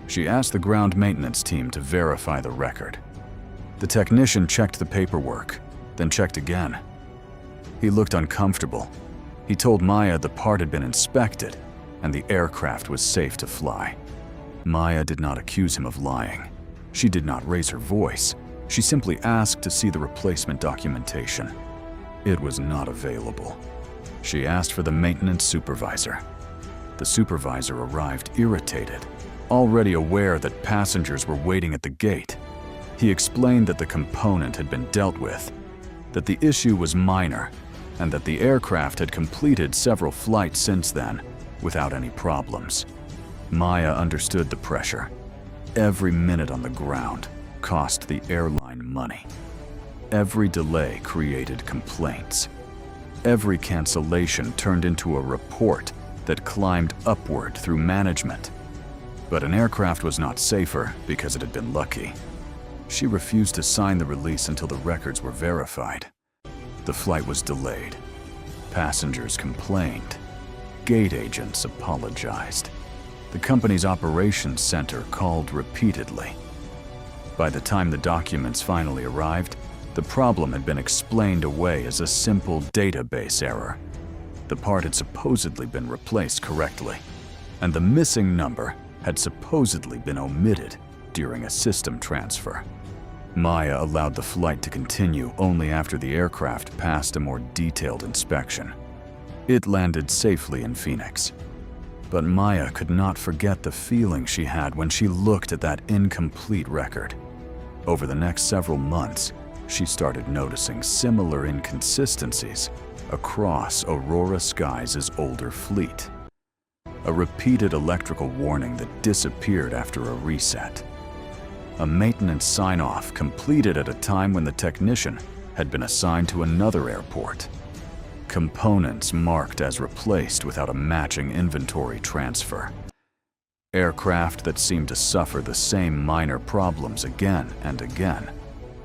She asked the ground maintenance team to verify the record. The technician checked the paperwork, then checked again. He looked uncomfortable. He told Maya the part had been inspected and the aircraft was safe to fly. Maya did not accuse him of lying. She did not raise her voice. She simply asked to see the replacement documentation. It was not available. She asked for the maintenance supervisor. The supervisor arrived irritated, already aware that passengers were waiting at the gate. He explained that the component had been dealt with, that the issue was minor, and that the aircraft had completed several flights since then without any problems. Maya understood the pressure. Every minute on the ground, cost the airline money. Every delay created complaints. Every cancellation turned into a report that climbed upward through management. But an aircraft was not safer because it had been lucky. She refused to sign the release until the records were verified. The flight was delayed. Passengers complained. Gate agents apologized. The company's operations center called repeatedly. By the time the documents finally arrived, the problem had been explained away as a simple database error. The part had supposedly been replaced correctly, and the missing number had supposedly been omitted during a system transfer. Maya allowed the flight to continue only after the aircraft passed a more detailed inspection. It landed safely in Phoenix. But Maya could not forget the feeling she had when she looked at that incomplete record. Over the next several months, she started noticing similar inconsistencies across Aurora Skies' older fleet. A repeated electrical warning that disappeared after a reset. A maintenance sign-off completed at a time when the technician had been assigned to another airport. Components marked as replaced without a matching inventory transfer. Aircraft that seemed to suffer the same minor problems again and again,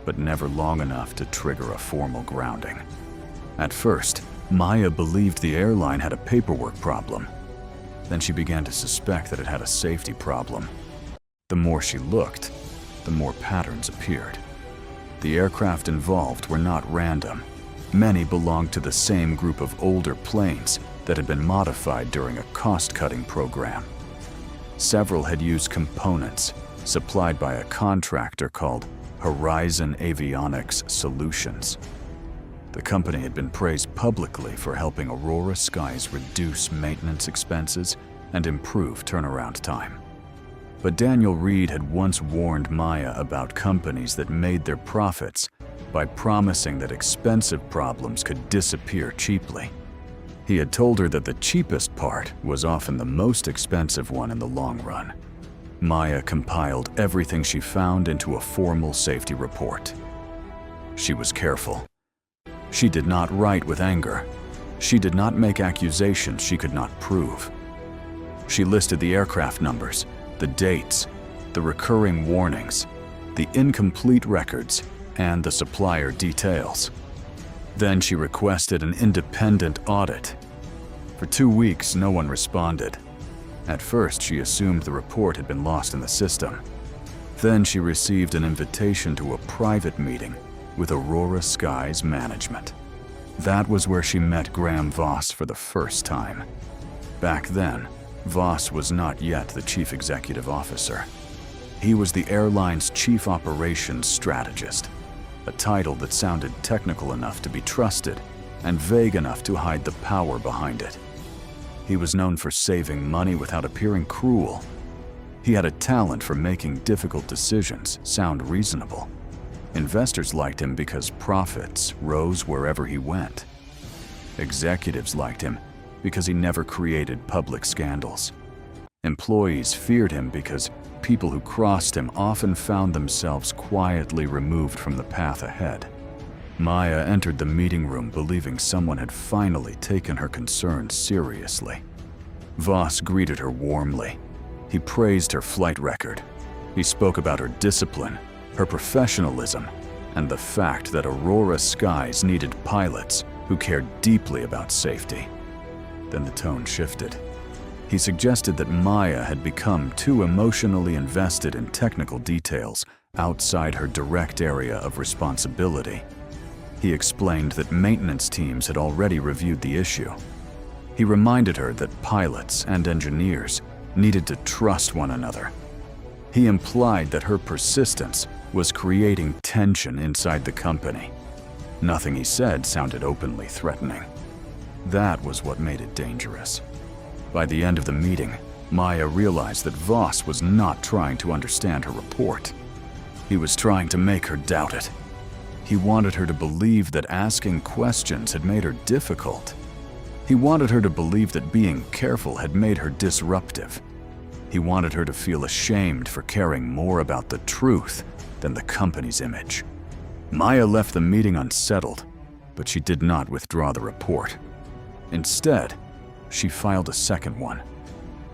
but never long enough to trigger a formal grounding. At first, Maya believed the airline had a paperwork problem. Then she began to suspect that it had a safety problem. The more she looked, the more patterns appeared. The aircraft involved were not random. Many belonged to the same group of older planes that had been modified during a cost-cutting program. Several had used components supplied by a contractor called Horizon Avionics Solutions. The company had been praised publicly for helping Aurora Skies reduce maintenance expenses and improve turnaround time. But Daniel Reed had once warned Maya about companies that made their profits by promising that expensive problems could disappear cheaply. He had told her that the cheapest part was often the most expensive one in the long run. Maya compiled everything she found into a formal safety report. She was careful. She did not write with anger. She did not make accusations she could not prove. She listed the aircraft numbers, the dates, the recurring warnings, the incomplete records, and the supplier details. Then she requested an independent audit. For 2 weeks, no one responded. At first, she assumed the report had been lost in the system. Then she received an invitation to a private meeting with Aurora Skies management. That was where she met Graham Voss for the first time. Back then, Voss was not yet the chief executive officer. He was the airline's chief operations strategist, a title that sounded technical enough to be trusted and vague enough to hide the power behind it. He was known for saving money without appearing cruel. He had a talent for making difficult decisions sound reasonable. Investors liked him because profits rose wherever he went. Executives liked him because he never created public scandals. Employees feared him because people who crossed him often found themselves quietly removed from the path ahead. Maya entered the meeting room believing someone had finally taken her concerns seriously. Voss greeted her warmly. He praised her flight record. He spoke about her discipline, her professionalism, and the fact that Aurora Skies needed pilots who cared deeply about safety. Then the tone shifted. He suggested that Maya had become too emotionally invested in technical details outside her direct area of responsibility. He explained that maintenance teams had already reviewed the issue. He reminded her that pilots and engineers needed to trust one another. He implied that her persistence was creating tension inside the company. Nothing he said sounded openly threatening. That was what made it dangerous. By the end of the meeting, Maya realized that Voss was not trying to understand her report. He was trying to make her doubt it. He wanted her to believe that asking questions had made her difficult. He wanted her to believe that being careful had made her disruptive. He wanted her to feel ashamed for caring more about the truth than the company's image. Maya left the meeting unsettled, but she did not withdraw the report. Instead, she filed a second one.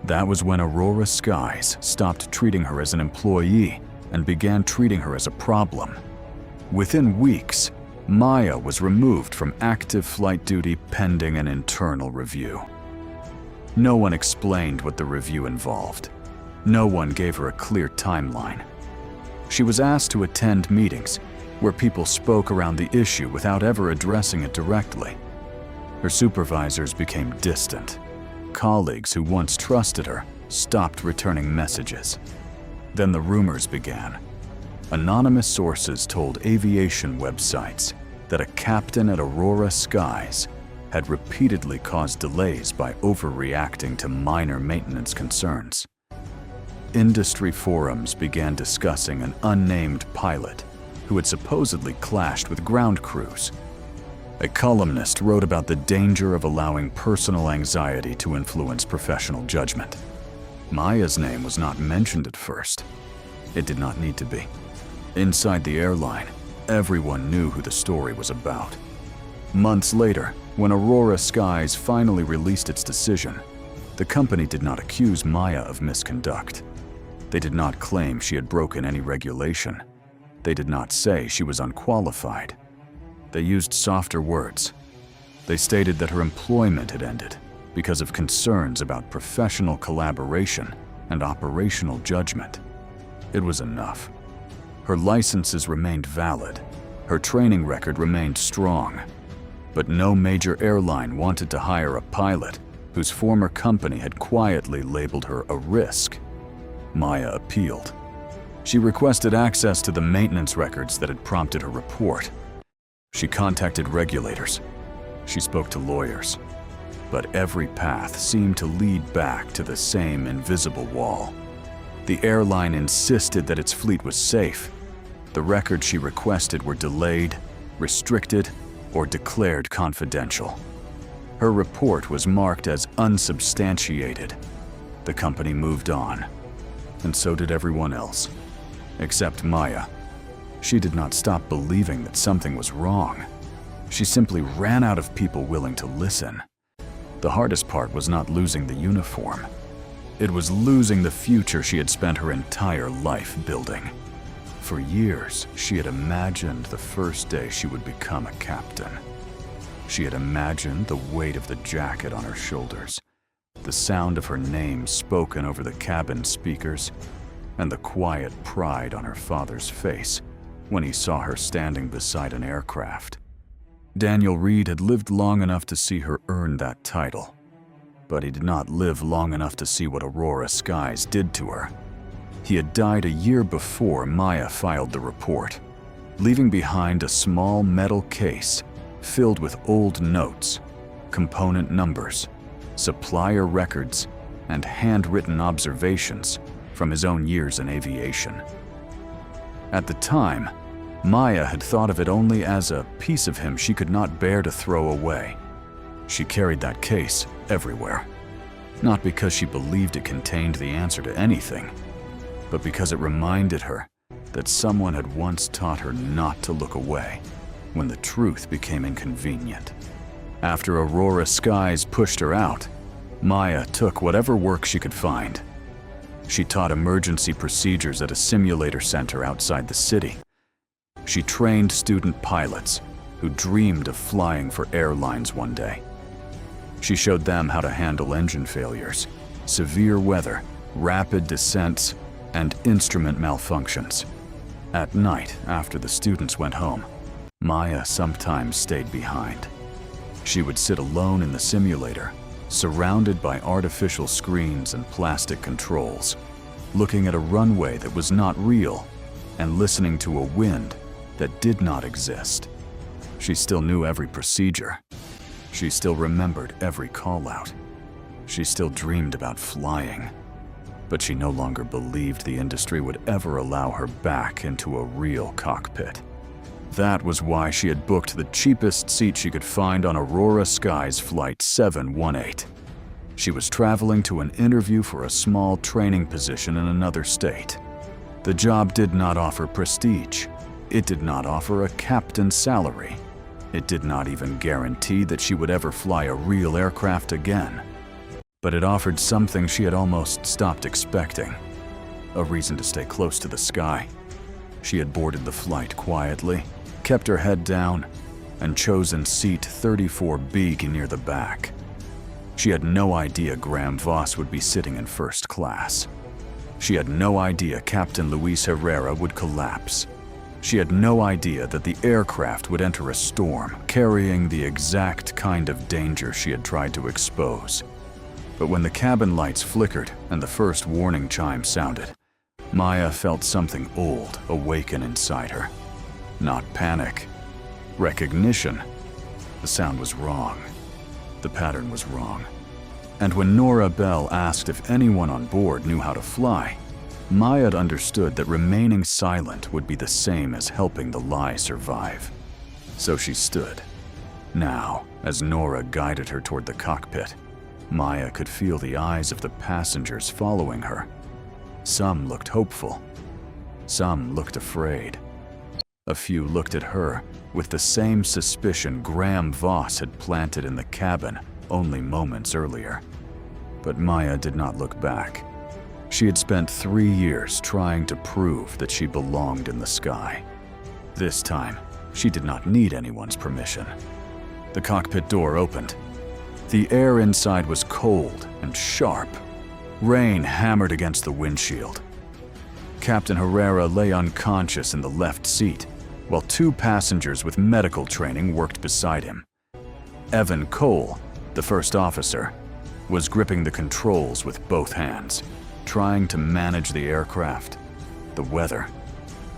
That was when Aurora Skies stopped treating her as an employee and began treating her as a problem. Within weeks, Maya was removed from active flight duty pending an internal review. No one explained what the review involved. No one gave her a clear timeline. She was asked to attend meetings where people spoke around the issue without ever addressing it directly. Her supervisors became distant. Colleagues who once trusted her stopped returning messages. Then the rumors began. Anonymous sources told aviation websites that a captain at Aurora Skies had repeatedly caused delays by overreacting to minor maintenance concerns. Industry forums began discussing an unnamed pilot who had supposedly clashed with ground crews. A columnist wrote about the danger of allowing personal anxiety to influence professional judgment. Maya's name was not mentioned at first. It did not need to be. Inside the airline, everyone knew who the story was about. Months later, when Aurora Skies finally released its decision, the company did not accuse Maya of misconduct. They did not claim she had broken any regulation. They did not say she was unqualified. They used softer words. They stated that her employment had ended because of concerns about professional collaboration and operational judgment. It was enough. Her licenses remained valid. Her training record remained strong. But no major airline wanted to hire a pilot whose former company had quietly labeled her a risk. Maya appealed. She requested access to the maintenance records that had prompted her report. She contacted regulators. She spoke to lawyers. But every path seemed to lead back to the same invisible wall. The airline insisted that its fleet was safe. The records she requested were delayed, restricted, or declared confidential. Her report was marked as unsubstantiated. The company moved on, and so did everyone else, except Maya. She did not stop believing that something was wrong. She simply ran out of people willing to listen. The hardest part was not losing the uniform. It was losing the future she had spent her entire life building. For years, she had imagined the first day she would become a captain. She had imagined the weight of the jacket on her shoulders, the sound of her name spoken over the cabin speakers, and the quiet pride on her father's face when he saw her standing beside an aircraft. Daniel Reed had lived long enough to see her earn that title, but he did not live long enough to see what Aurora Skies did to her. He had died a year before Maya filed the report, leaving behind a small metal case filled with old notes, component numbers, supplier records, and handwritten observations from his own years in aviation. At the time, Maya had thought of it only as a piece of him she could not bear to throw away. She carried that case everywhere, not because she believed it contained the answer to anything, but because it reminded her that someone had once taught her not to look away when the truth became inconvenient. After Aurora Skies pushed her out, Maya took whatever work she could find. She taught emergency procedures at a simulator center outside the city. She trained student pilots who dreamed of flying for airlines one day. She showed them how to handle engine failures, severe weather, rapid descents, and instrument malfunctions. At night, after the students went home, Maya sometimes stayed behind. She would sit alone in the simulator, surrounded by artificial screens and plastic controls, looking at a runway that was not real and listening to a wind that did not exist. She still knew every procedure. She still remembered every call-out. She still dreamed about flying. But she no longer believed the industry would ever allow her back into a real cockpit. That was why she had booked the cheapest seat she could find on Aurora Skies Flight 718. She was traveling to an interview for a small training position in another state. The job did not offer prestige. It did not offer a captain's salary. It did not even guarantee that she would ever fly a real aircraft again. But it offered something she had almost stopped expecting: a reason to stay close to the sky. She had boarded the flight quietly, kept her head down, and chosen seat 34B near the back. She had no idea Graham Voss would be sitting in first class. She had no idea Captain Luis Herrera would collapse. She had no idea that the aircraft would enter a storm, carrying the exact kind of danger she had tried to expose. But when the cabin lights flickered and the first warning chime sounded, Maya felt something old awaken inside her. Not panic. Recognition. The sound was wrong. The pattern was wrong. And when Nora Bell asked if anyone on board knew how to fly, Maya had understood that remaining silent would be the same as helping the lie survive. So she stood. Now, as Nora guided her toward the cockpit, Maya could feel the eyes of the passengers following her. Some looked hopeful. Some looked afraid. A few looked at her with the same suspicion Graham Voss had planted in the cabin only moments earlier. But Maya did not look back. She had spent 3 years trying to prove that she belonged in the sky. This time, she did not need anyone's permission. The cockpit door opened. The air inside was cold and sharp. Rain hammered against the windshield. Captain Herrera lay unconscious in the left seat, while 2 passengers with medical training worked beside him. Evan Cole, the first officer, was gripping the controls with both hands, trying to manage the aircraft, the weather,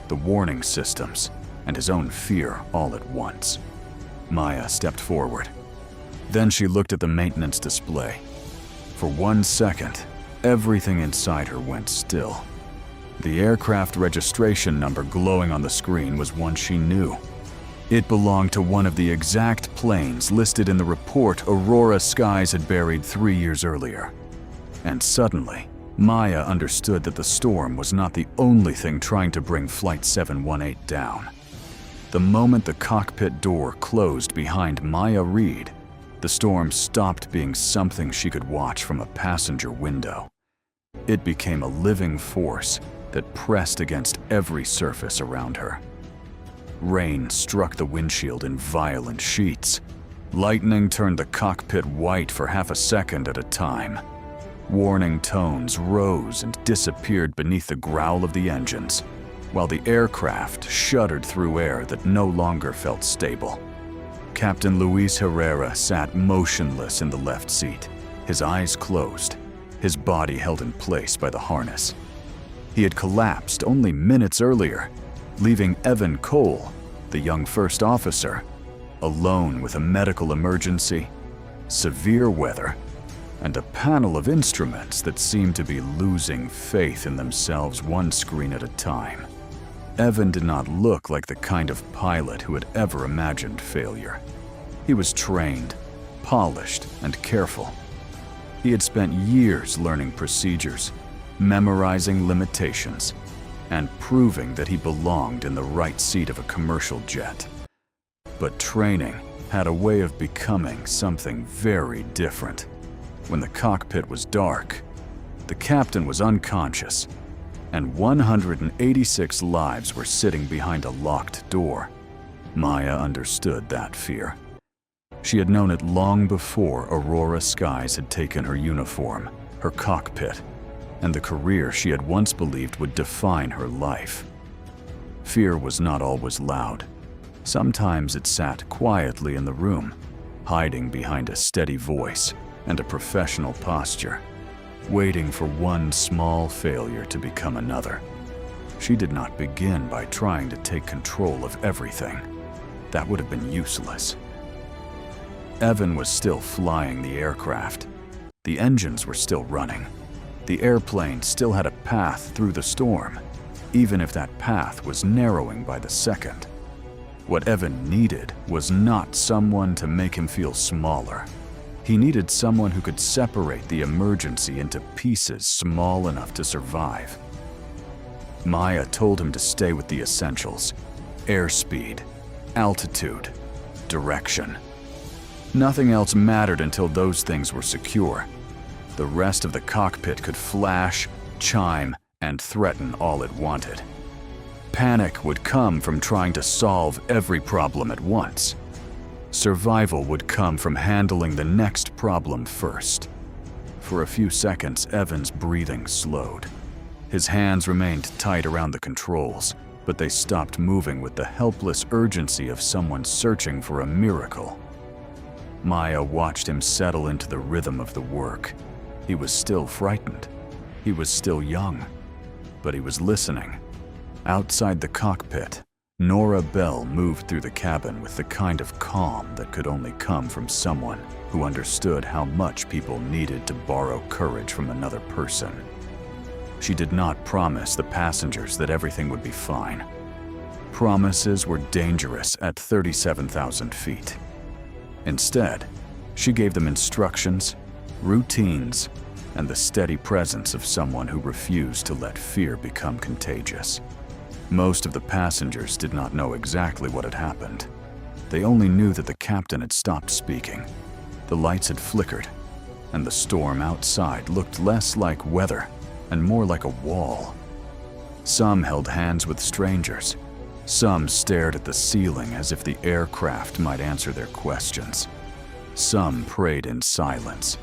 the warning systems, and his own fear all at once. Maya stepped forward. Then she looked at the maintenance display. For 1 second, everything inside her went still. The aircraft registration number glowing on the screen was one she knew. It belonged to one of the exact planes listed in the report Aurora Skies had buried 3 years earlier. And suddenly, Maya understood that the storm was not the only thing trying to bring Flight 718 down. The moment the cockpit door closed behind Maya Reed, the storm stopped being something she could watch from a passenger window. It became a living force that pressed against every surface around her. Rain struck the windshield in violent sheets. Lightning turned the cockpit white for half a second at a time. Warning tones rose and disappeared beneath the growl of the engines, while the aircraft shuddered through air that no longer felt stable. Captain Luis Herrera sat motionless in the left seat, his eyes closed, his body held in place by the harness. He had collapsed only minutes earlier, leaving Evan Cole, the young first officer, alone with a medical emergency, severe weather, and a panel of instruments that seemed to be losing faith in themselves one screen at a time. Evan did not look like the kind of pilot who had ever imagined failure. He was trained, polished, and careful. He had spent years learning procedures, memorizing limitations, and proving that he belonged in the right seat of a commercial jet. But training had a way of becoming something very different. When the cockpit was dark, the captain was unconscious, and 186 lives were sitting behind a locked door. Maya understood that fear. She had known it long before Aurora Skies had taken her uniform, her cockpit, and the career she had once believed would define her life. Fear was not always loud. Sometimes it sat quietly in the room, hiding behind a steady voice and a professional posture, waiting for one small failure to become another. She did not begin by trying to take control of everything. That would have been useless. Evan was still flying the aircraft. The engines were still running. The airplane still had a path through the storm, even if that path was narrowing by the second. What Evan needed was not someone to make him feel smaller. He needed someone who could separate the emergency into pieces small enough to survive. Maya told him to stay with the essentials: airspeed, altitude, direction. Nothing else mattered until those things were secure. The rest of the cockpit could flash, chime, and threaten all it wanted. Panic would come from trying to solve every problem at once. Survival would come from handling the next problem first. For a few seconds, Evan's breathing slowed. His hands remained tight around the controls, but they stopped moving with the helpless urgency of someone searching for a miracle. Maya watched him settle into the rhythm of the work. He was still frightened. He was still young, but he was listening. Outside the cockpit, Nora Bell moved through the cabin with the kind of calm that could only come from someone who understood how much people needed to borrow courage from another person. She did not promise the passengers that everything would be fine. Promises were dangerous at 37,000 feet. Instead, she gave them instructions, routines, and the steady presence of someone who refused to let fear become contagious. Most of the passengers did not know exactly what had happened. They only knew that the captain had stopped speaking. The lights had flickered, and the storm outside looked less like weather and more like a wall. Some held hands with strangers. Some stared at the ceiling as if the aircraft might answer their questions. Some prayed in silence.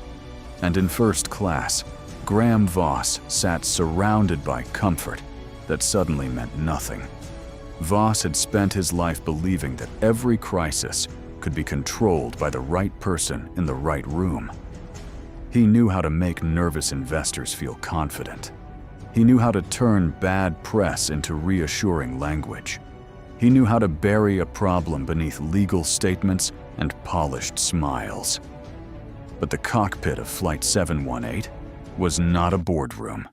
And in first class, Graham Voss sat surrounded by comfort that suddenly meant nothing. Voss had spent his life believing that every crisis could be controlled by the right person in the right room. He knew how to make nervous investors feel confident. He knew how to turn bad press into reassuring language. He knew how to bury a problem beneath legal statements and polished smiles. But the cockpit of Flight 718 was not a boardroom.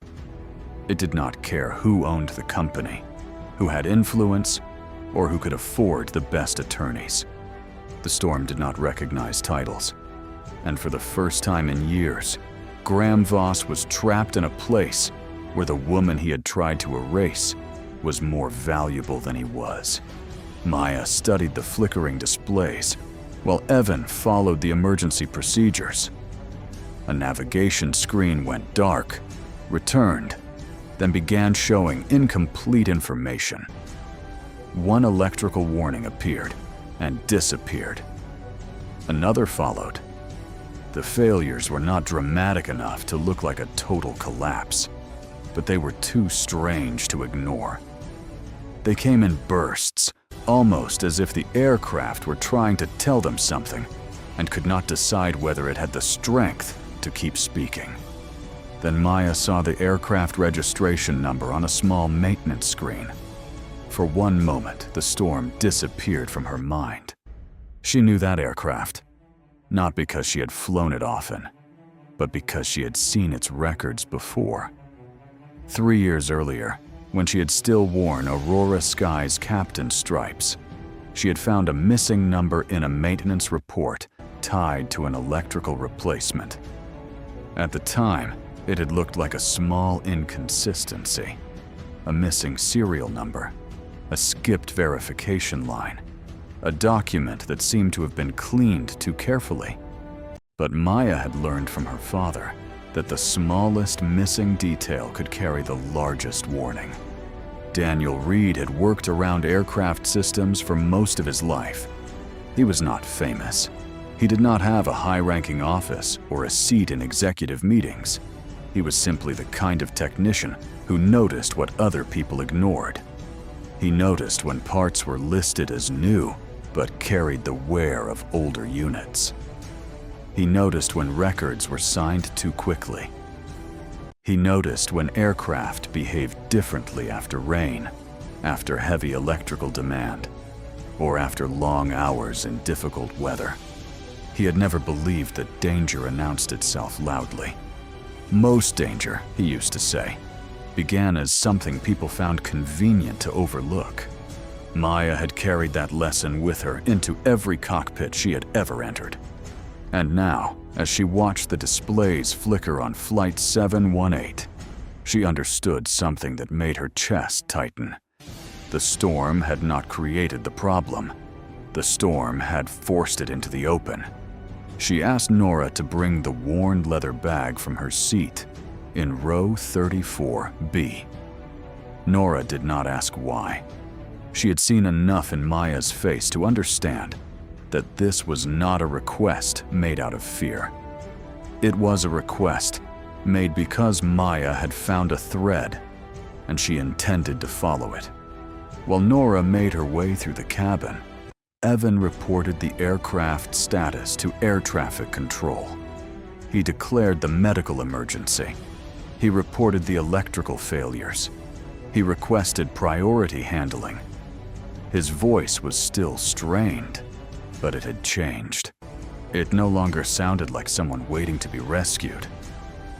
It did not care who owned the company, who had influence, or who could afford the best attorneys. The storm did not recognize titles. And for the first time in years, Graham Voss was trapped in a place where the woman he had tried to erase was more valuable than he was. Maya studied the flickering displays, while Evan followed the emergency procedures. A navigation screen went dark, returned, then began showing incomplete information. One electrical warning appeared and disappeared. Another followed. The failures were not dramatic enough to look like a total collapse, but they were too strange to ignore. They came in bursts, almost as if the aircraft were trying to tell them something and could not decide whether it had the strength to keep speaking. Then Maya saw the aircraft registration number on a small maintenance screen. For one moment, the storm disappeared from her mind. She knew that aircraft, not because she had flown it often, but because she had seen its records before. 3 years earlier, when she had still worn Aurora Sky's captain's stripes, she had found a missing number in a maintenance report tied to an electrical replacement. At the time, it had looked like a small inconsistency, a missing serial number, a skipped verification line, a document that seemed to have been cleaned too carefully. But Maya had learned from her father that the smallest missing detail could carry the largest warning. Daniel Reed had worked around aircraft systems for most of his life. He was not famous. He did not have a high-ranking office or a seat in executive meetings. He was simply the kind of technician who noticed what other people ignored. He noticed when parts were listed as new, but carried the wear of older units. He noticed when records were signed too quickly. He noticed when aircraft behaved differently after rain, after heavy electrical demand, or after long hours in difficult weather. He had never believed that danger announced itself loudly. Most danger, he used to say, began as something people found convenient to overlook. Maya had carried that lesson with her into every cockpit she had ever entered. And now, as she watched the displays flicker on Flight 718, She understood something that made her chest tighten. The storm had not created the problem. The storm had forced it into the open. She asked Nora to bring the worn leather bag from her seat in row 34B. Nora did not ask why. She had seen enough in Maya's face to understand that this was not a request made out of fear. It was a request made because Maya had found a thread, and she intended to follow it. While Nora made her way through the cabin, Evan reported the aircraft status to air traffic control. He declared the medical emergency. He reported the electrical failures. He requested priority handling. His voice was still strained, but it had changed. It no longer sounded like someone waiting to be rescued.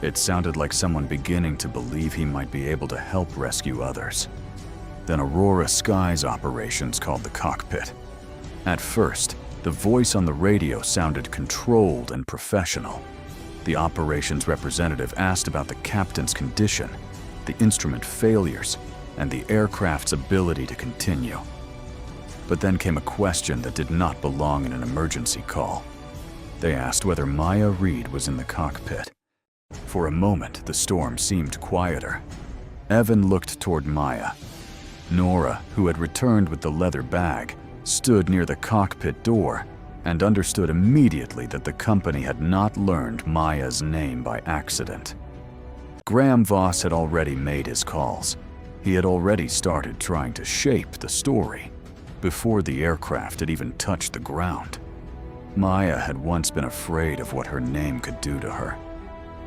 It sounded like someone beginning to believe he might be able to help rescue others. Then Aurora Skies operations called the cockpit. At first, the voice on the radio sounded controlled and professional. The operations representative asked about the captain's condition, the instrument failures, and the aircraft's ability to continue. But then came a question that did not belong in an emergency call. They asked whether Maya Reed was in the cockpit. For a moment, the storm seemed quieter. Evan looked toward Maya. Nora, who had returned with the leather bag, stood near the cockpit door and understood immediately that the company had not learned Maya's name by accident. Graham Voss had already made his calls. He had already started trying to shape the story before the aircraft had even touched the ground. Maya had once been afraid of what her name could do to her.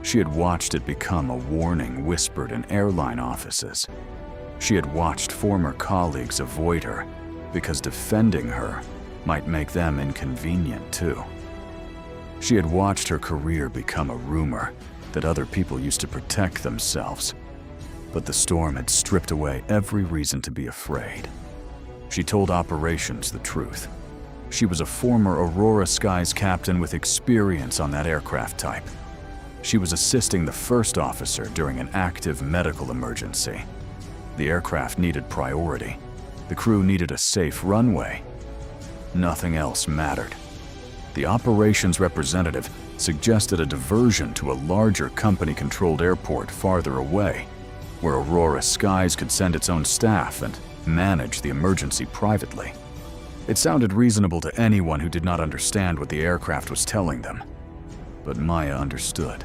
She had watched it become a warning whispered in airline offices. She had watched former colleagues avoid her because defending her might make them inconvenient too. She had watched her career become a rumor that other people used to protect themselves. But the storm had stripped away every reason to be afraid. She told operations the truth. She was a former Aurora Skies captain with experience on that aircraft type. She was assisting the first officer during an active medical emergency. The aircraft needed priority. The crew needed a safe runway. Nothing else mattered. The operations representative suggested a diversion to a larger company-controlled airport farther away, where Aurora Skies could send its own staff and manage the emergency privately. It sounded reasonable to anyone who did not understand what the aircraft was telling them. But Maya understood.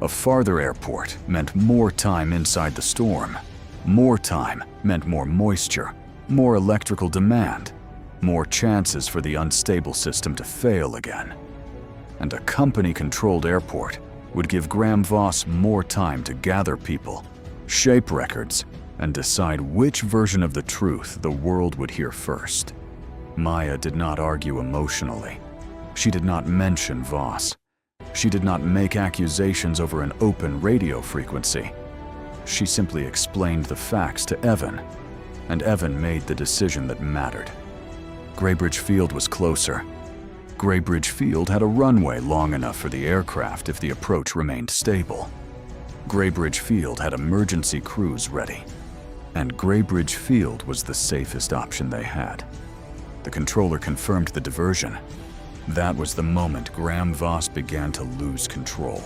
A farther airport meant more time inside the storm. More time meant more moisture, more electrical demand, more chances for the unstable system to fail again. And a company-controlled airport would give Graham Voss more time to gather people, shape records, and decide which version of the truth the world would hear first. Maya did not argue emotionally. She did not mention Voss. She did not make accusations over an open radio frequency. She simply explained the facts to Evan, and Evan made the decision that mattered. Graybridge Field was closer. Graybridge Field had a runway long enough for the aircraft if the approach remained stable. Graybridge Field had emergency crews ready, and Graybridge Field was the safest option they had. The controller confirmed the diversion. That was the moment Graham Voss began to lose control.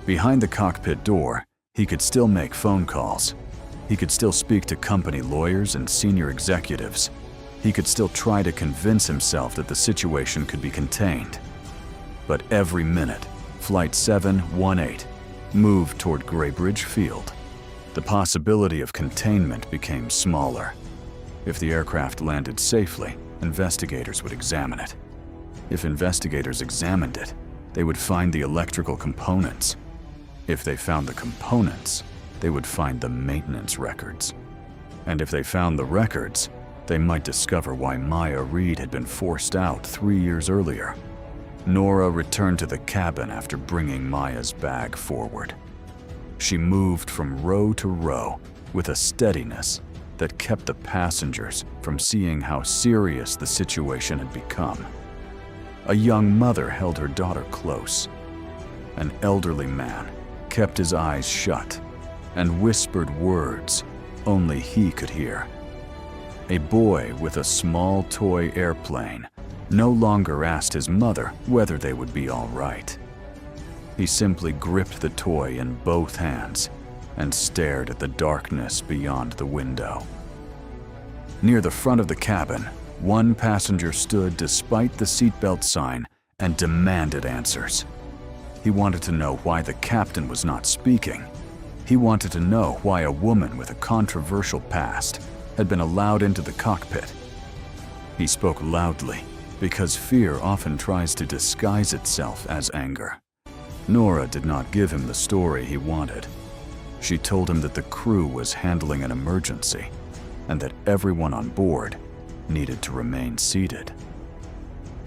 Behind the cockpit door, he could still make phone calls. He could still speak to company lawyers and senior executives. He could still try to convince himself that the situation could be contained. But every minute, Flight 718 moved toward Graybridge Field. The possibility of containment became smaller. If the aircraft landed safely, investigators would examine it. If investigators examined it, they would find the electrical components. If they found the components, they would find the maintenance records. And if they found the records, they might discover why Maya Reed had been forced out 3 years earlier. Nora returned to the cabin after bringing Maya's bag forward. She moved from row to row with a steadiness that kept the passengers from seeing how serious the situation had become. A young mother held her daughter close. An elderly man kept his eyes shut. and whispered words only he could hear. A boy with a small toy airplane no longer asked his mother whether they would be all right. He simply gripped the toy in both hands and stared at the darkness beyond the window. Near the front of the cabin, one passenger stood despite the seatbelt sign and demanded answers. He wanted to know why the captain was not speaking. He wanted to know why a woman with a controversial past had been allowed into the cockpit. He spoke loudly because fear often tries to disguise itself as anger. Nora did not give him the story he wanted. She told him that the crew was handling an emergency and that everyone on board needed to remain seated.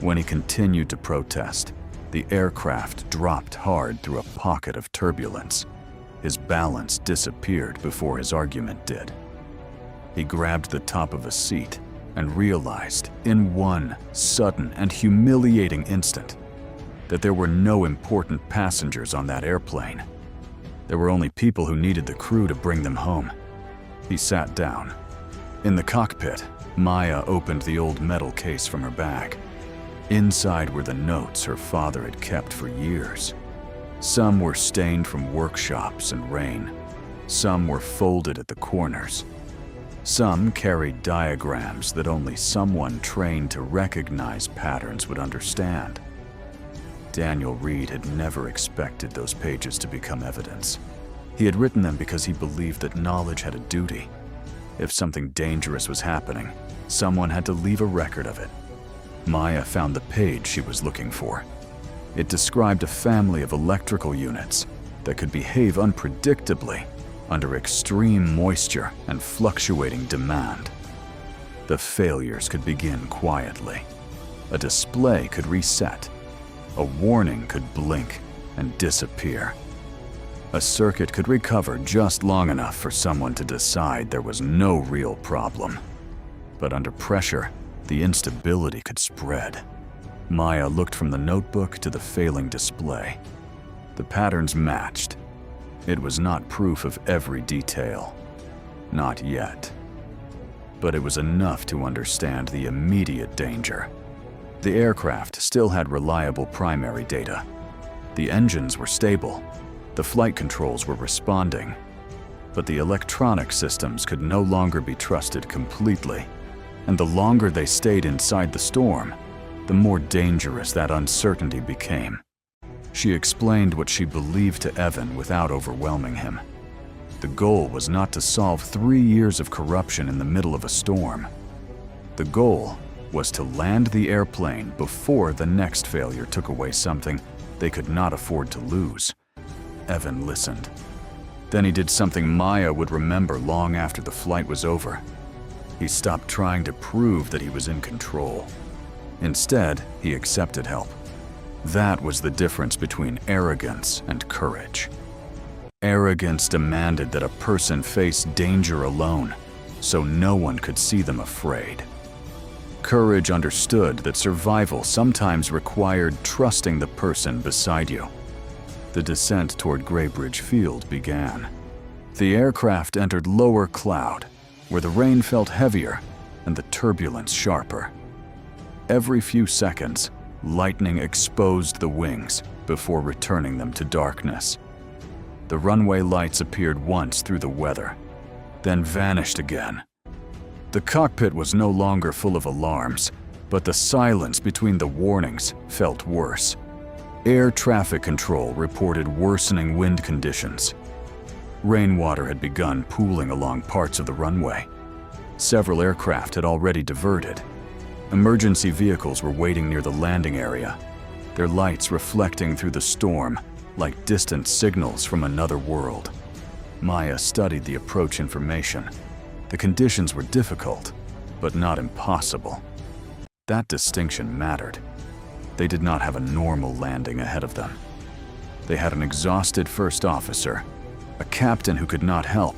When he continued to protest, the aircraft dropped hard through a pocket of turbulence. His balance disappeared before his argument did. He grabbed the top of a seat and realized in one sudden and humiliating instant that there were no important passengers on that airplane. There were only people who needed the crew to bring them home. He sat down. In the cockpit, Maya opened the old metal case from her bag. Inside were the notes her father had kept for years. Some were stained from workshops and rain. Some were folded at the corners. Some carried diagrams that only someone trained to recognize patterns would understand. Daniel Reed had never expected those pages to become evidence. He had written them because he believed that knowledge had a duty. If something dangerous was happening, someone had to leave a record of it. Maya found the page she was looking for. It described a family of electrical units that could behave unpredictably under extreme moisture and fluctuating demand. The failures could begin quietly. A display could reset. A warning could blink and disappear. A circuit could recover just long enough for someone to decide there was no real problem. But under pressure, the instability could spread. Maya looked from the notebook to the failing display. The patterns matched. It was not proof of every detail. Not yet. But it was enough to understand the immediate danger. The aircraft still had reliable primary data. The engines were stable. The flight controls were responding. But the electronic systems could no longer be trusted completely. And the longer they stayed inside the storm, the more dangerous that uncertainty became. She explained what she believed to Evan without overwhelming him. The goal was not to solve 3 years of corruption in the middle of a storm. The goal was to land the airplane before the next failure took away something they could not afford to lose. Evan listened. Then he did something Maya would remember long after the flight was over. He stopped trying to prove that he was in control. Instead, he accepted help. That was the difference between arrogance and courage. Arrogance demanded that a person face danger alone, so no one could see them afraid. Courage understood that survival sometimes required trusting the person beside you. The descent toward Greybridge Field began. The aircraft entered lower cloud, where the rain felt heavier and the turbulence sharper. Every few seconds, lightning exposed the wings before returning them to darkness. The runway lights appeared once through the weather, then vanished again. The cockpit was no longer full of alarms, but the silence between the warnings felt worse. Air traffic control reported worsening wind conditions. Rainwater had begun pooling along parts of the runway. Several aircraft had already diverted. Emergency vehicles were waiting near the landing area, their lights reflecting through the storm like distant signals from another world. Maya studied the approach information. The conditions were difficult, but not impossible. That distinction mattered. They did not have a normal landing ahead of them. They had an exhausted first officer, a captain who could not help,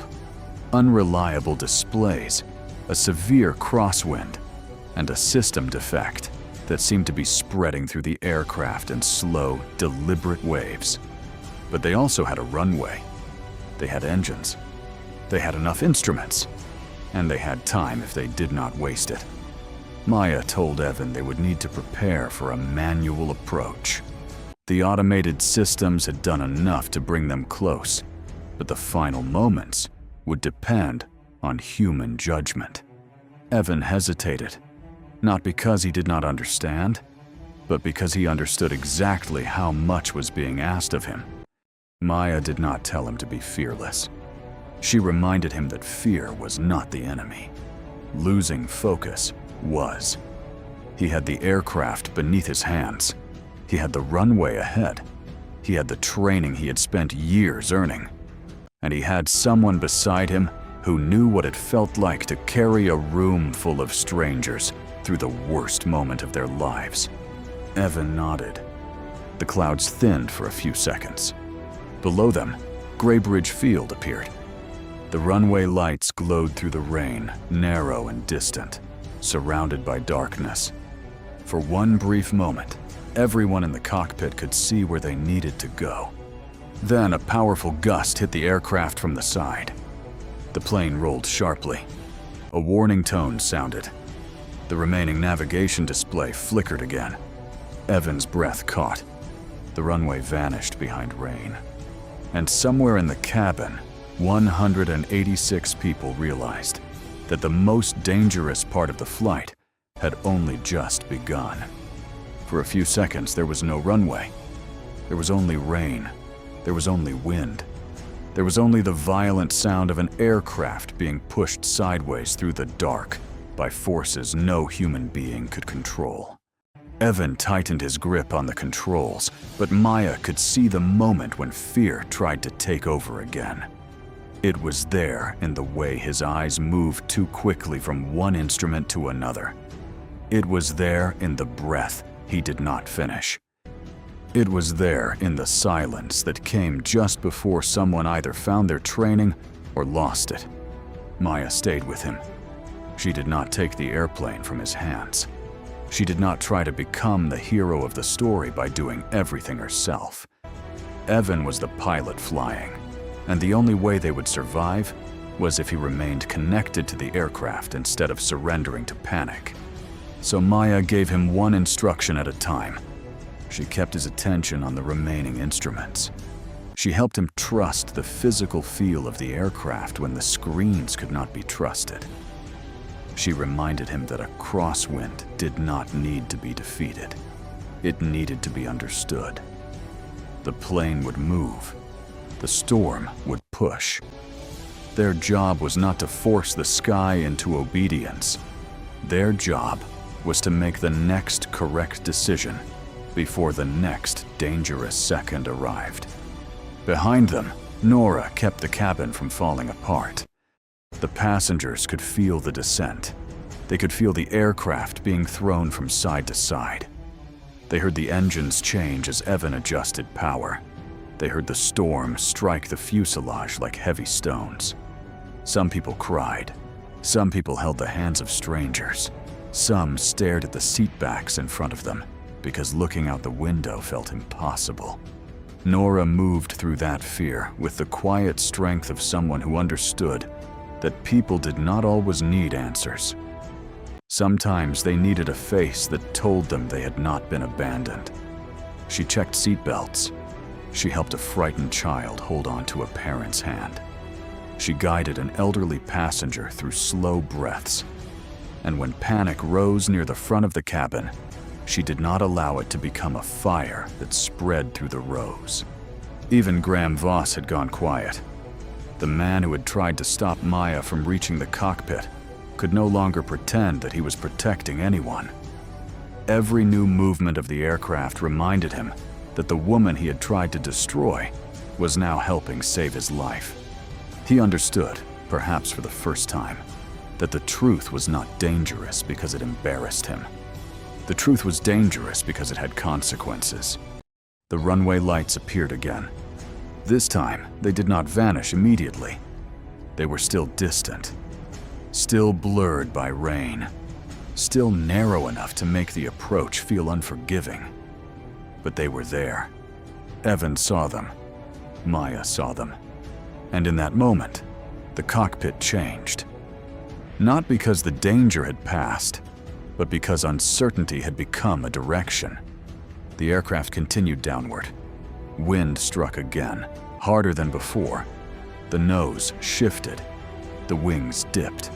unreliable displays, a severe crosswind, and a system defect that seemed to be spreading through the aircraft in slow, deliberate waves. But they also had a runway. They had engines. They had enough instruments. And they had time if they did not waste it. Maya told Evan they would need to prepare for a manual approach. The automated systems had done enough to bring them close, but the final moments would depend on human judgment. Evan hesitated, not because he did not understand, but because he understood exactly how much was being asked of him. Maya did not tell him to be fearless. She reminded him that fear was not the enemy. Losing focus was. He had the aircraft beneath his hands. He had the runway ahead. He had the training he had spent years earning. And he had someone beside him who knew what it felt like to carry a room full of strangers through the worst moment of their lives. Evan nodded. The clouds thinned for a few seconds. Below them, Greybridge Field appeared. The runway lights glowed through the rain, narrow and distant, surrounded by darkness. For one brief moment, everyone in the cockpit could see where they needed to go. Then a powerful gust hit the aircraft from the side. The plane rolled sharply. A warning tone sounded. The remaining navigation display flickered again. Evan's breath caught. The runway vanished behind rain. And somewhere in the cabin, 186 people realized that the most dangerous part of the flight had only just begun. For a few seconds, there was no runway. There was only rain. There was only wind. There was only the violent sound of an aircraft being pushed sideways through the dark by forces no human being could control. Evan tightened his grip on the controls, but Maya could see the moment when fear tried to take over again. It was there in the way his eyes moved too quickly from one instrument to another. It was there in the breath he did not finish. It was there in the silence that came just before someone either found their training or lost it. Maya stayed with him. She did not take the airplane from his hands. She did not try to become the hero of the story by doing everything herself. Evan was the pilot flying, and the only way they would survive was if he remained connected to the aircraft instead of surrendering to panic. So Maya gave him one instruction at a time. She kept his attention on the remaining instruments. She helped him trust the physical feel of the aircraft when the screens could not be trusted. She reminded him that a crosswind did not need to be defeated. It needed to be understood. The plane would move. The storm would push. Their job was not to force the sky into obedience. Their job was to make the next correct decision before the next dangerous second arrived. Behind them, Nora kept the cabin from falling apart. The passengers could feel the descent. They could feel the aircraft being thrown from side to side. They heard the engines change as Evan adjusted power. They heard the storm strike the fuselage like heavy stones. Some people cried. Some people held the hands of strangers. Some stared at the seatbacks in front of them because looking out the window felt impossible. Nora moved through that fear with the quiet strength of someone who understood that people did not always need answers. Sometimes they needed a face that told them they had not been abandoned. She checked seatbelts. She helped a frightened child hold on to a parent's hand. She guided an elderly passenger through slow breaths. And when panic rose near the front of the cabin, she did not allow it to become a fire that spread through the rows. Even Graham Voss had gone quiet. The man who had tried to stop Maya from reaching the cockpit could no longer pretend that he was protecting anyone. Every new movement of the aircraft reminded him that the woman he had tried to destroy was now helping save his life. He understood, perhaps for the first time, that the truth was not dangerous because it embarrassed him. The truth was dangerous because it had consequences. The runway lights appeared again. This time, they did not vanish immediately. They were still distant, still blurred by rain, still narrow enough to make the approach feel unforgiving. But they were there. Evan saw them. Maya saw them. And in that moment, the cockpit changed. Not because the danger had passed, but because uncertainty had become a direction. The aircraft continued downward. Wind struck again, harder than before. The nose shifted. The wings dipped.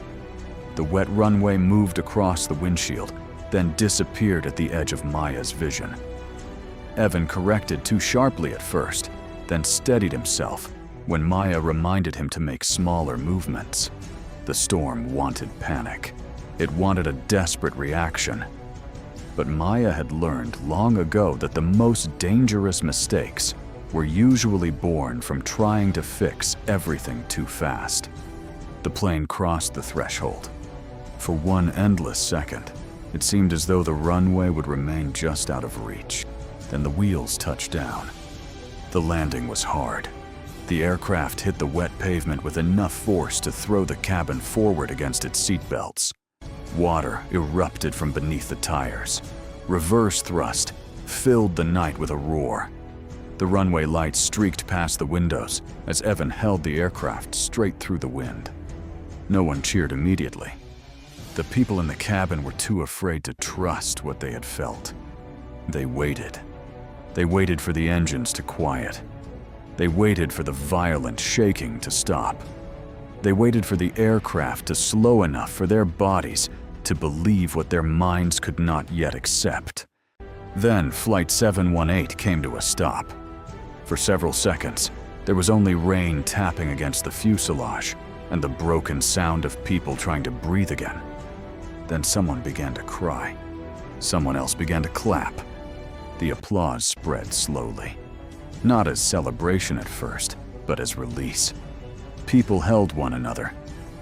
The wet runway moved across the windshield, then disappeared at the edge of Maya's vision. Evan corrected too sharply at first, then steadied himself when Maya reminded him to make smaller movements. The storm wanted panic. It wanted a desperate reaction. But Maya had learned long ago that the most dangerous mistakes were usually born from trying to fix everything too fast. The plane crossed the threshold. For one endless second, it seemed as though the runway would remain just out of reach. Then the wheels touched down. The landing was hard. The aircraft hit the wet pavement with enough force to throw the cabin forward against its seatbelts. Water erupted from beneath the tires. Reverse thrust filled the night with a roar. The runway lights streaked past the windows as Evan held the aircraft straight through the wind. No one cheered immediately. The people in the cabin were too afraid to trust what they had felt. They waited. They waited for the engines to quiet. They waited for the violent shaking to stop. They waited for the aircraft to slow enough for their bodies to believe what their minds could not yet accept. Then Flight 718 came to a stop. For several seconds, there was only rain tapping against the fuselage and the broken sound of people trying to breathe again. Then someone began to cry. Someone else began to clap. The applause spread slowly. Not as celebration at first, but as release. People held one another.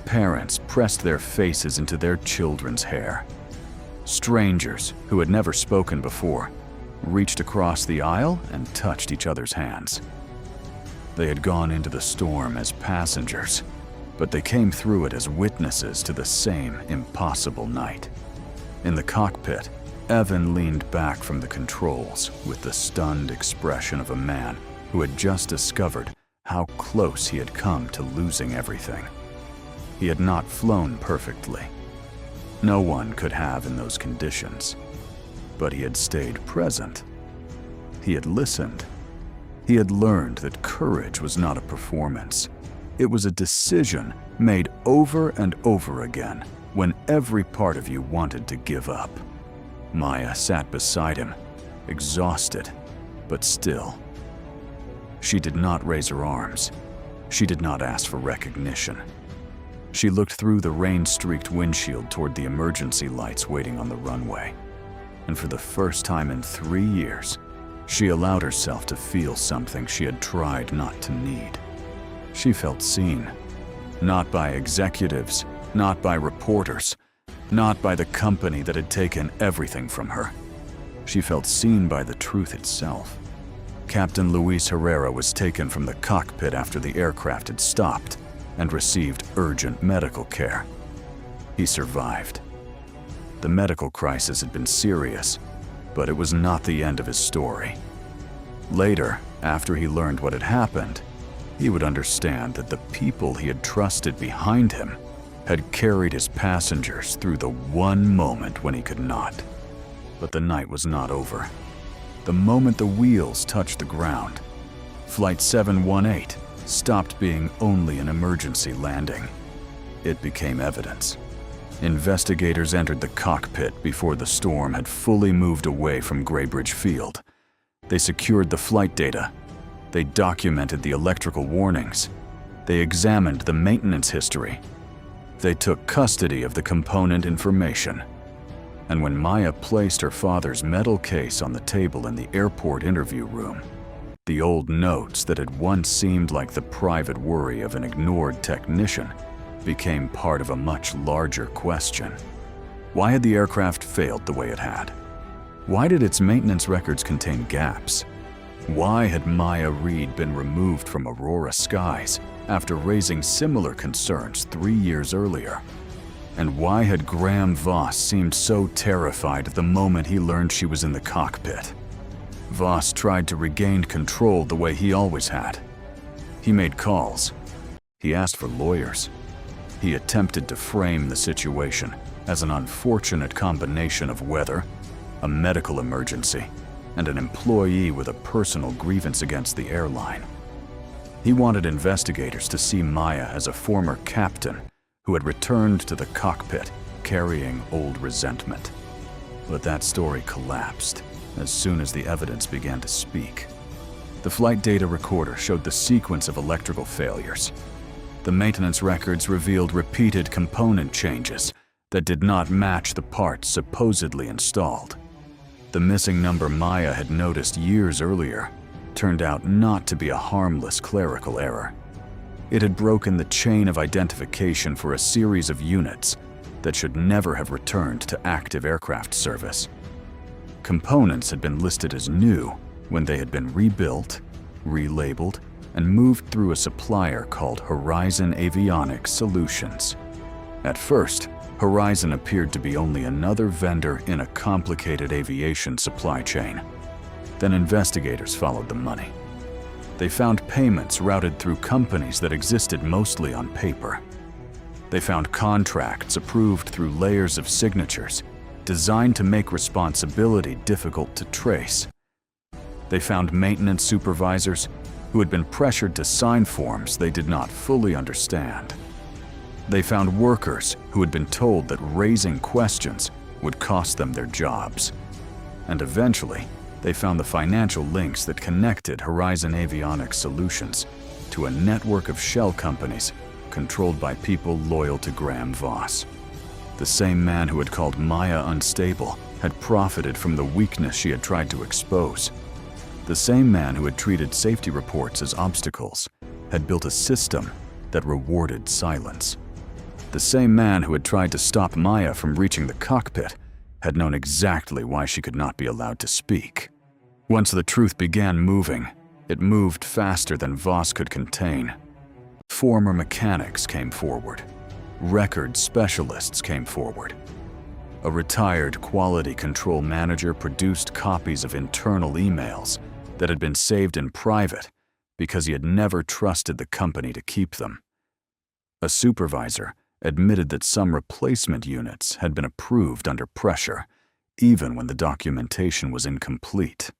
Parents pressed their faces into their children's hair. Strangers, who had never spoken before, reached across the aisle and touched each other's hands. They had gone into the storm as passengers, but they came through it as witnesses to the same impossible night. In the cockpit, Evan leaned back from the controls with the stunned expression of a man who had just discovered how close he had come to losing everything. He had not flown perfectly. No one could have in those conditions. But he had stayed present. He had listened. He had learned that courage was not a performance. It was a decision made over and over again when every part of you wanted to give up. Maya sat beside him, exhausted, but still. She did not raise her arms. She did not ask for recognition. She looked through the rain-streaked windshield toward the emergency lights waiting on the runway. And for the first time in 3 years, she allowed herself to feel something she had tried not to need. She felt seen, not by executives, not by reporters, not by the company that had taken everything from her. She felt seen by the truth itself. Captain Luis Herrera was taken from the cockpit after the aircraft had stopped and received urgent medical care. He survived. The medical crisis had been serious, but it was not the end of his story. Later, after he learned what had happened, he would understand that the people he had trusted behind him had carried his passengers through the one moment when he could not. But the night was not over. The moment the wheels touched the ground, Flight 718 stopped being only an emergency landing. It became evidence. Investigators entered the cockpit before the storm had fully moved away from Graybridge Field. They secured the flight data. They documented the electrical warnings. They examined the maintenance history. They took custody of the component information. And when Maya placed her father's metal case on the table in the airport interview room, the old notes that had once seemed like the private worry of an ignored technician became part of a much larger question. Why had the aircraft failed the way it had? Why did its maintenance records contain gaps? Why had Maya Reed been removed from Aurora Skies after raising similar concerns 3 years earlier? And why had Graham Voss seemed so terrified the moment he learned she was in the cockpit? Voss tried to regain control the way he always had. He made calls. He asked for lawyers. He attempted to frame the situation as an unfortunate combination of weather, a medical emergency, and an employee with a personal grievance against the airline. He wanted investigators to see Maya as a former captain who had returned to the cockpit carrying old resentment. But that story collapsed as soon as the evidence began to speak. The flight data recorder showed the sequence of electrical failures. The maintenance records revealed repeated component changes that did not match the parts supposedly installed. The missing number Maya had noticed years earlier turned out not to be a harmless clerical error. It had broken the chain of identification for a series of units that should never have returned to active aircraft service. Components had been listed as new when they had been rebuilt, relabeled, and moved through a supplier called Horizon Avionics Solutions. At first, Horizon appeared to be only another vendor in a complicated aviation supply chain. Then investigators followed the money. They found payments routed through companies that existed mostly on paper. They found contracts approved through layers of signatures designed to make responsibility difficult to trace. They found maintenance supervisors who had been pressured to sign forms they did not fully understand. They found workers who had been told that raising questions would cost them their jobs. And eventually, they found the financial links that connected Horizon Avionics Solutions to a network of shell companies controlled by people loyal to Graham Voss. The same man who had called Maya unstable had profited from the weakness she had tried to expose. The same man who had treated safety reports as obstacles had built a system that rewarded silence. The same man who had tried to stop Maya from reaching the cockpit had known exactly why she could not be allowed to speak. Once the truth began moving, it moved faster than Voss could contain. Former mechanics came forward. Record specialists came forward. A retired quality control manager produced copies of internal emails that had been saved in private because he had never trusted the company to keep them. A supervisor admitted that some replacement units had been approved under pressure, even when the documentation was incomplete.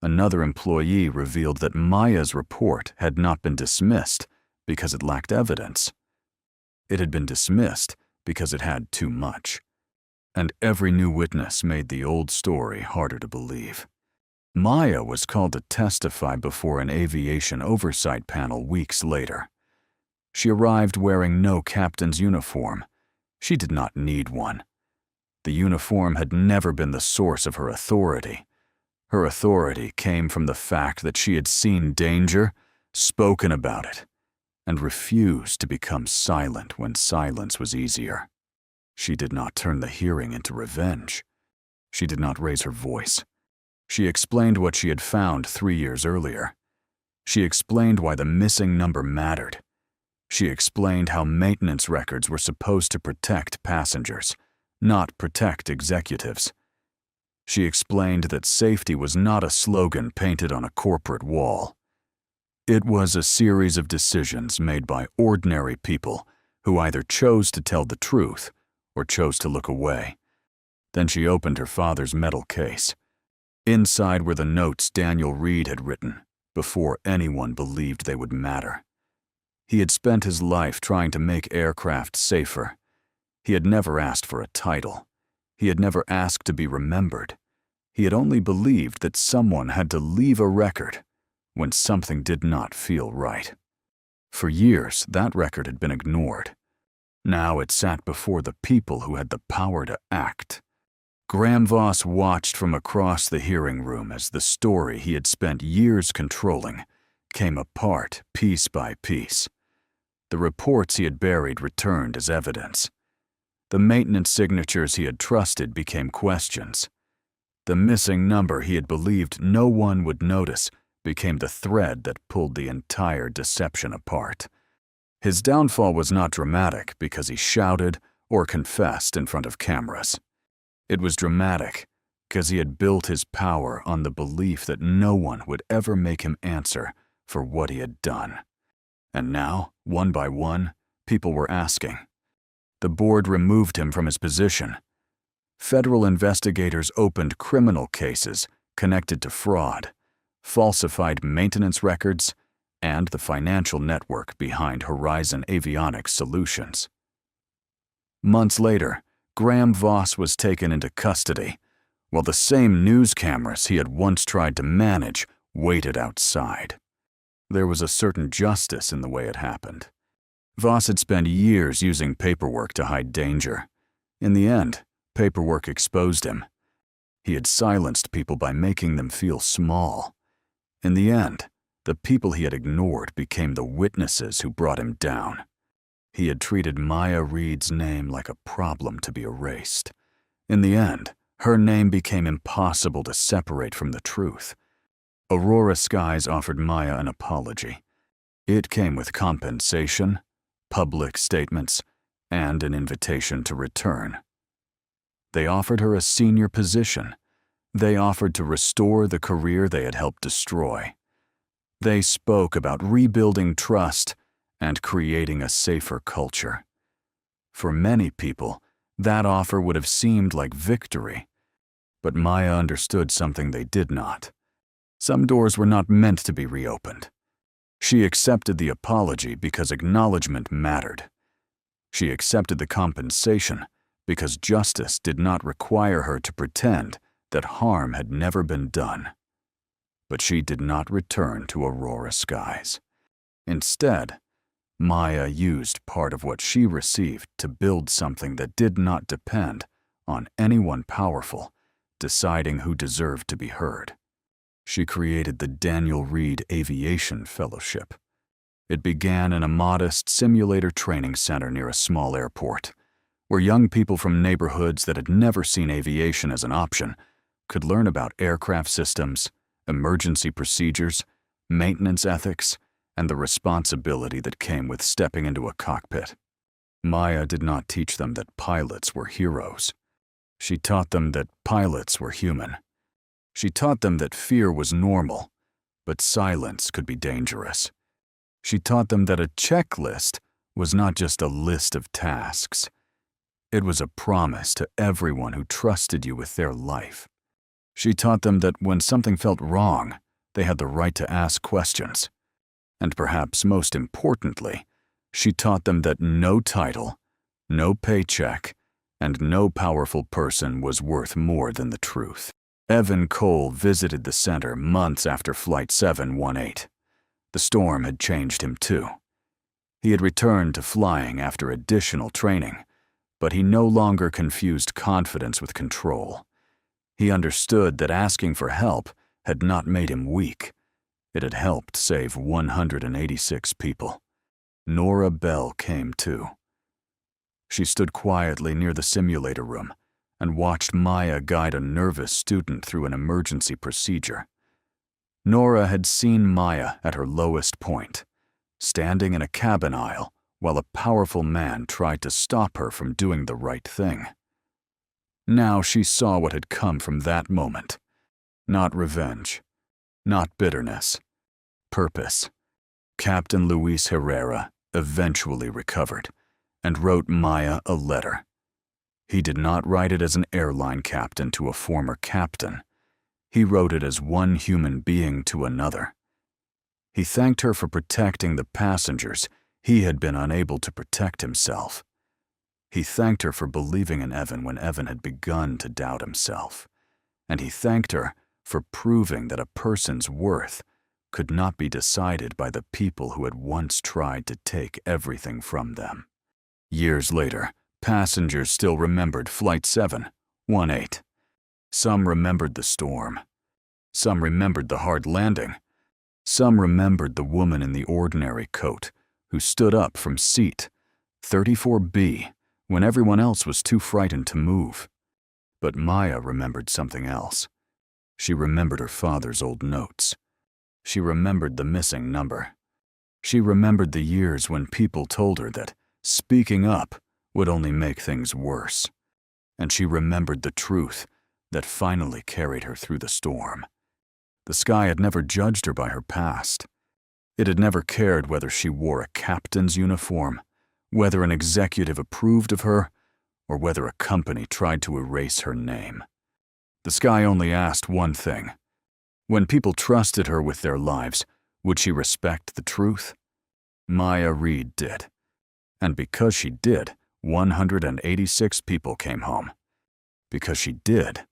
Another employee revealed that Maya's report had not been dismissed because it lacked evidence. It had been dismissed because it had too much. And every new witness made the old story harder to believe. Maya was called to testify before an aviation oversight panel weeks later. She arrived wearing no captain's uniform. She did not need one. The uniform had never been the source of her authority. Her authority came from the fact that she had seen danger, spoken about it, and refused to become silent when silence was easier. She did not turn the hearing into revenge. She did not raise her voice. She explained what she had found 3 years earlier. She explained why the missing number mattered. She explained how maintenance records were supposed to protect passengers, not protect executives. She explained that safety was not a slogan painted on a corporate wall. It was a series of decisions made by ordinary people who either chose to tell the truth or chose to look away. Then she opened her father's metal case. Inside were the notes Daniel Reed had written before anyone believed they would matter. He had spent his life trying to make aircraft safer. He had never asked for a title. He had never asked to be remembered. He had only believed that someone had to leave a record when something did not feel right. For years, that record had been ignored. Now it sat before the people who had the power to act. Graham Voss watched from across the hearing room as the story he had spent years controlling came apart piece by piece. The reports he had buried returned as evidence. The maintenance signatures he had trusted became questions. The missing number he had believed no one would notice became the thread that pulled the entire deception apart. His downfall was not dramatic because he shouted or confessed in front of cameras. It was dramatic because he had built his power on the belief that no one would ever make him answer for what he had done. And now, one by one, people were asking. The board removed him from his position. Federal investigators opened criminal cases connected to fraud, falsified maintenance records, and the financial network behind Horizon Avionics Solutions. Months later, Graham Voss was taken into custody, while the same news cameras he had once tried to manage waited outside. There was a certain justice in the way it happened. Voss had spent years using paperwork to hide danger. In the end, paperwork exposed him. He had silenced people by making them feel small. In the end, the people he had ignored became the witnesses who brought him down. He had treated Maya Reed's name like a problem to be erased. In the end, her name became impossible to separate from the truth. Aurora Skies offered Maya an apology. It came with compensation, public statements, and an invitation to return. They offered her a senior position. They offered to restore the career they had helped destroy. They spoke about rebuilding trust and creating a safer culture. For many people, that offer would have seemed like victory. But Maya understood something they did not. Some doors were not meant to be reopened. She accepted the apology because acknowledgement mattered. She accepted the compensation because justice did not require her to pretend that harm had never been done. But she did not return to Aurora Skies. Instead, Maya used part of what she received to build something that did not depend on anyone powerful deciding who deserved to be heard. She created the Daniel Reed Aviation Fellowship. It began in a modest simulator training center near a small airport, where young people from neighborhoods that had never seen aviation as an option could learn about aircraft systems, emergency procedures, maintenance ethics, and the responsibility that came with stepping into a cockpit. Maya did not teach them that pilots were heroes. She taught them that pilots were human. She taught them that fear was normal, but silence could be dangerous. She taught them that a checklist was not just a list of tasks. It was a promise to everyone who trusted you with their life. She taught them that when something felt wrong, they had the right to ask questions. And perhaps most importantly, she taught them that no title, no paycheck, and no powerful person was worth more than the truth. Evan Cole visited the center months after Flight 718. The storm had changed him too. He had returned to flying after additional training, but he no longer confused confidence with control. He understood that asking for help had not made him weak. It had helped save 186 people. Nora Bell came too. She stood quietly near the simulator room and watched Maya guide a nervous student through an emergency procedure. Nora had seen Maya at her lowest point, standing in a cabin aisle while a powerful man tried to stop her from doing the right thing. Now she saw what had come from that moment. Not revenge, not bitterness, purpose. Captain Luis Herrera eventually recovered and wrote Maya a letter. He did not write it as an airline captain to a former captain. He wrote it as one human being to another. He thanked her for protecting the passengers he had been unable to protect himself. He thanked her for believing in Evan when Evan had begun to doubt himself. And he thanked her for proving that a person's worth could not be decided by the people who had once tried to take everything from them. Years later, passengers still remembered Flight 718. Some remembered the storm. Some remembered the hard landing. Some remembered the woman in the ordinary coat who stood up from seat 34B when everyone else was too frightened to move. But Maya remembered something else. She remembered her father's old notes. She remembered the missing number. She remembered the years when people told her that speaking up would only make things worse. And she remembered the truth that finally carried her through the storm. The sky had never judged her by her past. It had never cared whether she wore a captain's uniform, whether an executive approved of her, or whether a company tried to erase her name. The sky only asked one thing. When people trusted her with their lives, would she respect the truth? Maya Reed did. And because she did, 186 people came home. Because she did,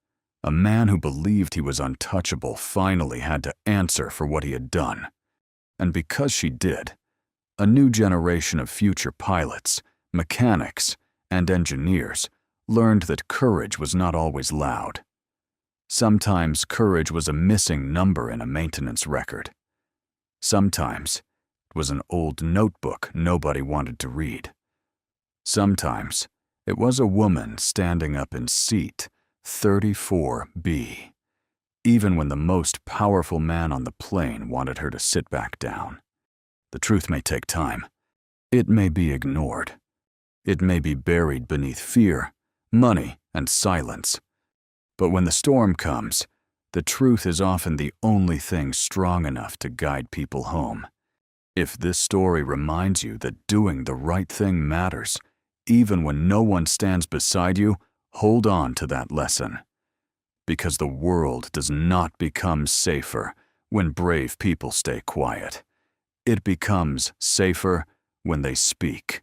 a man who believed he was untouchable finally had to answer for what he had done. And because she did, a new generation of future pilots, mechanics, and engineers learned that courage was not always loud. Sometimes courage was a missing number in a maintenance record. Sometimes it was an old notebook nobody wanted to read. Sometimes it was a woman standing up in seat 34B, even when the most powerful man on the plane wanted her to sit back down. The truth may take time. It may be ignored. It may be buried beneath fear, money, and silence. But when the storm comes, the truth is often the only thing strong enough to guide people home. If this story reminds you that doing the right thing matters, even when no one stands beside you, hold on to that lesson. Because the world does not become safer when brave people stay quiet. It becomes safer when they speak.